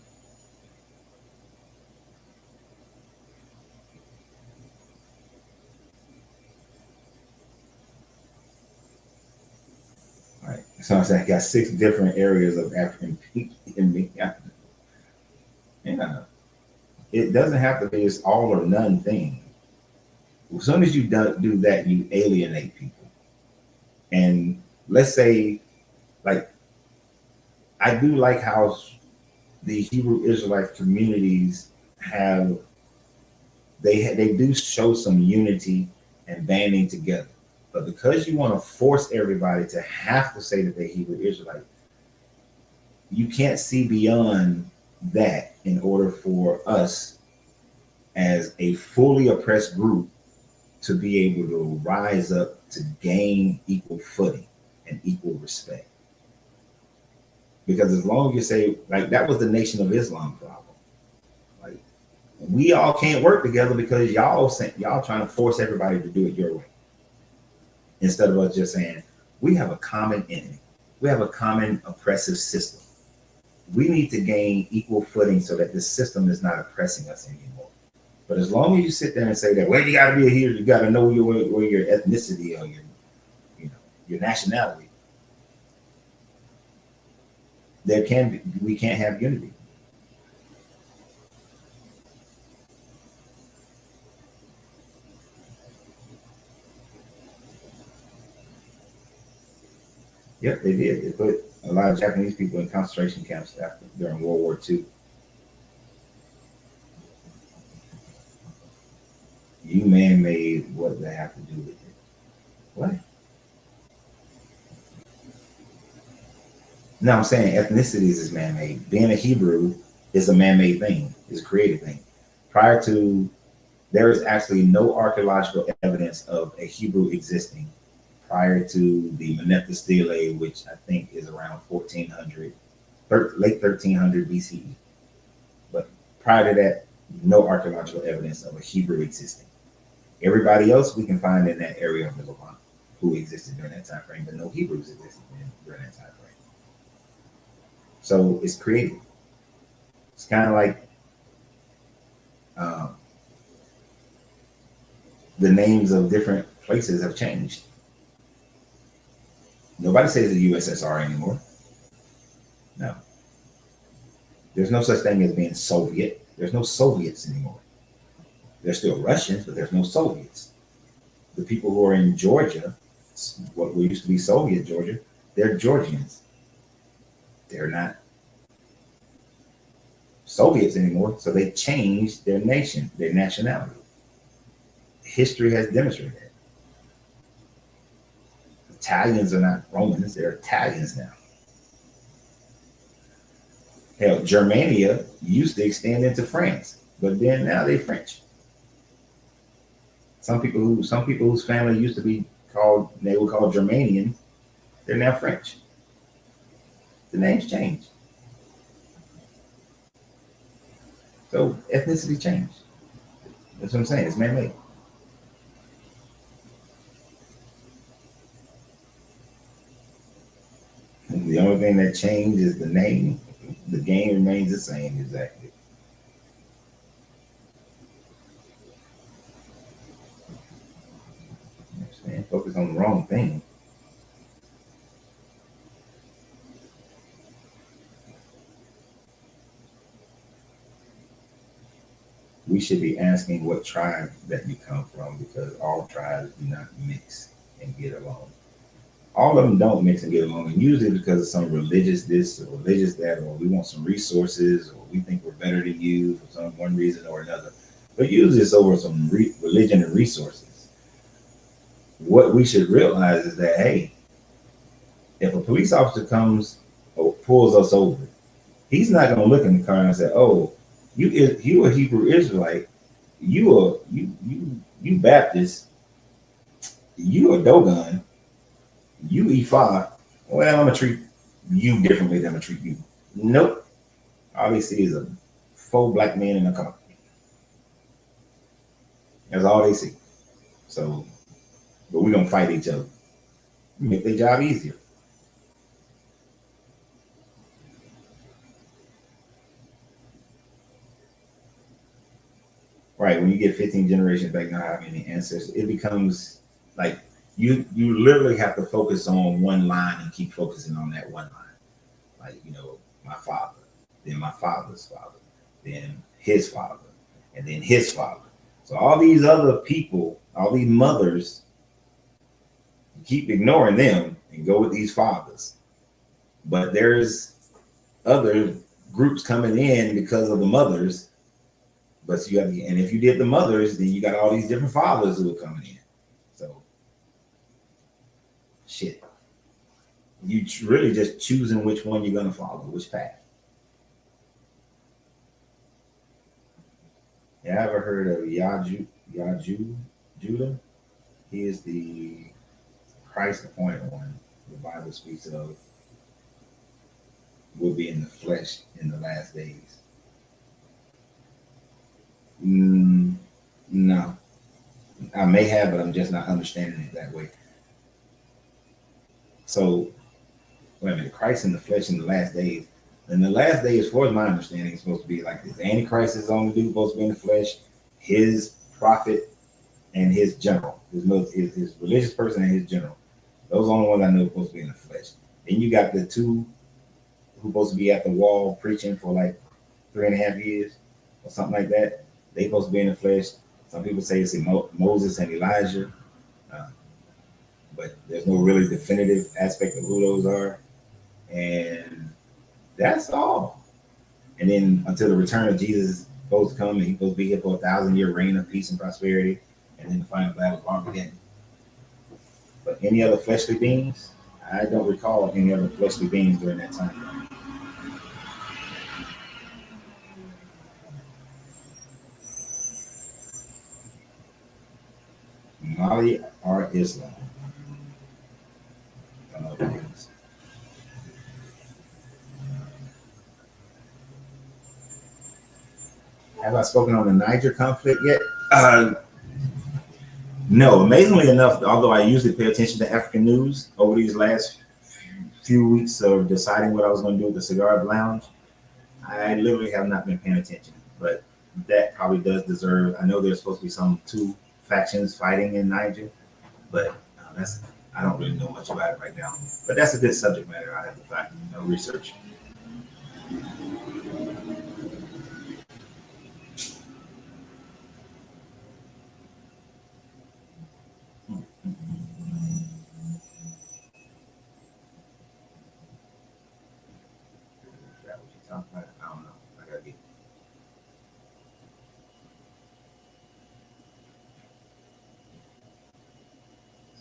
All right. So I got 6 different areas of African people in me. Yeah. It doesn't have to be this all or none thing. As soon as you do that, you alienate people. And let's say, like, I do like how the Hebrew Israelite communities they do show some unity and banding together. But because you want to force everybody to have to say that they're Hebrew Israelite, you can't see beyond that in order for us as a fully oppressed group to be able to rise up to gain equal footing and equal respect. Because as long as you say, like, that was the Nation of Islam problem. Like, we all can't work together because y'all trying to force everybody to do it your way. Instead of us just saying, we have a common enemy. We have a common oppressive system. We need to gain equal footing so that this system is not oppressing us anymore. But as long as you sit there and say that, well, you got to be here, you got to know your ethnicity or your nationality, we can't have unity. Yep, they did. They put a lot of Japanese people in concentration camps during World War II. You man-made, what does that have to do with it? What? No, I'm saying ethnicities is man-made. Being a Hebrew is a man-made thing, is a created thing. Prior to, there is actually no archaeological evidence of a Hebrew existing prior to the Meneptah Stele, which I think is around 1400, late 1300 BCE. But prior to that, no archaeological evidence of a Hebrew existing. Everybody else we can find in that area of the Levant who existed during that time frame, but no Hebrews existed during that time frame. So it's created. It's kind of like the names of different places have changed. Nobody says the USSR anymore. No. There's no such thing as being Soviet. There's no Soviets anymore. There's still Russians, but there's no Soviets. The people who are in Georgia, what used to be Soviet Georgia, they're Georgians. they're not Soviets anymore, so they changed their nation, their nationality. History has demonstrated that. Italians are not Romans, they're Italians now. Hell, Germania used to extend into France, but then now they're French. Some people whose family used to be called, they were called Germanians, they're now French. The names changed. So ethnicity changed. That's what I'm saying. It's man-made. And the only thing that changed is the name. The game remains the same exactly. Man, focus on the wrong thing. We should be asking what tribe that you come from, because all tribes do not mix and get along. All of them don't mix and get along, and usually because of some religious this or religious that, or we want some resources, or we think we're better than you for some one reason or another. But usually it's over some religion and resources. What we should realize is that, hey, if a police officer comes or pulls us over, he's not going to look in the car and say, "Oh, you a Hebrew Israelite, you Baptist, you a Dogon, you Ephah. Well, I'm gonna treat you differently than I'm gonna treat you." Nope. All they see is a full black man in a car. That's all they see. So, but we're gonna fight each other. Make their job easier. Right. When you get 15 generations back, not having any ancestors, it becomes like you literally have to focus on one line and keep focusing on that one line. Like, my father, then my father's father, then his father, and then his father. So all these other people, all these mothers, you keep ignoring them and go with these fathers. But there's other groups coming in because of the mothers. But you have, and if you did the mothers, then you got all these different fathers who are coming in. So shit. You really just choosing which one you're gonna follow, which path. Yeah, I ever heard of Judah? He is the Christ appointed one. The Bible speaks of will be in the flesh in the last days. No, I may have, but I'm just not understanding it that way. So, wait a minute, Christ in the flesh in the last days. In the last days, as far as my understanding, it's supposed to be like this. The Antichrist is only dude supposed to be in the flesh, his prophet and his general, his religious person and his general. Those are the only ones I know are supposed to be in the flesh. Then you got the two who supposed to be at the wall preaching for like 3.5 years or something like that. They supposed to be in the flesh. Some people say it's Moses and Elijah, but there's no really definitive aspect of who those are. And that's all. And then until the return of Jesus is supposed to come, and he's supposed to be here for 1,000-year reign of peace and prosperity, and then the final battle of Armageddon. But any other fleshly beings, I don't recall any other fleshly beings during that time. Mali or Islam. I don't know what it is. Have I spoken on the Niger conflict yet? No. Amazingly enough, although I usually pay attention to African news over these last few weeks of deciding what I was going to do with the Cigar Lounge, I literally have not been paying attention. But that probably does deserve. I know there's supposed to be some two factions fighting in Niger, but I don't really know much about it right now. But that's a good subject matter. I have to fact research.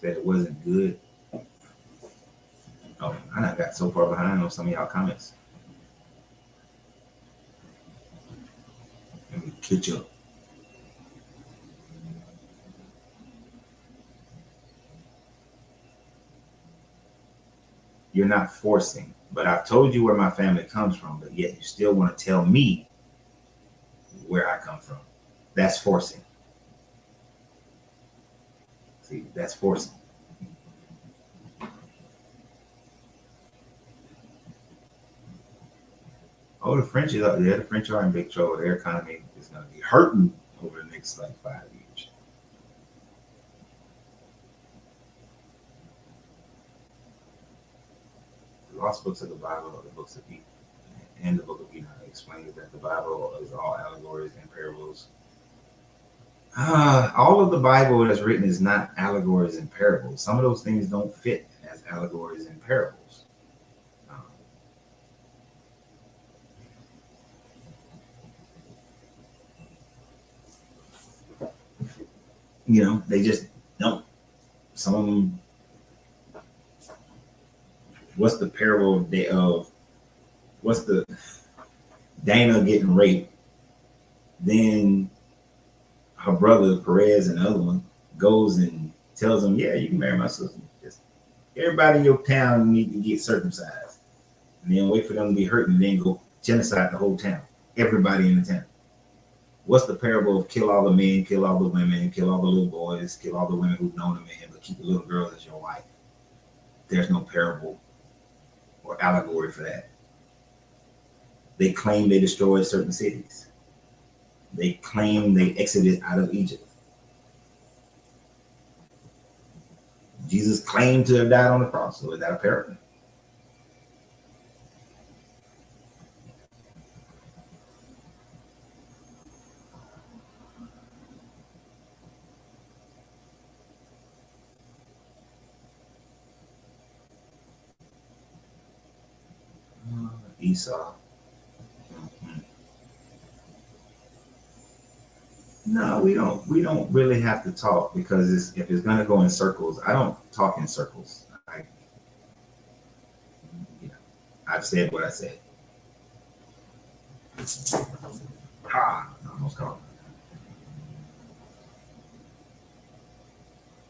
that it wasn't good. Oh, I done got so far behind on some of y'all comments. Let me catch up. You're not forcing, but I've told you where my family comes from, but yet you still want to tell me where I come from. That's forcing. See, that's forcing. Oh, the French is up there. The French are in big trouble. Their economy is going to be hurting over the next like 5 years. The lost books of the Bible are the books of Enoch. And the book of Enoch explains that the Bible is all allegories and parables. All of the Bible that's written is not allegories and parables. Some of those things don't fit as allegories and parables. They just don't. Some of them. What's the parable of what's the Dana getting raped? Then her brother Perez and the other one goes and tells him, "Yeah, you can marry my sister. Just everybody in your town need to get circumcised, and then wait for them to be hurt, and then go genocide the whole town. Everybody in the town." What's the parable of kill all the men, kill all the women, kill all the little boys, kill all the women who've known a man, but keep the little girl as your wife? There's no parable or allegory for that. They claim they destroyed certain cities. They claim they exited out of Egypt. Jesus claimed to have died on the cross. So is that a parable? Esau. No, we don't. We don't really have to talk because if it's going to go in circles, I don't talk in circles. I've said what I said. I almost called.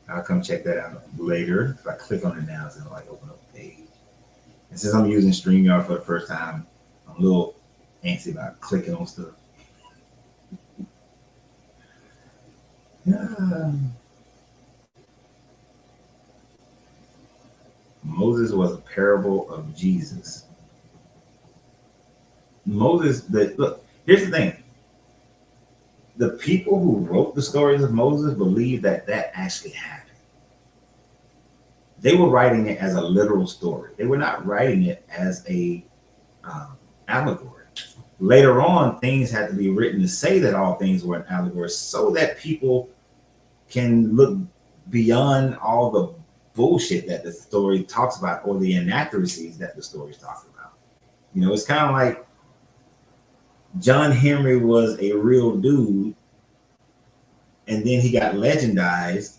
I'll come check that out later. If I click on it now, it's going to open up a page. And since I'm using StreamYard for the first time, I'm a little antsy about clicking on stuff. Moses was a parable of Jesus. Look, here's the thing. The people who wrote the stories of Moses believed that actually happened. They were writing it as a literal story. They were not writing it as a allegory. Later on, things had to be written to say that all things were an allegory so that people can look beyond all the bullshit that the story talks about or the inaccuracies that the story's talking about. It's kind of like John Henry was a real dude and then he got legendized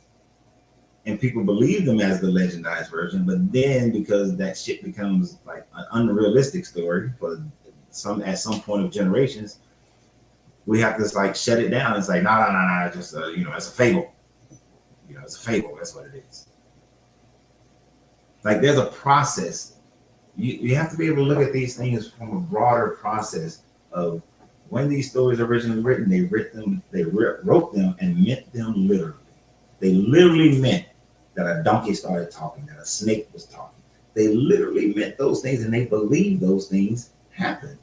and people believed him as the legendized version, but then because that shit becomes like an unrealistic story for at some point of generations, we have to shut it down. It's like, no, just it's a fable. It's a fable. That's what it is. Like there's a process. You have to be able to look at these things from a broader process of when these stories are originally written. They wrote them and meant them literally. They literally meant that a donkey started talking, that a snake was talking. They literally meant those things, and they believed those things happened.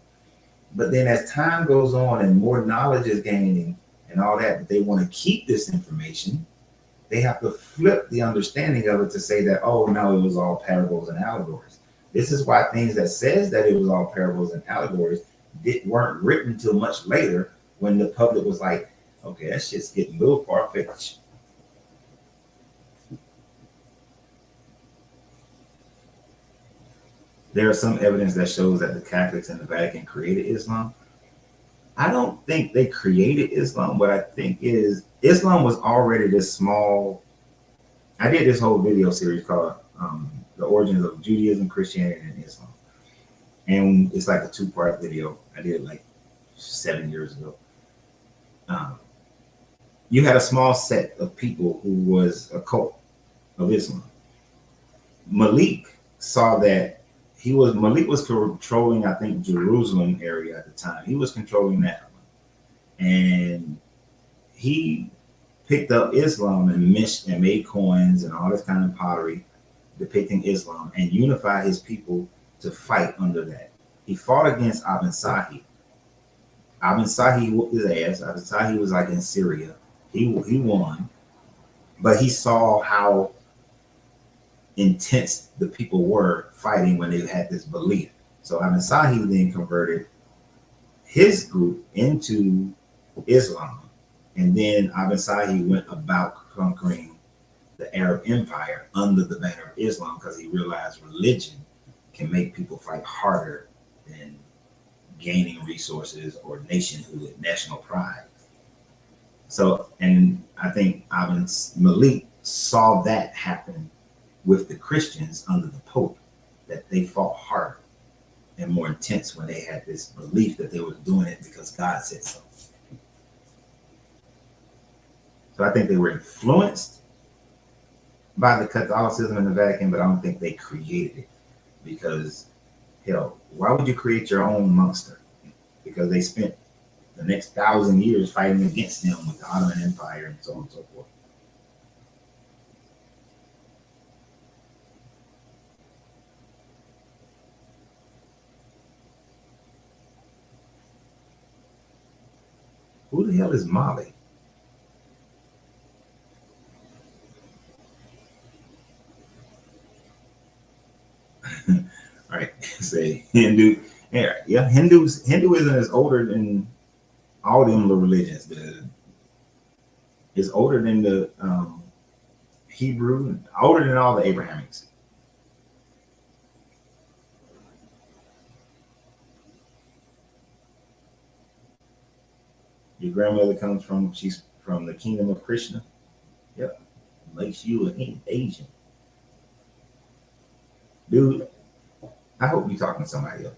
But then as time goes on and more knowledge is gaining and all that, but they want to keep this information, they have to flip the understanding of it to say that, oh, no, it was all parables and allegories. This is why things that says that it was all parables and allegories weren't written till much later when the public was like, okay, that shit's getting a little far-fetched. There is some evidence that shows that the Catholics and the Vatican created Islam. I don't think they created Islam. What I think is Islam was already this small I did this whole video series called The Origins of Judaism, Christianity, and Islam. And it's like a 2-part video. I did it like 7 years ago. You had a small set of people who was a cult of Islam. Malik saw that Malik was controlling, I think, Jerusalem area at the time. He was controlling that one. And he picked up Islam and made coins and all this kind of pottery depicting Islam and unified his people to fight under that. He fought against Ibn Sahi. Ibn Sahi whooped his ass. Ibn Sahi was like in Syria. He won, but he saw how intense the people were fighting when they had this belief. So Ibn Sahi then converted his group into Islam, and then Ibn Sahi went about conquering the Arab Empire under the banner of Islam because he realized religion can make people fight harder than gaining resources or nationhood, national pride. So, and I think Malik saw that happen with the Christians under the Pope, that they fought harder and more intense when they had this belief that they were doing it because God said so. So I think they were influenced by the Catholicism in the Vatican, but I don't think they created it because, hell, why would you create your own monster? Because they spent the next 1,000 years fighting against them with the Ottoman Empire and so on and so forth. Who the hell is Molly? All right, say Hindu. Yeah, Hinduism is older than all them little religions. It's older than the Hebrew, older than all the Abrahamics. Your grandmother she's from the kingdom of Krishna. Yep, makes you an Asian. Dude, I hope you're talking to somebody else.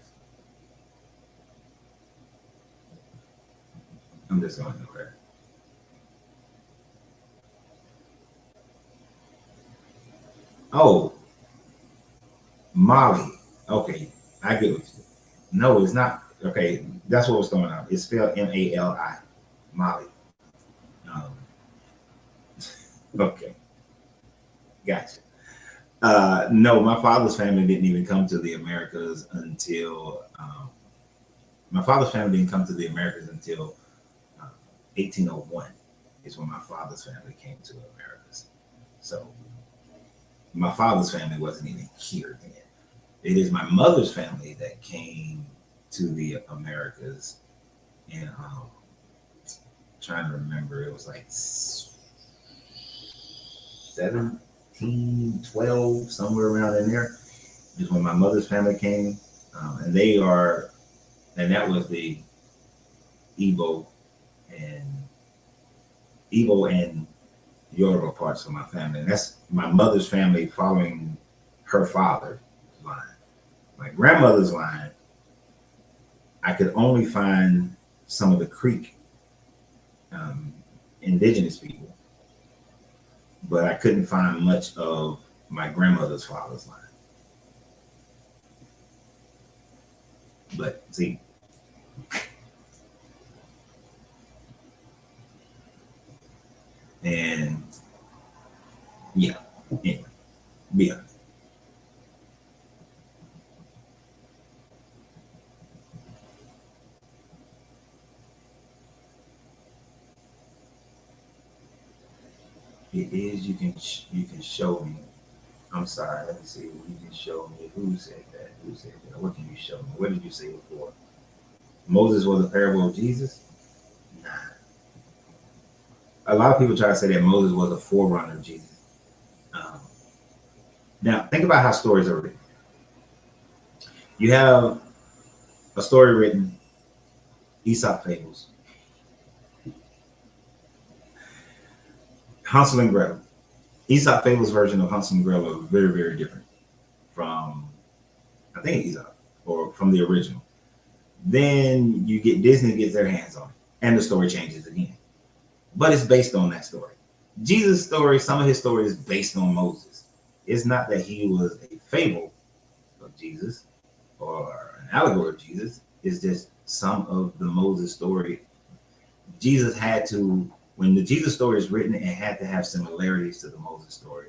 I'm just going to credit. Oh, Molly. Okay, I get what you. No, it's not. Okay, that's what was going on. It's spelled M-A-L-I, Molly. Okay, gotcha. No, my father's family didn't even come to the Americas until my father's family didn't come to the Americas until 1801 is when my father's family came to Americas. So my father's family wasn't even here then. It is my mother's family that came to the Americas, and trying to remember, it was like 1712, somewhere around in there, is when my mother's family came, and that was the Igbo and Yoruba parts of my family, and that's my mother's family following her father's line. My grandmother's line, I could only find some of the Creek indigenous people, but I couldn't find much of my grandmother's father's line. But see, and yeah, anyway, yeah. It is. You can show me. I'm sorry. Let me see. You can show me who said that. Who said that? What can you show me? What did you say before? Moses was a parable of Jesus? Nah. A lot of people try to say that Moses was a forerunner of Jesus. Now, think about how stories are written. You have a story written, Aesop fables, Hansel and Gretel. Aesop Fable's version of Hansel and Gretel are very, very different from, I think, Aesop, or from the original. Then you get Disney gets their hands on it, and the story changes again. But it's based on that story. Jesus' story, some of his story is based on Moses. It's not that he was a fable of Jesus or an allegory of Jesus. It's just some of the Moses story. Jesus had to, when the Jesus story is written, it had to have similarities to the Moses story,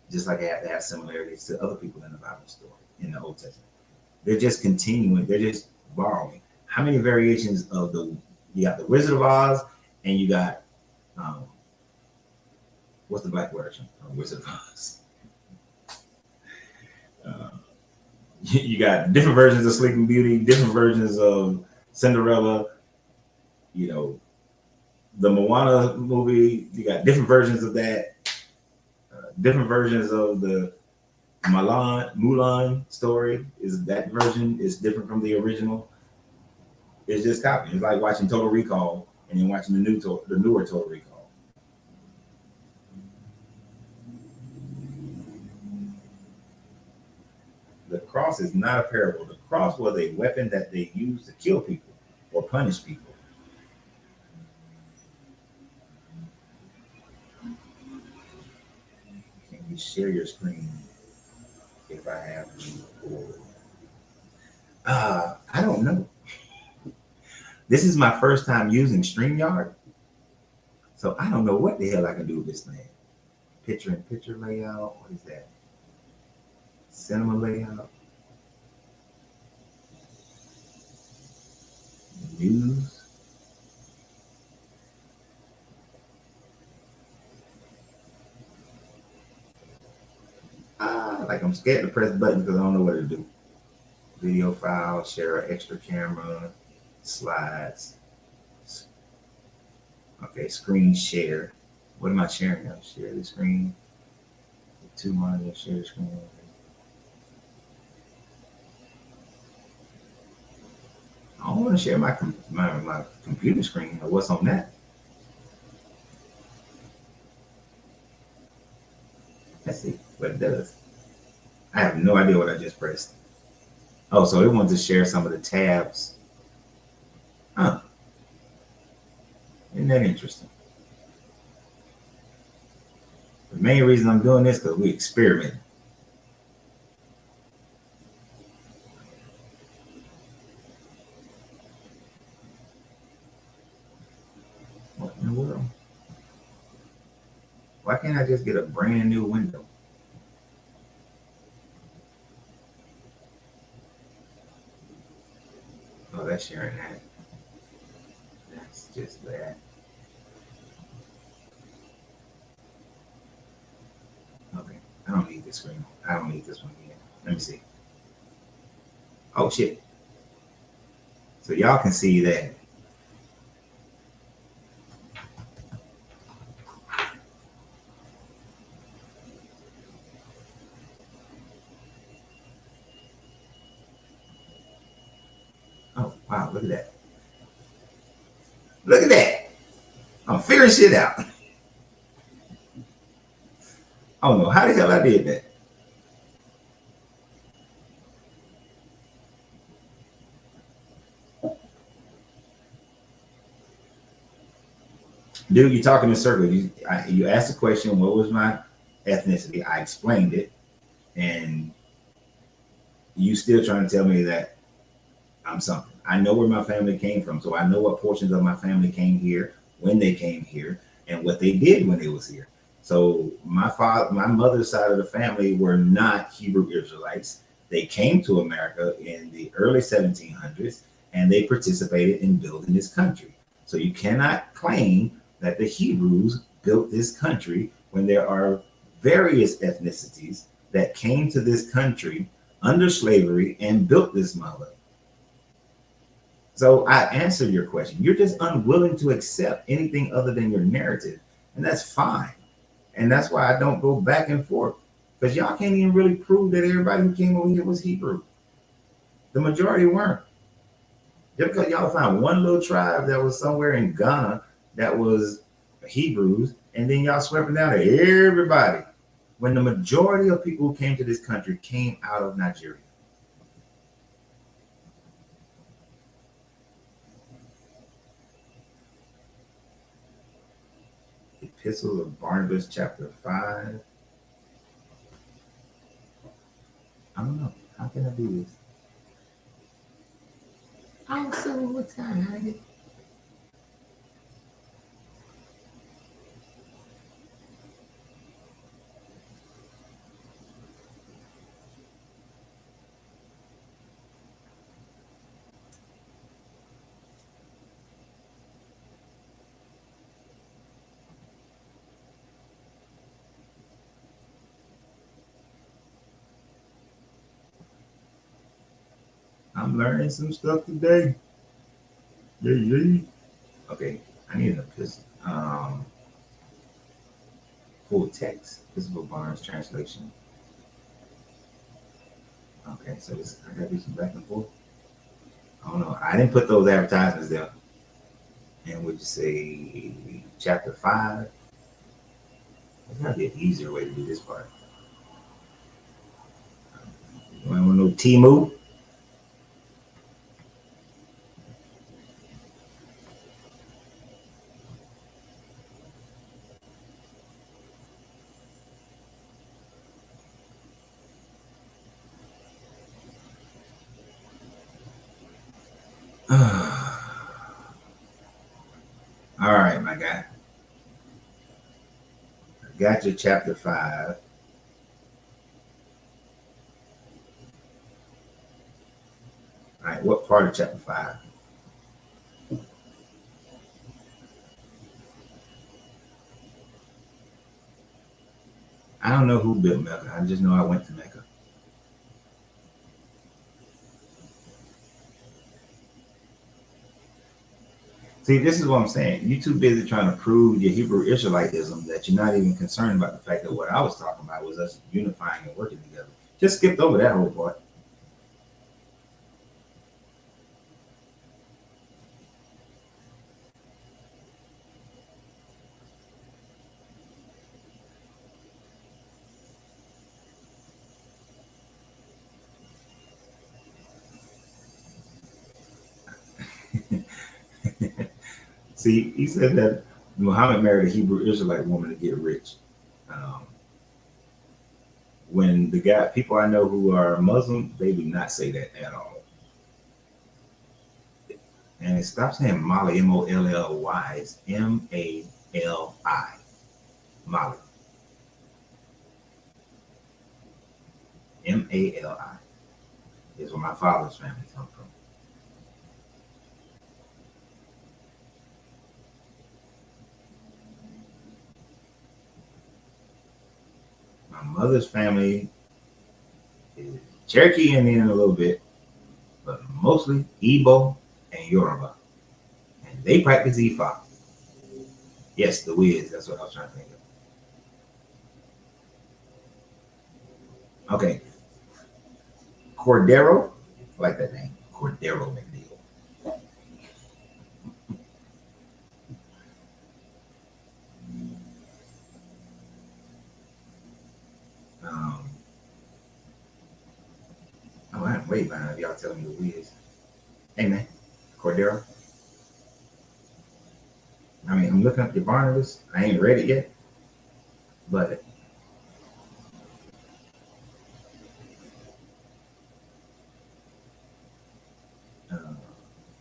just like it had to have similarities to other people in the Bible story, in the Old Testament. They're just continuing, they're just borrowing. How many variations of you got the Wizard of Oz, and you got, what's the black version of Wizard of Oz? You got different versions of Sleeping Beauty, different versions of Cinderella, you know, the Moana movie, you got different versions of that, different versions of the Mulan story. Is that version is different from the original? It's just copying. It's like watching Total Recall and then watching the newer Total Recall. The cross is not a parable. The cross was a weapon that they used to kill people or punish people. Can you share your screen if I have you? I don't know. This is my first time using StreamYard, so I don't know what the hell I can do with this thing. Picture layout. What is that? Cinema layout. News. Like I'm scared to press buttons because I don't know what to do. Video file, share extra camera, slides. Okay, screen share. What am I sharing now? Share the screen. Two monitors, share the screen. I don't want to share my computer screen or what's on that. Let's see what it does. I have no idea what I just pressed. Oh, so it wants to share some of the tabs. Huh. Isn't that interesting? The main reason I'm doing this is because we experimenting. What in the world? Why can't I just get a brand new window? Oh, that's sharing that. That's just that. Okay, I don't need this screen. I don't need this one yet. Let me see. Oh shit. So y'all can see that. Oh wow, look at that. Look at that. I'm figuring shit out. I don't know how the hell I did that. Dude, you're talking in circles. You asked the question, what was my ethnicity? I explained it, and you still trying to tell me that I'm something. I know where my family came from, so I know what portions of my family came here, when they came here, and what they did when they was here. So my mother's side of the family were not Hebrew Israelites. They came to America in the early 1700s, and they participated in building this country. So you cannot claim that the Hebrews built this country when there are various ethnicities that came to this country under slavery and built this mother. So I answered your question. You're just unwilling to accept anything other than your narrative, and that's fine. And that's why I don't go back and forth, because y'all can't even really prove that everybody who came over here was Hebrew. The majority weren't. Just because y'all found one little tribe that was somewhere in Ghana that was Hebrews, and then y'all swept it down to everybody. when the majority of people who came to this country came out of Nigeria. Epistles of Barnabas, chapter 5. I don't know. How can I do this? I don't see what time. I'm learning some stuff today. Yeah. Okay, I need a full text. This is Barnes translation. Okay, so I gotta do some back and forth. I don't know. I didn't put those advertisements there. And would you say chapter 5? There's gotta be an easier way to do this part. You want to know Timu? All right, my guy. I got you chapter 5. All right, what part of chapter 5? I don't know who built Mecca. I just know I went to Mecca. See, this is what I'm saying. You're too busy trying to prove your Hebrew Israelitism that you're not even concerned about the fact that what I was talking about was us unifying and working together. Just skipped over that whole part. See, he said that Muhammad married a Hebrew Israelite woman to get rich. Um, when the people I know who are Muslim, they do not say that at all. And stop saying Molly, Molly. It's Mali. Molly. Mali is where my father's family come from. My mother's family is Cherokee Indian a little bit, but mostly Igbo and Yoruba. And they practice Ifa. Yes, the Wiz. That's what I was trying to think of. Okay. Cordero. I like that name. Cordero McNeil. Um, I'm way behind if y'all telling me the Wiz. Hey, man. Cordero. I mean, I'm looking up your Barnabas. I ain't read it yet. But uh,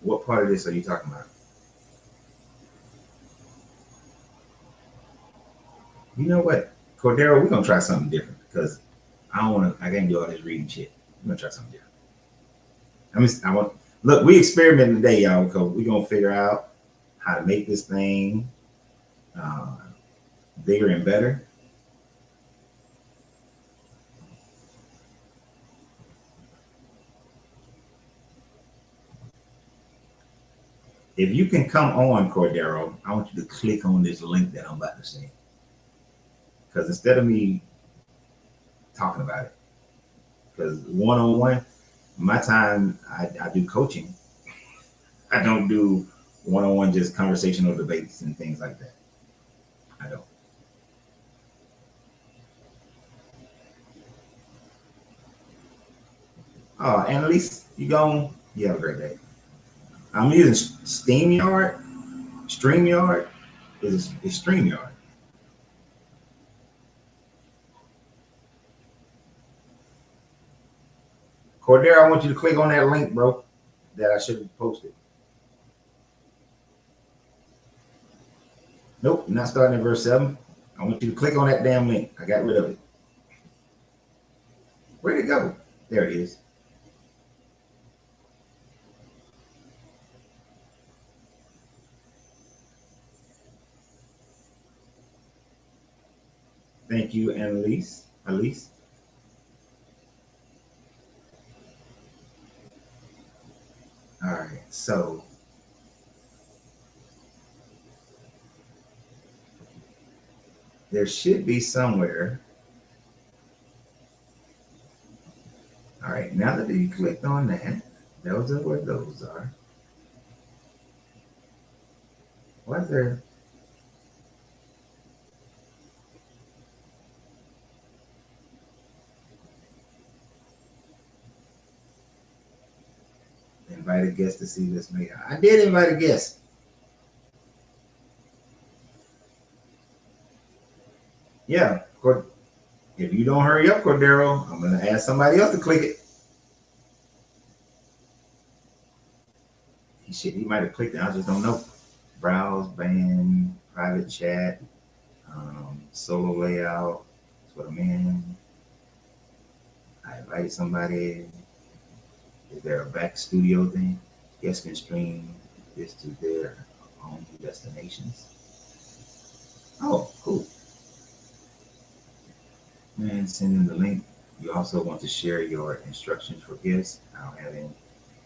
what part of this are you talking about? You know what, Cordero, we're gonna try something different because I can't do all this reading shit. We're gonna try something different. I want look, we experimenting today, y'all, because we're gonna figure out how to make this thing uh, bigger and better. If you can come on, Cordero, I want you to click on this link that I'm about to send. Because instead of me talking about it, because one on one, my time I do coaching. I don't do one on one just conversational debates and things like that. I don't. And at least you go. You have a great day. I'm using SteamYard. StreamYard is StreamYard. Cordero, I want you to click on that link, bro, that I should have posted. Nope, not starting at verse 7. I want you to click on that damn link. I got rid of it. Where'd it go? There it is. Thank you, Annalise. Elise. All right, so there should be somewhere. All right, now that you clicked on that, those are where those are. What's there? Invite a guest to see this meeting. I did invite a guest. Yeah, if you don't hurry up, Cordero, I'm gonna ask somebody else to click it. He might have clicked it. I just don't know. Browse, band, private chat, solo layout. That's what I'm in. I invited somebody. Is there a back studio thing? Guests can stream this to their own destinations. Oh, cool. And send them the link. You also want to share your instructions for guests. I don't have any.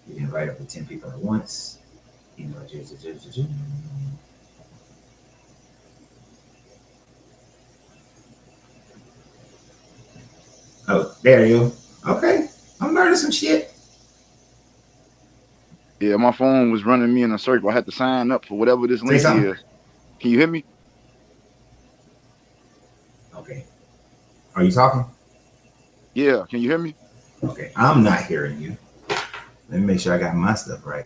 You can invite up to 10 people at once. Oh, there you go. Okay. I'm learning some shit. Yeah, my phone was running me in a circle. I had to sign up for whatever this link is. Can you hear me? Okay. Are you talking? Yeah, can you hear me? Okay, I'm not hearing you. Let me make sure I got my stuff right.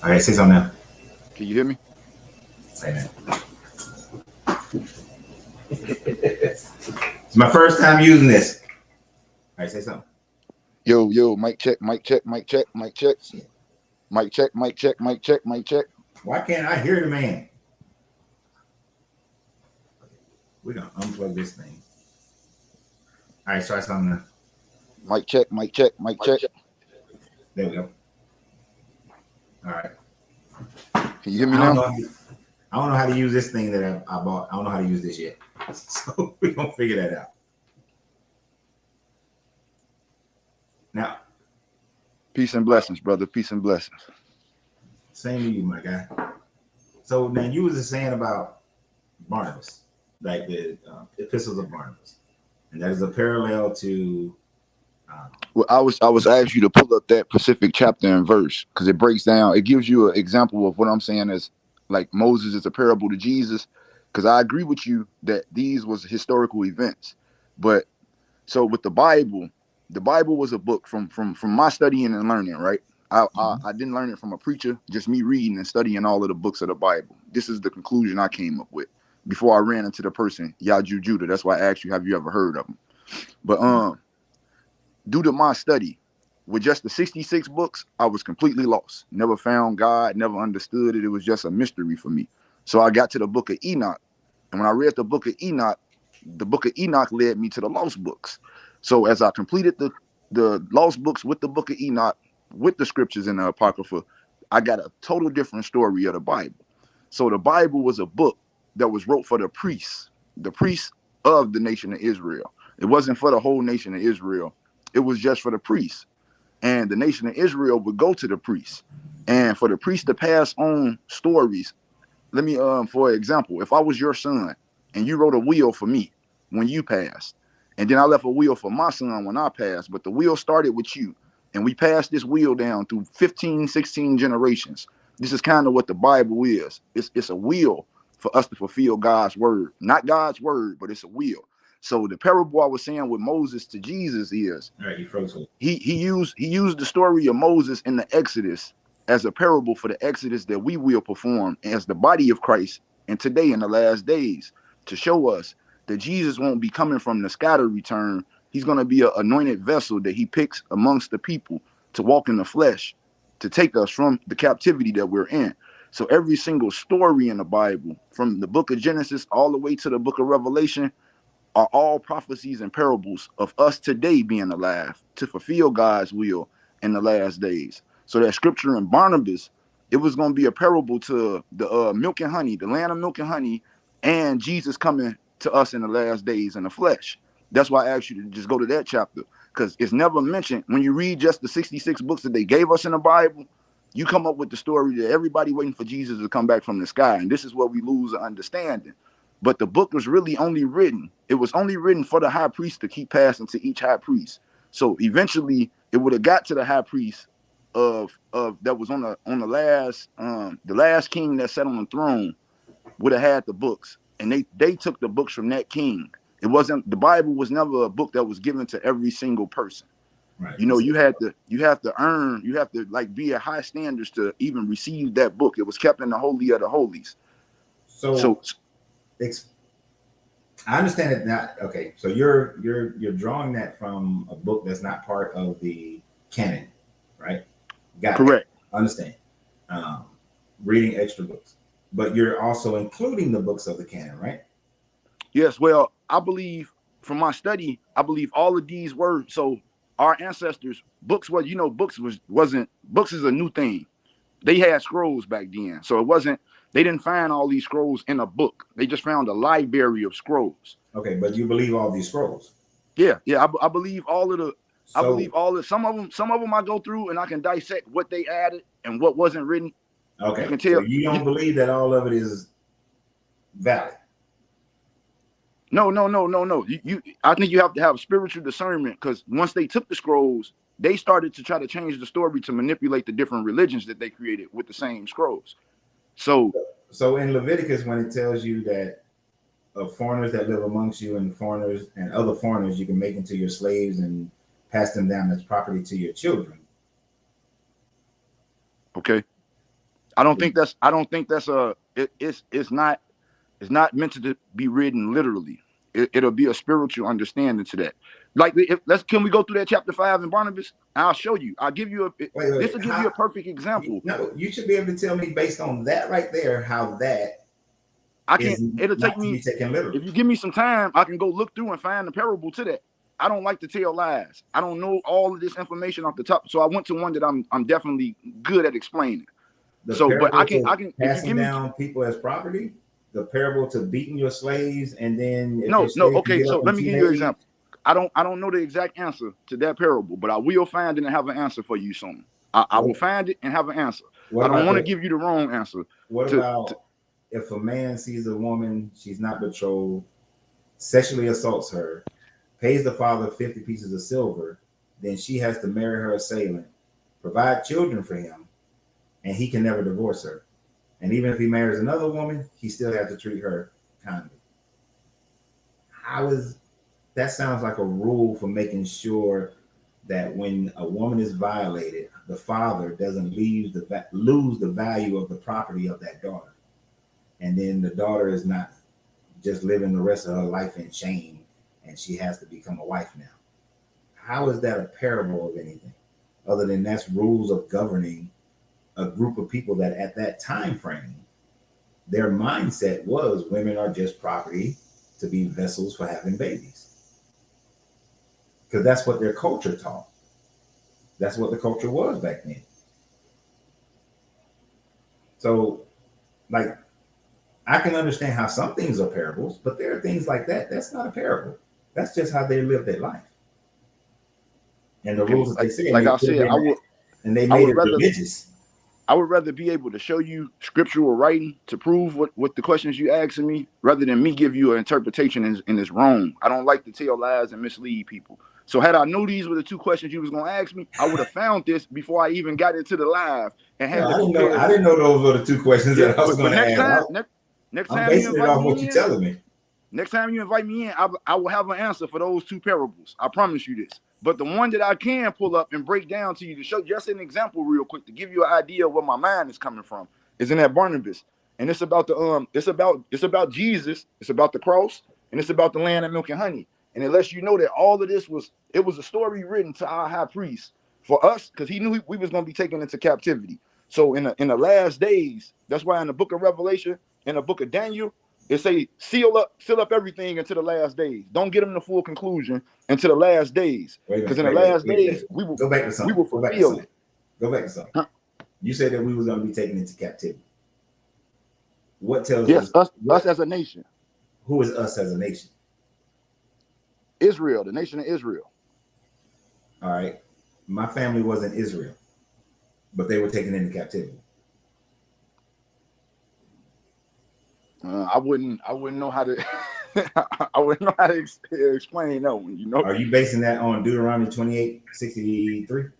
All right, say something now. Can you hear me? Say that. It's my first time using this. All right, say something. Yo, mic check, mic check, mic check, mic check. Mic check, mic check, mic check, mic check. Why can't I hear the man? We're going to unplug this thing. All right, try something now. Mic check, mic check, mic check. There we go. All right. Can you hear me now? I don't know how to use this thing that I bought. I don't know how to use this yet. So we're going to figure that out. Now. Peace and blessings, brother. Peace and blessings. Same to you, my guy. So now you was just saying about Barnabas, like the epistles of Barnabas. And that is a parallel to... Well, I was asked you to pull up that specific chapter and verse because it breaks down. It gives you an example of what I'm saying is like Moses is a parable to Jesus. Because I agree with you that these was historical events. But so with the Bible was a book from my studying and learning, right? I didn't learn it from a preacher, just me reading and studying all of the books of the Bible. This is the conclusion I came up with before I ran into the person, Yaju Judah. That's why I asked you, have you ever heard of him? But due to my study, with just the 66 books, I was completely lost. Never found God, never understood it. It was just a mystery for me. So I got to the book of Enoch. And when I read the book of Enoch led me to the lost books. So as I completed the lost books with the book of Enoch, with the scriptures in the Apocrypha, I got a total different story of the Bible. So the Bible was a book that was wrote for the priests of the nation of Israel. It wasn't for the whole nation of Israel. It was just for the priests. And the nation of Israel would go to the priests. And for the priests to pass on stories, let me, for example, if I was your son and you wrote a will for me when you passed, and then I left a will for my son when I passed, but the will started with you, and we passed this will down through 15, 16 generations. This is kind of what the Bible is. It's a will for us to fulfill God's word, not God's word, but it's a will. So the parable I was saying with Moses to Jesus is All right, you froze. he used the story of Moses in the Exodus as a parable for the Exodus that we will perform as the body of Christ and today in the last days, to show us that Jesus won't be coming from the sky to return. He's going to be an anointed vessel that he picks amongst the people to walk in the flesh, to take us from the captivity that we're in. So every single story in the Bible, from the book of Genesis all the way to the book of Revelation, are all prophecies and parables of us today being alive to fulfill God's will in the last days. So that scripture in Barnabas, it was going to be a parable to the milk and honey, the land of milk and honey, and Jesus coming to us in the last days in the flesh. That's why I asked you to just go to that chapter, because it's never mentioned. When you read just the 66 books that they gave us in the Bible, you come up with the story that everybody waiting for Jesus to come back from the sky. And this is where we lose the understanding. But the book was really only written. It was only written for the high priest to keep passing to each high priest. So eventually it would have got to the high priest of that was on the last king that sat on the throne would have had the books. And they took the books from that king. It wasn't, the Bible was never a book that was given to every single person. Right. You know, you have to earn, you have to like be at high standards to even receive that book. It was kept in the holy of the holies. So I understand it now. Okay, so you're drawing that from a book that's not part of the canon, right? Got correct. it. Understand. Reading extra books, but you're also including the books of the canon, right? Yes. Well, I believe from my study, I believe all of these were so. Our ancestors, books was, you know, books is a new thing. They had scrolls back then. So it wasn't, they didn't find all these scrolls in a book. They just found a library of scrolls. Okay, but you believe all these scrolls? Yeah. I believe all of the, so, I believe all of, some of them I go through and I can dissect what they added and what wasn't written. Okay. You can tell. So you don't believe that all of it is valid? No. I think you have to have spiritual discernment, because once they took the scrolls, they started to try to change the story to manipulate the different religions that they created with the same scrolls. So in Leviticus, when it tells you that of foreigners that live amongst you and foreigners and other foreigners, you can make into your slaves and pass them down as property to your children. Okay. I don't think that's it's not meant to be written literally. It'll be a spiritual understanding to that. Like, can we go through that chapter 5 in Barnabas? I'll show you. I'll give you this will give you a perfect example. No, you should be able to tell me based on that right there how that. I can't. It'll take me. If you give me some time, I can go look through and find the parable to that. I don't like to tell lies. I don't know all of this information off the top, so I went to one that I'm definitely good at explaining. But I can passing down people as property. The parable to beating your slaves, and then okay. So let me give you an example. I don't know the exact answer to that parable, but I will find it and have an answer for you soon. I will find it and have an answer. I don't want to give you the wrong answer. What about if a man sees a woman, she's not betrothed, sexually assaults her, pays the father 50 pieces of silver, then she has to marry her assailant, provide children for him, and he can never divorce her. And even if he marries another woman, he still has to treat her kindly. That sounds like a rule for making sure that when a woman is violated, the father doesn't lose the value of the property of that daughter. And then the daughter is not just living the rest of her life in shame, and she has to become a wife now. How is that a parable of anything other than that's rules of governing a group of people that at that time frame, their mindset was women are just property to be vessels for having babies. Because that's what their culture taught. That's what the culture was back then. So, like, I can understand how some things are parables, but there are things like that. That's not a parable. That's just how they live their life. And the rules that they said, like I said, and they made it religious. I would rather be able to show you scriptural writing to prove what the questions you asking me, rather than me give you an interpretation and it's wrong. I don't like to tell lies and mislead people. So had I knew these were the two questions you was gonna ask me, I would have found this before I even got into the live and had to compare. I didn't know those were the two questions that I was going to ask. Next I'm time basing you it invite off me what you're telling me. Next time you invite me in, I will have an answer for those two parables. I promise you this. But the one that I can pull up and break down to you to show just an example real quick to give you an idea of where my mind is coming from is in that Barnabas. And it's about the it's about Jesus, it's about the cross, and it's about the land of milk and honey. And it lets you know that all of this was a story written to our high priest for us, because he knew we was going to be taken into captivity. So in the last days, that's why in the book of Revelation, in the book of Daniel, it say seal up everything until the last days. Don't get them the full conclusion until the last days, because in the last days we will go back to something. We will fulfill it. Go back to something. Huh? You said that we was going to be taken into captivity. What tells us as a nation? Who is us as a nation? Israel, the nation of Israel. All right, my family was in Israel, but they were taken into captivity. I wouldn't know how to. I wouldn't know how to explain that one. You know. Are you basing that on Deuteronomy 28:63?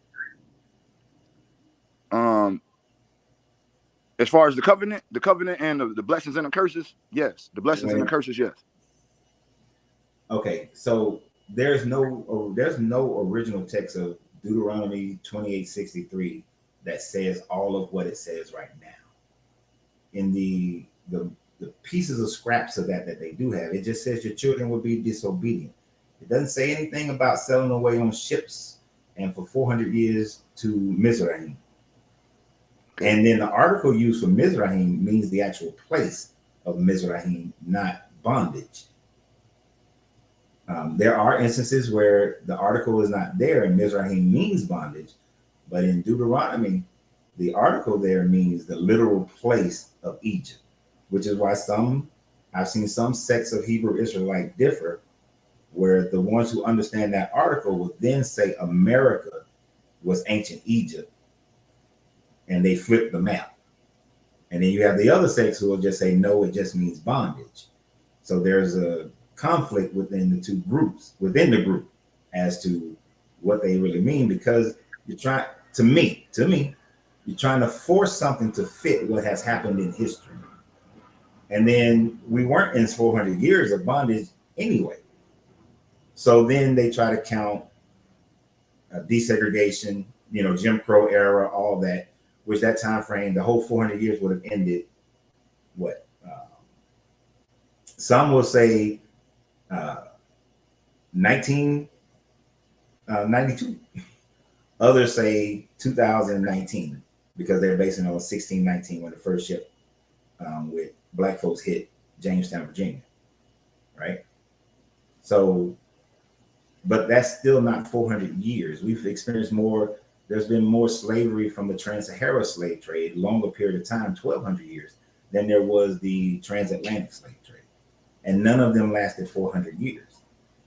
As far as the covenant and the blessings and the curses, yes. The blessings and the curses, yes. Okay, so there's no original text of Deuteronomy 28:63 that says all of what it says right now. In the pieces of scraps of that they do have, it just says your children will be disobedient. It doesn't say anything about selling away on ships and for 400 years to Mizraim. And then the article used for Mizraim means the actual place of Mizraim, not bondage. There are instances where the article is not there and Mizraim means bondage, but in Deuteronomy, the article there means the literal place of Egypt, which is why I've seen some sects of Hebrew Israelite differ, where the ones who understand that article will then say America was ancient Egypt, and they flip the map. And then you have the other sects who will just say, no, it just means bondage. So there's a conflict within the two groups, within the group, as to what they really mean, because you're trying, to me, you're trying to force something to fit what has happened in history. And then we weren't in 400 years of bondage anyway. So then they try to count desegregation, Jim Crow era, all that, which that time frame, the whole 400 years would have ended, what? Some will say 1992. Others say 2019, because they're basing on 1619 when the first ship with black folks hit Jamestown, Virginia, right? So, but that's still not 400 years. We've experienced more. There's been more slavery from the trans-Sahara slave trade, longer period of time, 1,200 years, than there was the transatlantic slave trade. And none of them lasted 400 years.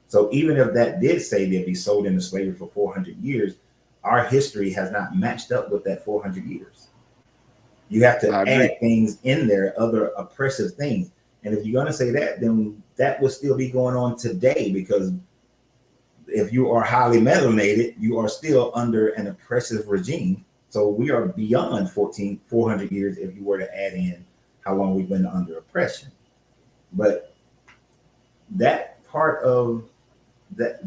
So even if that did say they'd be sold into slavery for 400 years, our history has not matched up with that 400 years. You have to add things in there, other oppressive things. And if you're going to say that, then that will still be going on today, because if you are highly melanated, you are still under an oppressive regime. So we are beyond 400 years if you were to add in how long we've been under oppression. But that part of it,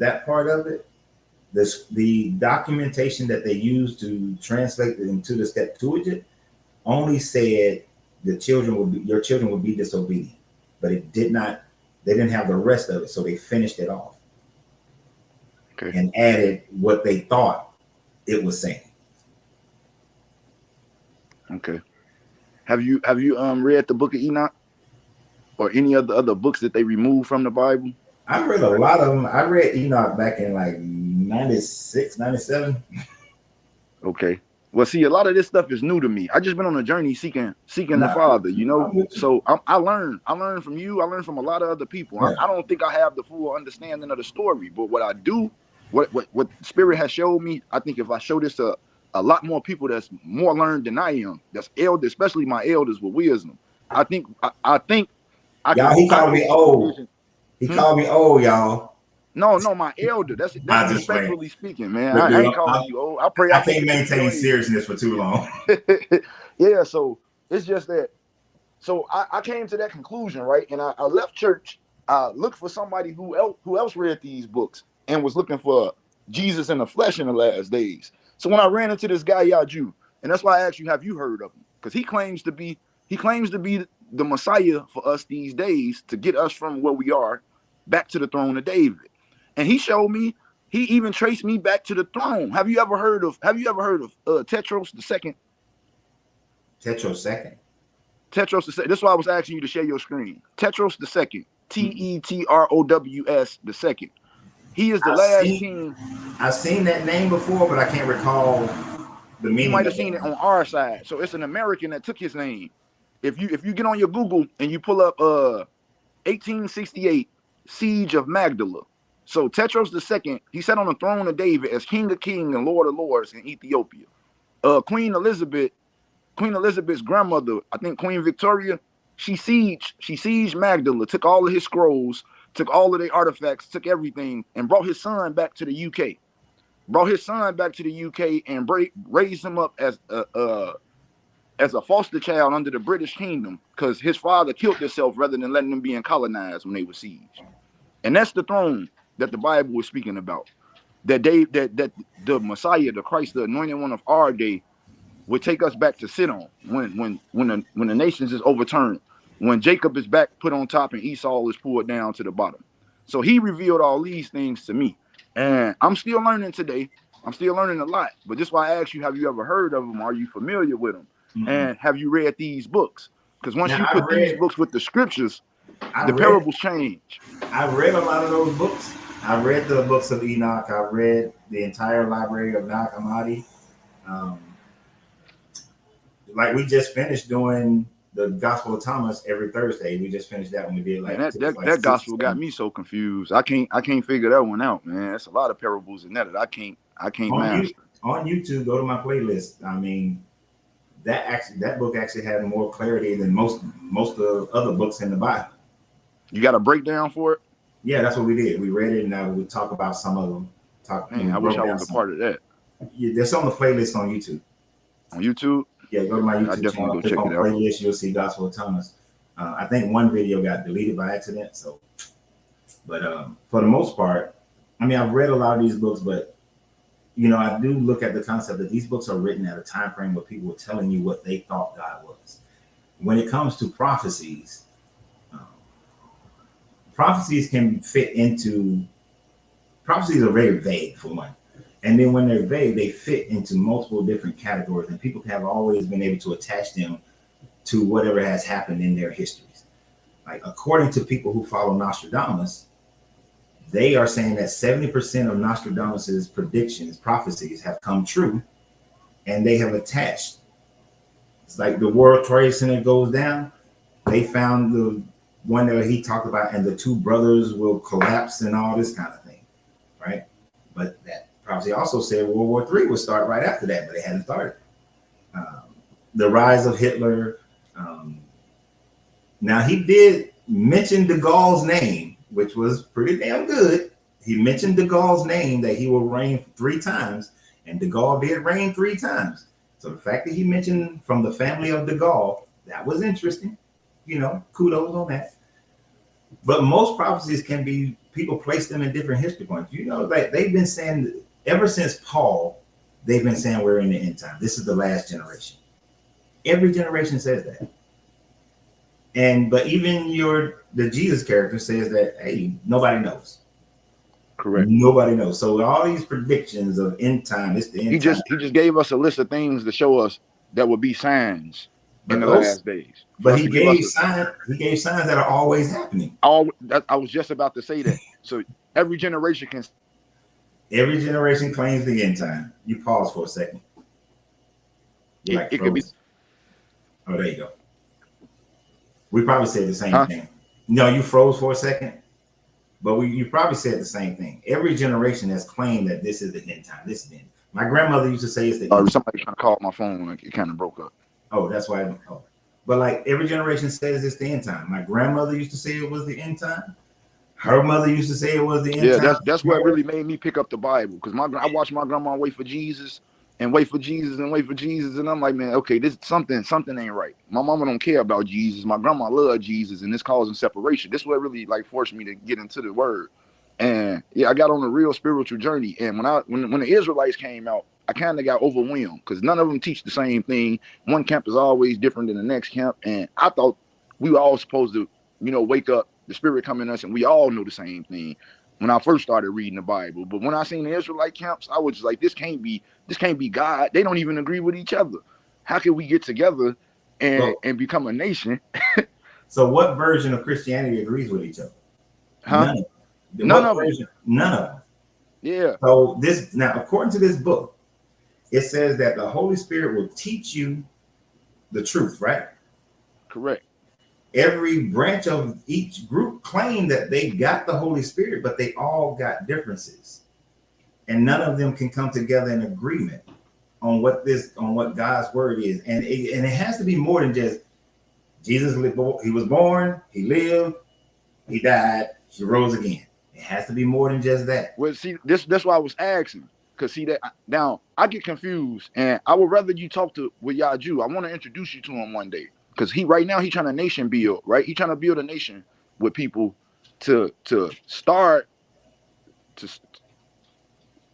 the documentation that they used to translate it into the Septuagint only said your children would be disobedient, but it did not. They didn't have the rest of it, so they finished it off and added what they thought it was saying. Okay. Have you read the Book of Enoch or any of the other books that they removed from the Bible? I read a lot of them. I read Enoch back in like 96, 97. Okay. Well, see, a lot of this stuff is new to me. I just been on a journey seeking the Father, So I learned from you. I learned from a lot of other people. Yeah. I don't think I have the full understanding of the story, but what I do, what Spirit has showed me, I think if I show this to a lot more people that's more learned than I am. That's elder, especially my elders with wisdom. I think I think I Y'all, can. he I called can me see the old. vision. He called me old, y'all. No, my elder. That's I just playing. respectfully speaking, man. But I dude, ain't calling you old. I pray I I make can't it to maintain your seriousness for too long. age. Yeah, so it's just that. So I came to that conclusion, right? And I left church. I looked for somebody who else read these books and was looking for Jesus in the flesh in the last days. So when I ran into this guy Yaju, and that's why I asked you, have you heard of him? Because he claims to be the Messiah for us these days to get us from where we are back to the throne of David. And he showed me, he even traced me back to the throne. Have you ever heard of Tetros the second? Tetro second. Tetros the second. This is why I was asking you to share your screen. Tetros the second. Tetrows the second. He is the last king. I've seen that name before, but I can't recall the meaning. You might have of seen it on our side. So it's an American that took his name. If you get on your Google and you pull up 1868 Siege of Magdala. So Tetros the second, he sat on the throne of David as King of Kings and Lord of Lords in Ethiopia. Queen Elizabeth's grandmother, I think Queen Victoria, she sieged Magdala, took all of his scrolls, took all of their artifacts, took everything, and brought his son back to the UK. And raised him up as a foster child under the British Kingdom, because his father killed himself rather than letting them be colonized when they were sieged. And that's the throne that the Bible was speaking about. That the Messiah, the Christ, the anointed one of our day, would take us back to sit on when the nations is overturned, when Jacob is back put on top and Esau is pulled down to the bottom. So he revealed all these things to me, and I'm still learning today. I'm still learning a lot. But just why I asked you, have you ever heard of them? Are you familiar with them? Mm-hmm. And have you read these books? Because once you put these books with the scriptures, the parables change. I read a lot of those books. I read the books of Enoch. I read the entire library of Nag Hammadi. Like we just finished doing the Gospel of Thomas every Thursday. We just finished that when we did that gospel got me so confused. I can't figure that one out, man. It's a lot of parables in that I can't master. On YouTube, go to my playlist. I mean, that book actually had more clarity than most of the other books in the Bible. You got a breakdown for it? Yeah, that's what we did. We read it and now we talk about some of them. I wish I was a part of that. Yeah, there's on the playlist on YouTube. On YouTube? Yeah, go to my YouTube I definitely channel. go check it out. Playlist, you'll see Gospel of Thomas. I think one video got deleted by accident. So, but for the most part, I mean, I've read a lot of these books, but I do look at the concept that these books are written at a time frame where people were telling you what they thought God was. When it comes to prophecies, prophecies are very vague for one. And then when they're vague, they fit into multiple different categories, and people have always been able to attach them to whatever has happened in their histories. Like according to people who follow Nostradamus, they are saying that 70% of Nostradamus's prophecies have come true, and they have attached. It's like the World Trade Center goes down. They found the one that he talked about, and the two brothers will collapse and all this kind of thing, right? But that prophecy also said World War III would start right after that, but it hadn't started. The rise of Hitler. Now he did mention de Gaulle's name, which was pretty damn good. He mentioned de Gaulle's name, that he will reign 3 times, and de Gaulle did reign 3 times. So the fact that he mentioned from the family of de Gaulle, that was interesting. Kudos on that. But most prophecies can be, people place them in different history points. Like they've been saying ever since Paul, they've been saying we're in the end time. This is the last generation. Every generation says that. But even the Jesus character says that, hey, nobody knows. Correct. Nobody knows. So all these predictions of end time, it's the end time. He just gave us a list of things to show us that would be signs in the last days. But he gave signs that are always happening. I was just about to say that. So every generation claims the end time. You pause for a second. It could be. Oh, there you go. We probably said the same thing. No, you froze for a second, but you probably said the same thing. Every generation has claimed that this is the end time. This is the end. My grandmother used to say it's the end. Somebody trying to call my phone. Like it kind of broke up. Oh, that's why. Oh. But like every generation says it's the end time. My grandmother used to say it was the end time. Her mother used to say it was the end time. Yeah, that's what really made me pick up the Bible, because I watched my grandma wait for Jesus and wait for Jesus and wait for Jesus, and I'm like, man, okay, this something ain't right. My mama don't care about Jesus. My grandma loved Jesus, and this causing separation. This is what really like forced me to get into the Word. And yeah, I got on a real spiritual journey. And when the Israelites came out, I kind of got overwhelmed because none of them teach the same thing. One camp is always different than the next camp, and I thought we were all supposed to, wake up, the Spirit come in us, and we all know the same thing. When I first started reading the Bible, but when I seen the Israelite camps, I was just like, this can't be God. They don't even agree with each other. How can we get together and become a nation? So what version of Christianity agrees with each other? Huh? None of them. None of them. Yeah. So now, according to this book, it says that the Holy Spirit will teach you the truth, right? Correct. Every branch of each group claimed that they got the Holy Spirit, but they all got differences. And none of them can come together in agreement on what God's word is. And it has to be more than just Jesus. He was born, he lived, he died, he rose again. It has to be more than just that. Well, see, that's why I was asking. Because see that now I get confused, and I would rather you talk with Yaju. I want to introduce you to him one day. Because right now he's trying to nation build, right? He's trying to build a nation with people to start.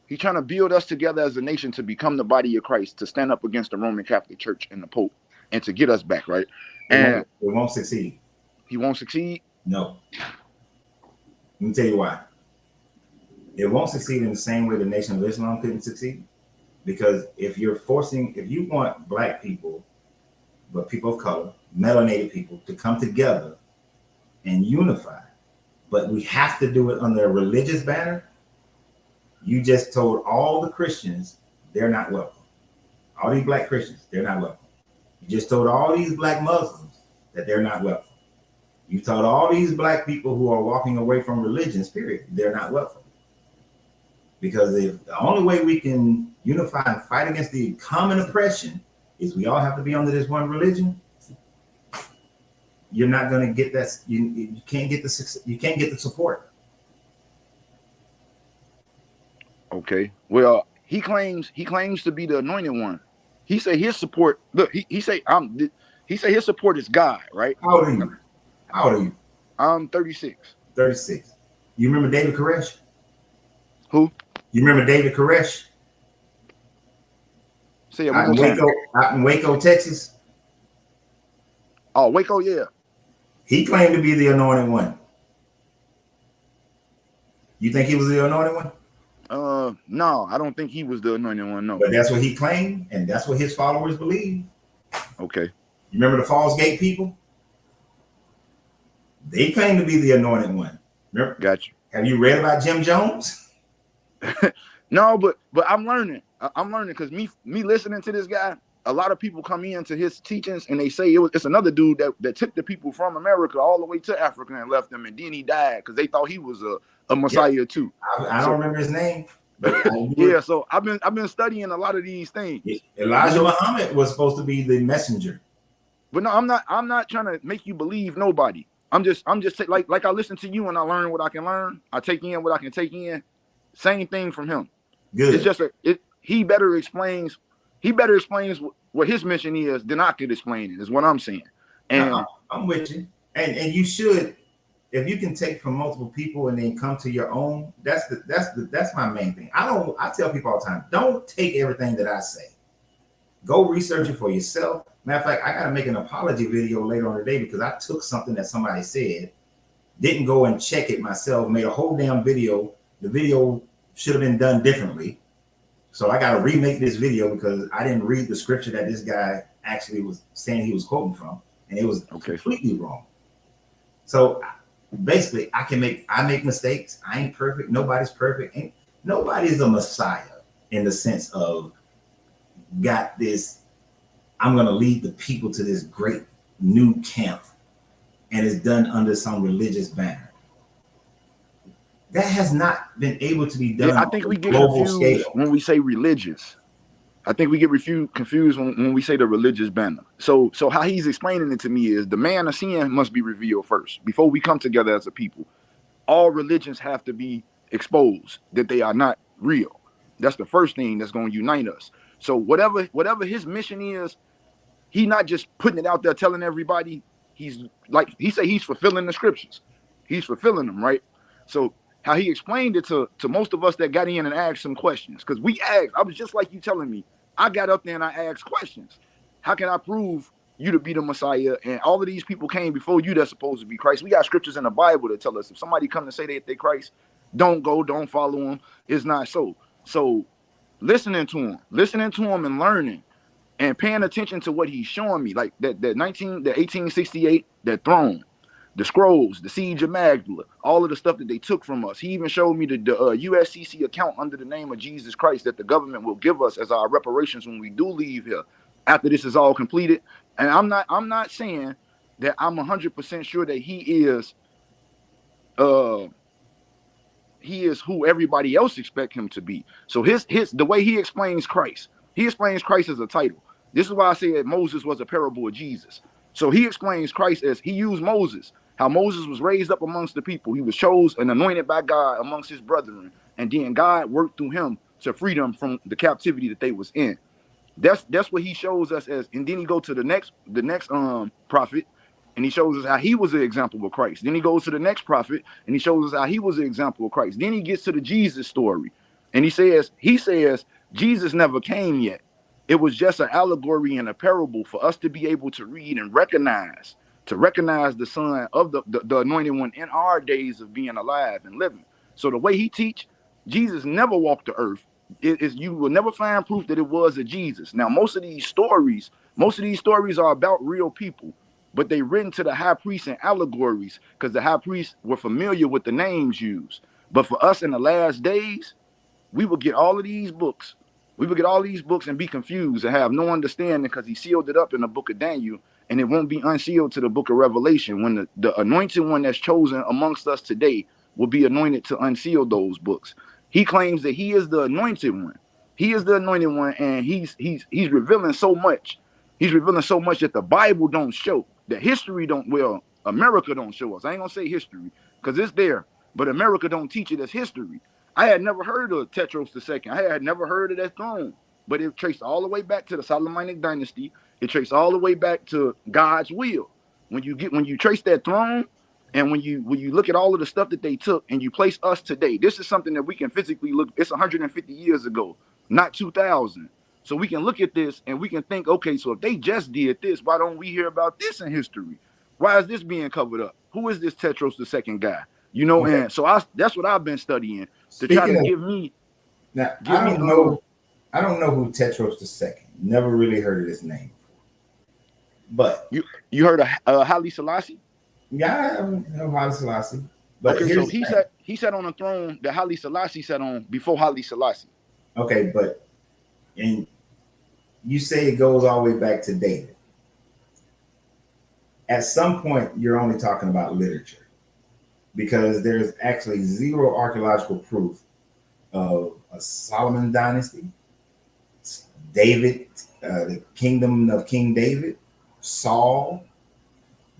He's trying to build us together as a nation to become the body of Christ, to stand up against the Roman Catholic Church and the Pope, and to get us back, right? And it won't succeed. He won't succeed? No. Let me tell you why. It won't succeed in the same way the Nation of Islam couldn't succeed. Because if you want black people, but people of color, melanated people, to come together and unify, but we have to do it under a religious banner, you just told all the Christians they're not welcome. All these black Christians, they're not welcome. You just told all these black Muslims that they're not welcome. You told all these black people who are walking away from religions, period, they're not welcome. Because if the only way we can unify and fight against the common oppression is we all have to be under this one religion, you're not going to get that. You can't get the support. Okay. Well, he claims to be the anointed one. He say his support. Look, he say his support is God, right? How old are you? I'm 36. 36. You remember David Koresh? Who? You remember David Koresh? Say it out in Waco, Texas. Oh, Waco, yeah. He claimed to be the anointed one. You think he was the anointed one? No, I don't think he was the anointed one. No, but that's what he claimed, and that's what his followers believe. Okay. You remember the Falls Gate people? They claim to be the anointed one. Remember? Gotcha. Have you read about Jim Jones? No, but I'm learning. I'm learning because me listening to this guy, a lot of people come into his teachings and they say it's another dude that took the people from America all the way to Africa and left them, and then he died because they thought he was a Messiah too. I don't remember his name, but yeah. So I've been studying a lot of these things. Elijah Muhammad was supposed to be the messenger. But no, I'm not trying to make you believe nobody. I'm just like I listen to you and I learn what I can learn. I take in what I can take in. Same thing from him. Good. It's just he better explains what his mission is than I could explain it, is what I'm saying. And I'm with you. And you should, if you can take from multiple people and then come to your own, that's my main thing. I tell people all the time, don't take everything that I say. Go research it for yourself. Matter of fact, I gotta make an apology video later on today because I took something that somebody said, didn't go and check it myself, made a whole damn video. The video should have been done differently. So I got to remake this video because I didn't read the scripture that this guy actually was saying he was quoting from, and it was completely wrong. So basically, I make mistakes. I ain't perfect. Nobody's perfect. Nobody's a Messiah in the sense of got this. I'm going to lead the people to this great new camp, and it's done under some religious banner. That has not been able to be done Yeah, I on think a we get global confused scale. when we say religious. I think we get confused when we say the religious banner. So how he's explaining it to me is the man of sin must be revealed first before we come together as a people. All religions have to be exposed that they are not real. That's the first thing that's going to unite us. So whatever his mission is, he not just putting it out there telling everybody. He's like he said he's fulfilling the scriptures. He's fulfilling them, right? So how he explained it to most of us that got in and asked some questions, because we asked. I was just like you telling me. I got up there and I asked questions. How can I prove you to be the Messiah? And all of these people came before you that's supposed to be Christ. We got scriptures in the Bible that tell us if somebody come to say that they're Christ, don't go, don't follow them. It's not so. So listening to him and learning and paying attention to what he's showing me, like that 1868, that throne, the scrolls, the siege of Magdala, all of the stuff that they took from us. He even showed me the USCC account under the name of Jesus Christ that the government will give us as our reparations when we do leave here after this is all completed. And I'm not saying that I'm 100% sure that he is who everybody else expect him to be. So the way he explains Christ as a title. This is why I said Moses was a parable of Jesus. So he explains Christ as he used Moses, how Moses was raised up amongst the people. He was chosen and anointed by God amongst his brethren. And then God worked through him to free them from the captivity that they was in. That's what he shows us as. And then he go to the next prophet, and he shows us how he was an example of Christ. Then he goes to the next prophet, and he shows us how he was an example of Christ. Then he gets to the Jesus story, and he says Jesus never came yet. It was just an allegory and a parable for us to be able to read and recognize the son of the anointed one in our days of being alive and living. So the way he teach, Jesus never walked the earth. You will never find proof that it was a Jesus. Now, most of these stories are about real people, but they written to the high priests and allegories because the high priests were familiar with the names used. But for us in the last days, we will get all of these books. We will get all these books and be confused and have no understanding because he sealed it up in the book of Daniel, and it won't be unsealed to the book of Revelation when the anointed one that's chosen amongst us today will be anointed to unseal those books. He claims that he is the anointed one. He is the anointed one, and he's revealing so much. He's revealing so much that the Bible don't show. That history don't. Well, America don't show us. I ain't gonna say history because it's there, but America don't teach it as history. I had never heard of Tetros II. I had never heard of that throne, but it traced all the way back to the Solomonic dynasty. It traced all the way back to God's will. When you trace that throne, and when you look at all of the stuff that they took and you place us today, this is something that we can physically look. It's 150 years ago, not 2000. So we can look at this and we can think, okay, so if they just did this, why don't we hear about this in history? Why is this being covered up? Who is this Tetros II guy? Okay. And so that's what I've been studying to try to give me. Now, I don't know who Tetros II. Never really heard of this name before. But you heard of Haile Selassie? Yeah, I know Haile Selassie. But okay, so he sat on a throne that Haile Selassie sat on before Haile Selassie. Okay, and you say it goes all the way back to David. At some point, you're only talking about literature because there's actually zero archaeological proof of a Solomon dynasty, David, the kingdom of King David, Saul.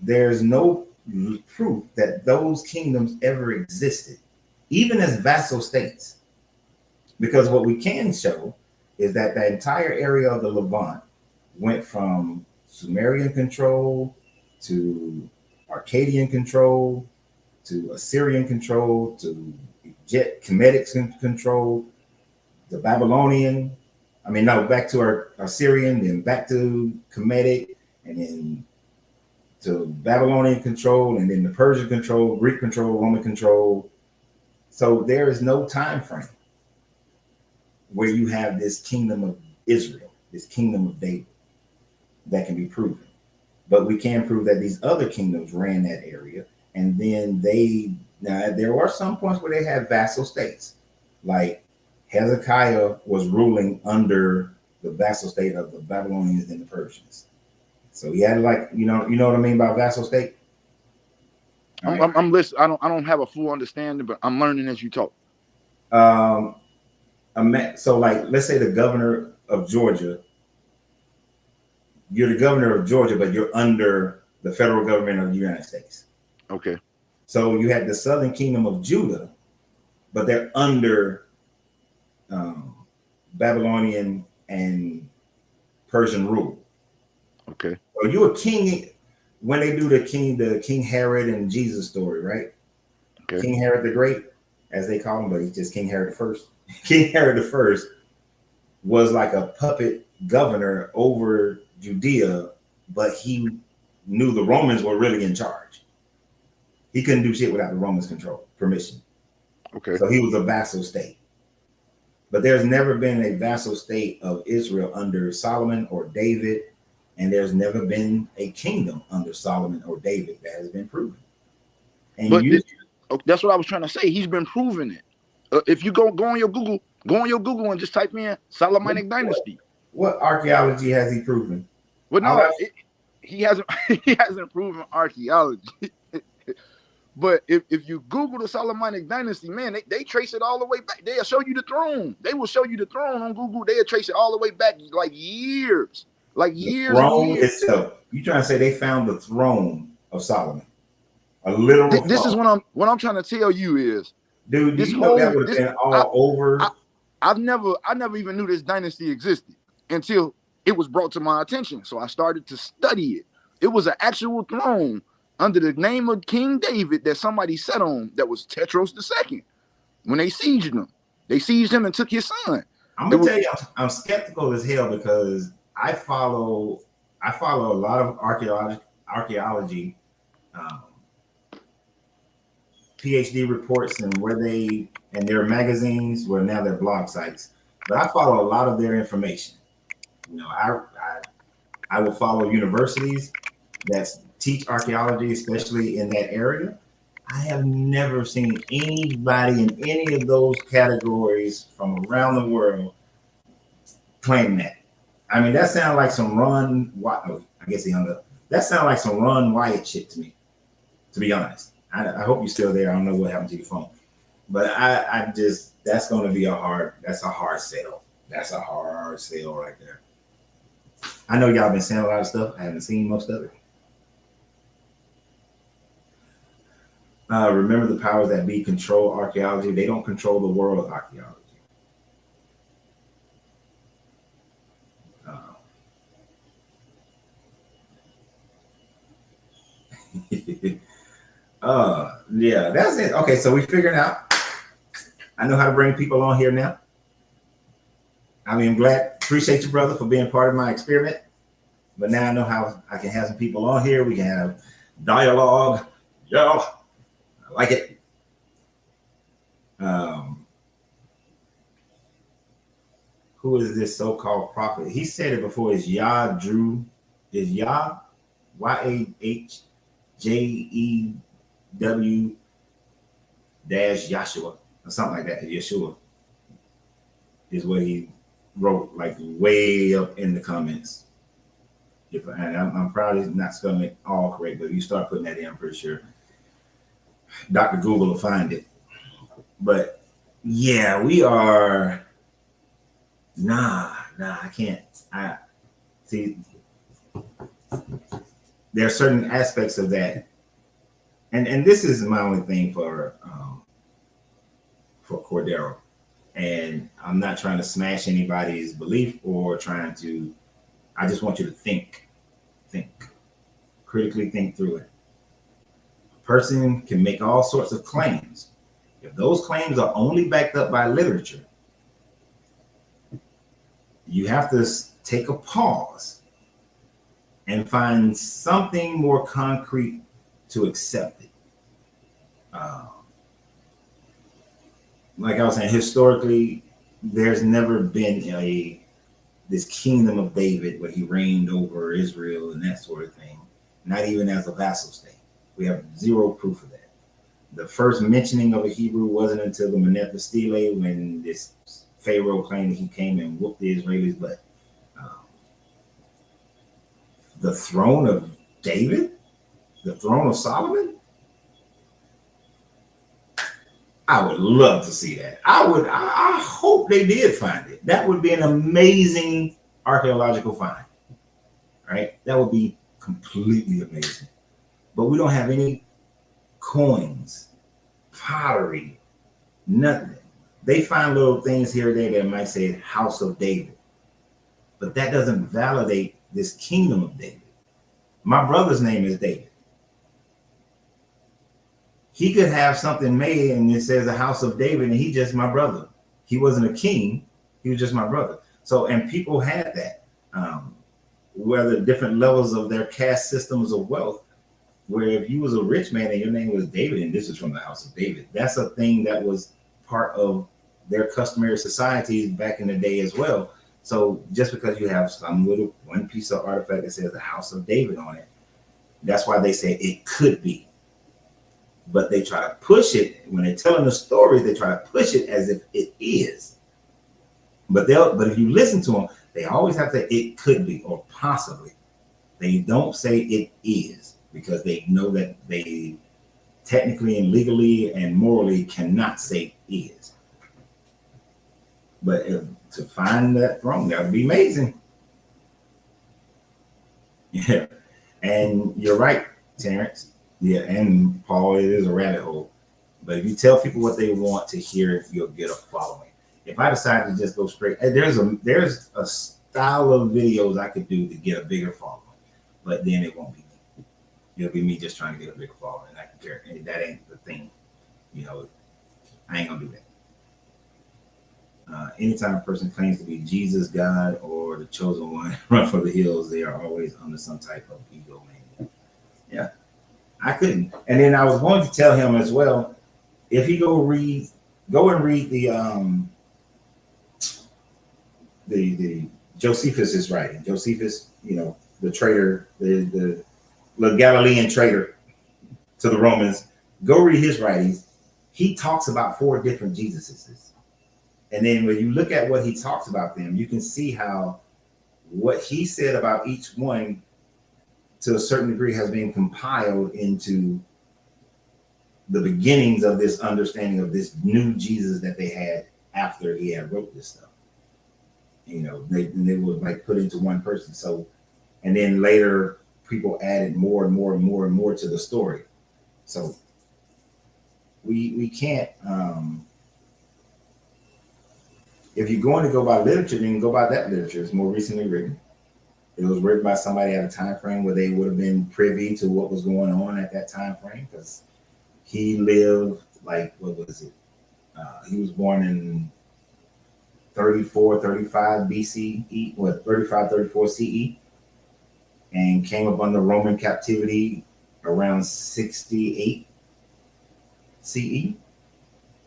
There's no proof that those kingdoms ever existed, even as vassal states. Because what we can show is that the entire area of the Levant went from Sumerian control to Akkadian control to Assyrian control to Kemetic control, the Babylonian. Back to our Assyrian, then back to Kemetic, and then to Babylonian control, and then the Persian control, Greek control, Roman control. So there is no time frame where you have this kingdom of Israel, this kingdom of David, that can be proven. But we can prove that these other kingdoms ran that area, and then there were some points where they had vassal states, like Hezekiah was ruling under the vassal state of the Babylonians and the Persians. So he had you know what I mean by vassal state? I'm listening. I don't have a full understanding, but I'm learning as you talk. So like, let's say the governor of Georgia, you're the governor of Georgia, but you're under the federal government of the United States. Okay. So you had the southern kingdom of Judah, but they're under um, Babylonian and Persian rule. Okay. So you a king when they do the King Herod and Jesus story, right? Okay. King Herod the Great, as they call him, but he's just King Herod the First. King Herod the First was like a puppet governor over Judea, but he knew the Romans were really in charge. He couldn't do shit without the Romans' permission. Okay. So he was a vassal state. But there's never been a vassal state of Israel under Solomon or David, and there's never been a kingdom under Solomon or David that has been proven. And But that's what I was trying to say. He's been proving it. If you go on your Google and just type in Solomonic Dynasty. What archaeology has he proven? Well, no, he hasn't. He hasn't proven archaeology. But if you Google the Solomonic Dynasty, man, they trace it all the way back. They'll show you the throne. They will show you the throne on Google. They'll trace it all the way back, like years. Like years. Throne itself. You trying to say they found the throne of Solomon? A literal. This is what I'm trying to tell you is, dude. This whole that would have been all over. I never even knew this dynasty existed until it was brought to my attention. So I started to study it. It was an actual throne under the name of King David that somebody sat on that was Tetros II. When they sieged him and took his son. I'm gonna tell you, I'm skeptical as hell because I follow a lot of archaeology PhD reports and their magazines, where now they're blog sites. But I follow a lot of their information. You know, I will follow universities that teach archaeology, especially in that area. I have never seen anybody in any of those categories from around the world claim that. I mean, that sounds like some I guess he hung up. That sounds like some Ron Wyatt shit to me, to be honest. I hope you're still there. I don't know what happened to your phone. But I just, that's going to be a hard sell. That's a hard sell right there. I know y'all been saying a lot of stuff. I haven't seen most of it. Remember, the powers that be control archaeology. They don't control the world of archaeology. Yeah, that's it. Okay, so we figured out. I know how to bring people on here now. I mean, appreciate you, brother, for being part of my experiment. But now I know how I can have some people on here. We can have dialogue. Yeah, I like it. Who is this so-called prophet? He said it before. Is Yahjew? Is Yah? YAHJEW dash Yahshua or something like that. Yeshua is what he wrote, like way up in the comments. And I'm probably not spelling it all correct, but if you start putting that in, I'm pretty sure Dr. Google will find it. But yeah, we are. Nah, I can't. I see. There are certain aspects of that, and this is my only thing for Cordero, and I'm not trying to smash anybody's belief or trying to. I just want you to think, critically think through it. A person can make all sorts of claims. If those claims are only backed up by literature, you have to take a pause and find something more concrete to accept it. Like I was saying, historically, there's never been this kingdom of David where he reigned over Israel and that sort of thing, not even as a vassal state. We have zero proof of that. The first mentioning of a Hebrew wasn't until the Menephtah Stele, when this Pharaoh claimed that he came and whooped the Israelis' butt. The throne of David? The throne of Solomon? I would love to see that. I hope they did find it. That would be an amazing archaeological find, right? That would be completely amazing. But we don't have any coins, pottery, nothing. They find little things here and there that might say House of David, but that doesn't validate this kingdom of David. My brother's name is David. He could have something made and it says the House of David, and he just my brother. He wasn't a king; he was just my brother. So, and people had that, whether different levels of their caste systems of wealth. Where if you was a rich man and your name was David, and this is from the House of David, that's a thing that was part of their customary societies back in the day as well. So just because you have some little one piece of artifact that says the House of David on it, that's why they say it could be. But they try to push it when they're telling the stories. They try to push it as if it is. But if you listen to them, they always have to say it could be or possibly. They don't say it is because they know that they technically and legally and morally cannot say is. But to find that throne, that would be amazing. Yeah. And you're right, Terrence. Yeah, and Paul, it is a rabbit hole. But if you tell people what they want to hear, you'll get a following. If I decide to just go straight, there's a style of videos I could do to get a bigger following, but then it won't be me. It'll be me just trying to get a bigger following. And I can care. And that ain't the thing. I ain't gonna do that. Anytime a person claims to be Jesus, God, or the chosen one, run for the hills, they are always under some type of ego mania. Yeah, I couldn't. And then I was going to tell him as well, if he go and read the Josephus's writing. Josephus, the traitor, the Galilean traitor to the Romans. Go read his writings. He talks about 4 different Jesuses. And then when you look at what he talks about them, you can see how what he said about each one to a certain degree has been compiled into the beginnings of this understanding of this new Jesus that they had after he had wrote this stuff. They were like put into one person. So, and then later people added more and more and more and more to the story. So we can't, if you're going to go by literature, then go by that literature. It's more recently written. It was written by somebody at a time frame where they would have been privy to what was going on at that time frame, because he lived like, what was it? He was born in 34, 35 BCE, 35, 34 CE, and came up under Roman captivity around 68 CE.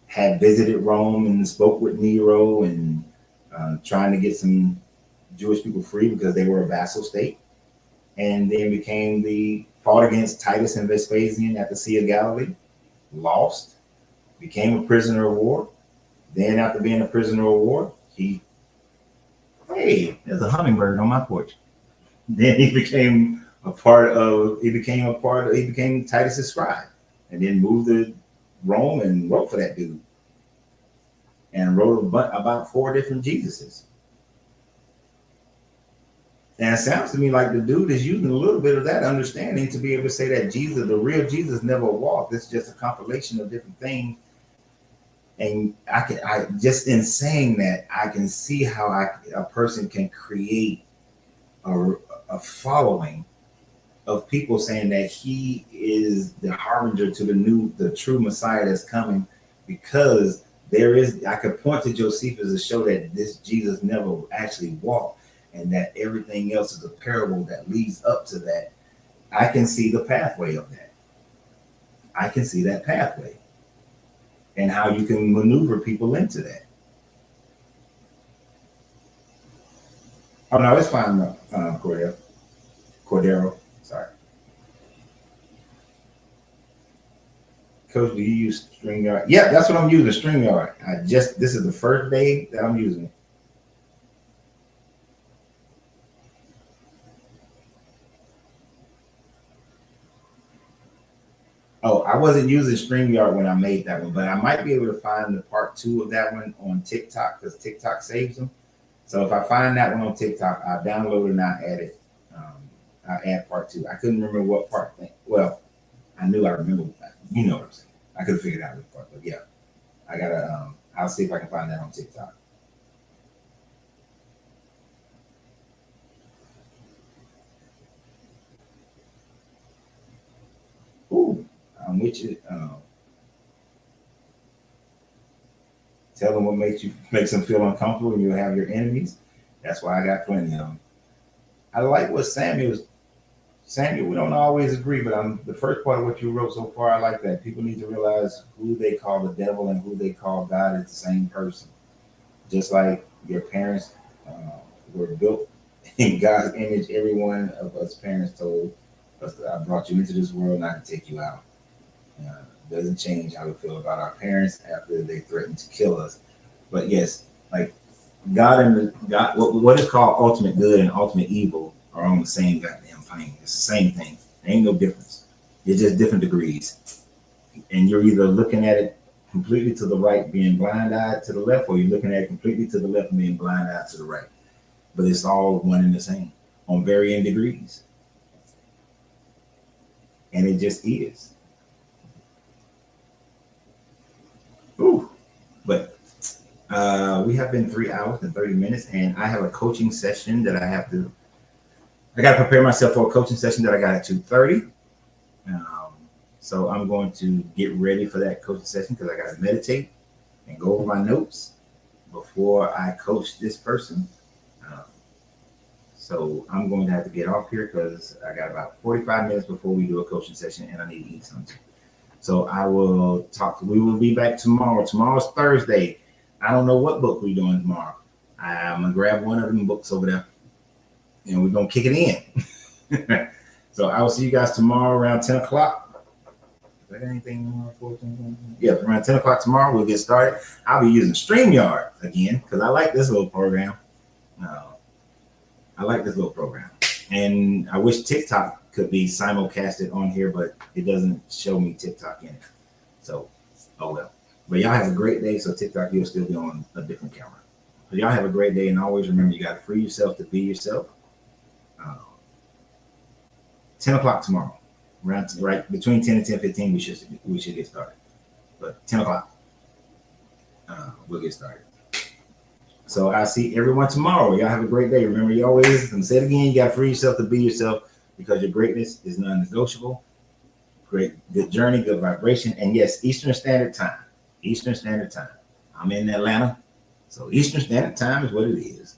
Had visited Rome and spoke with Nero and trying to get some Jewish people free because they were a vassal state, and then fought against Titus and Vespasian at the Sea of Galilee, lost, became a prisoner of war. Then after being a prisoner of war, there's a hummingbird on my porch. Then he became Titus's scribe, and then moved to Rome and wrote for that dude, and wrote about 4 different Jesuses. And it sounds to me like the dude is using a little bit of that understanding to be able to say that Jesus, the real Jesus, never walked. It's just a compilation of different things. And I just in saying that, I can see how a person can create a following of people saying that he is the harbinger to the true Messiah that's coming, because I could point to Josephus to show that this Jesus never actually walked, and that everything else is a parable that leads up to that. I can see the pathway of that. I can see that pathway and how you can maneuver people into that. Oh no, it's fine, Cordero. Sorry. Coach, do you use StreamYard? Yeah, that's what I'm using, StreamYard. This is the first day that I'm using it. Oh, I wasn't using StreamYard when I made that one, but I might be able to find the part 2 of that one on TikTok because TikTok saves them. So if I find that one on TikTok, I'll download it and I'll add it. I'll add part 2. I couldn't remember what part. Well, I knew I remember. You know what I'm saying. I could have figured out which part, but yeah, I gotta. I'll see if I can find that on TikTok. Ooh, I'm with you. Tell them what makes them feel uncomfortable, and you'll have your enemies. That's why I got plenty of them. I like what Samuel, we don't always agree, but the first part of what you wrote so far, I like that. People need to realize who they call the devil and who they call God is the same person. Just like your parents were built in God's image, every one of us parents told us that I brought you into this world not to take you out. Doesn't change how we feel about our parents after they threatened to kill us. But yes, like God and God, what is called ultimate good and ultimate evil are on the same goddamn plane. It's the same thing. There ain't no difference. It's just different degrees. And you're either looking at it completely to the right, being blind-eyed to the left, or you're looking at it completely to the left, being blind-eyed to the right. But it's all one and the same on varying degrees. And it just is. Ooh, but we have been 3 hours and 30 minutes, and I have a coaching session that I got to prepare myself for a coaching session that I got at 2:30. So I'm going to get ready for that coaching session because I got to meditate and go over my notes before I coach this person. So I'm going to have to get off here because I got about 45 minutes before we do a coaching session, and I need to eat something. So we will be back tomorrow. Tomorrow's Thursday. I don't know what book we're doing tomorrow. I'm going to grab one of them books over there and we're going to kick it in. So I will see you guys tomorrow around 10 o'clock. Is there anything more? Yeah, around 10 o'clock tomorrow, we'll get started. I'll be using StreamYard again because I like this little program. And I wish TikTok could be simulcasted on here, but it doesn't show me TikTok in it. So, oh well. But y'all have a great day. So TikTok, you'll still be on a different camera. But y'all have a great day, and always remember, you got to free yourself to be yourself. 10 o'clock tomorrow, right between 10 and 10:15, we should get started. But 10 o'clock, we'll get started. So I see everyone tomorrow. Y'all have a great day. Remember, you always, and say it again, you got to free yourself to be yourself because your greatness is non-negotiable. Great, good journey, good vibration. And yes, Eastern Standard Time. Eastern Standard Time. I'm in Atlanta. So Eastern Standard Time is what it is.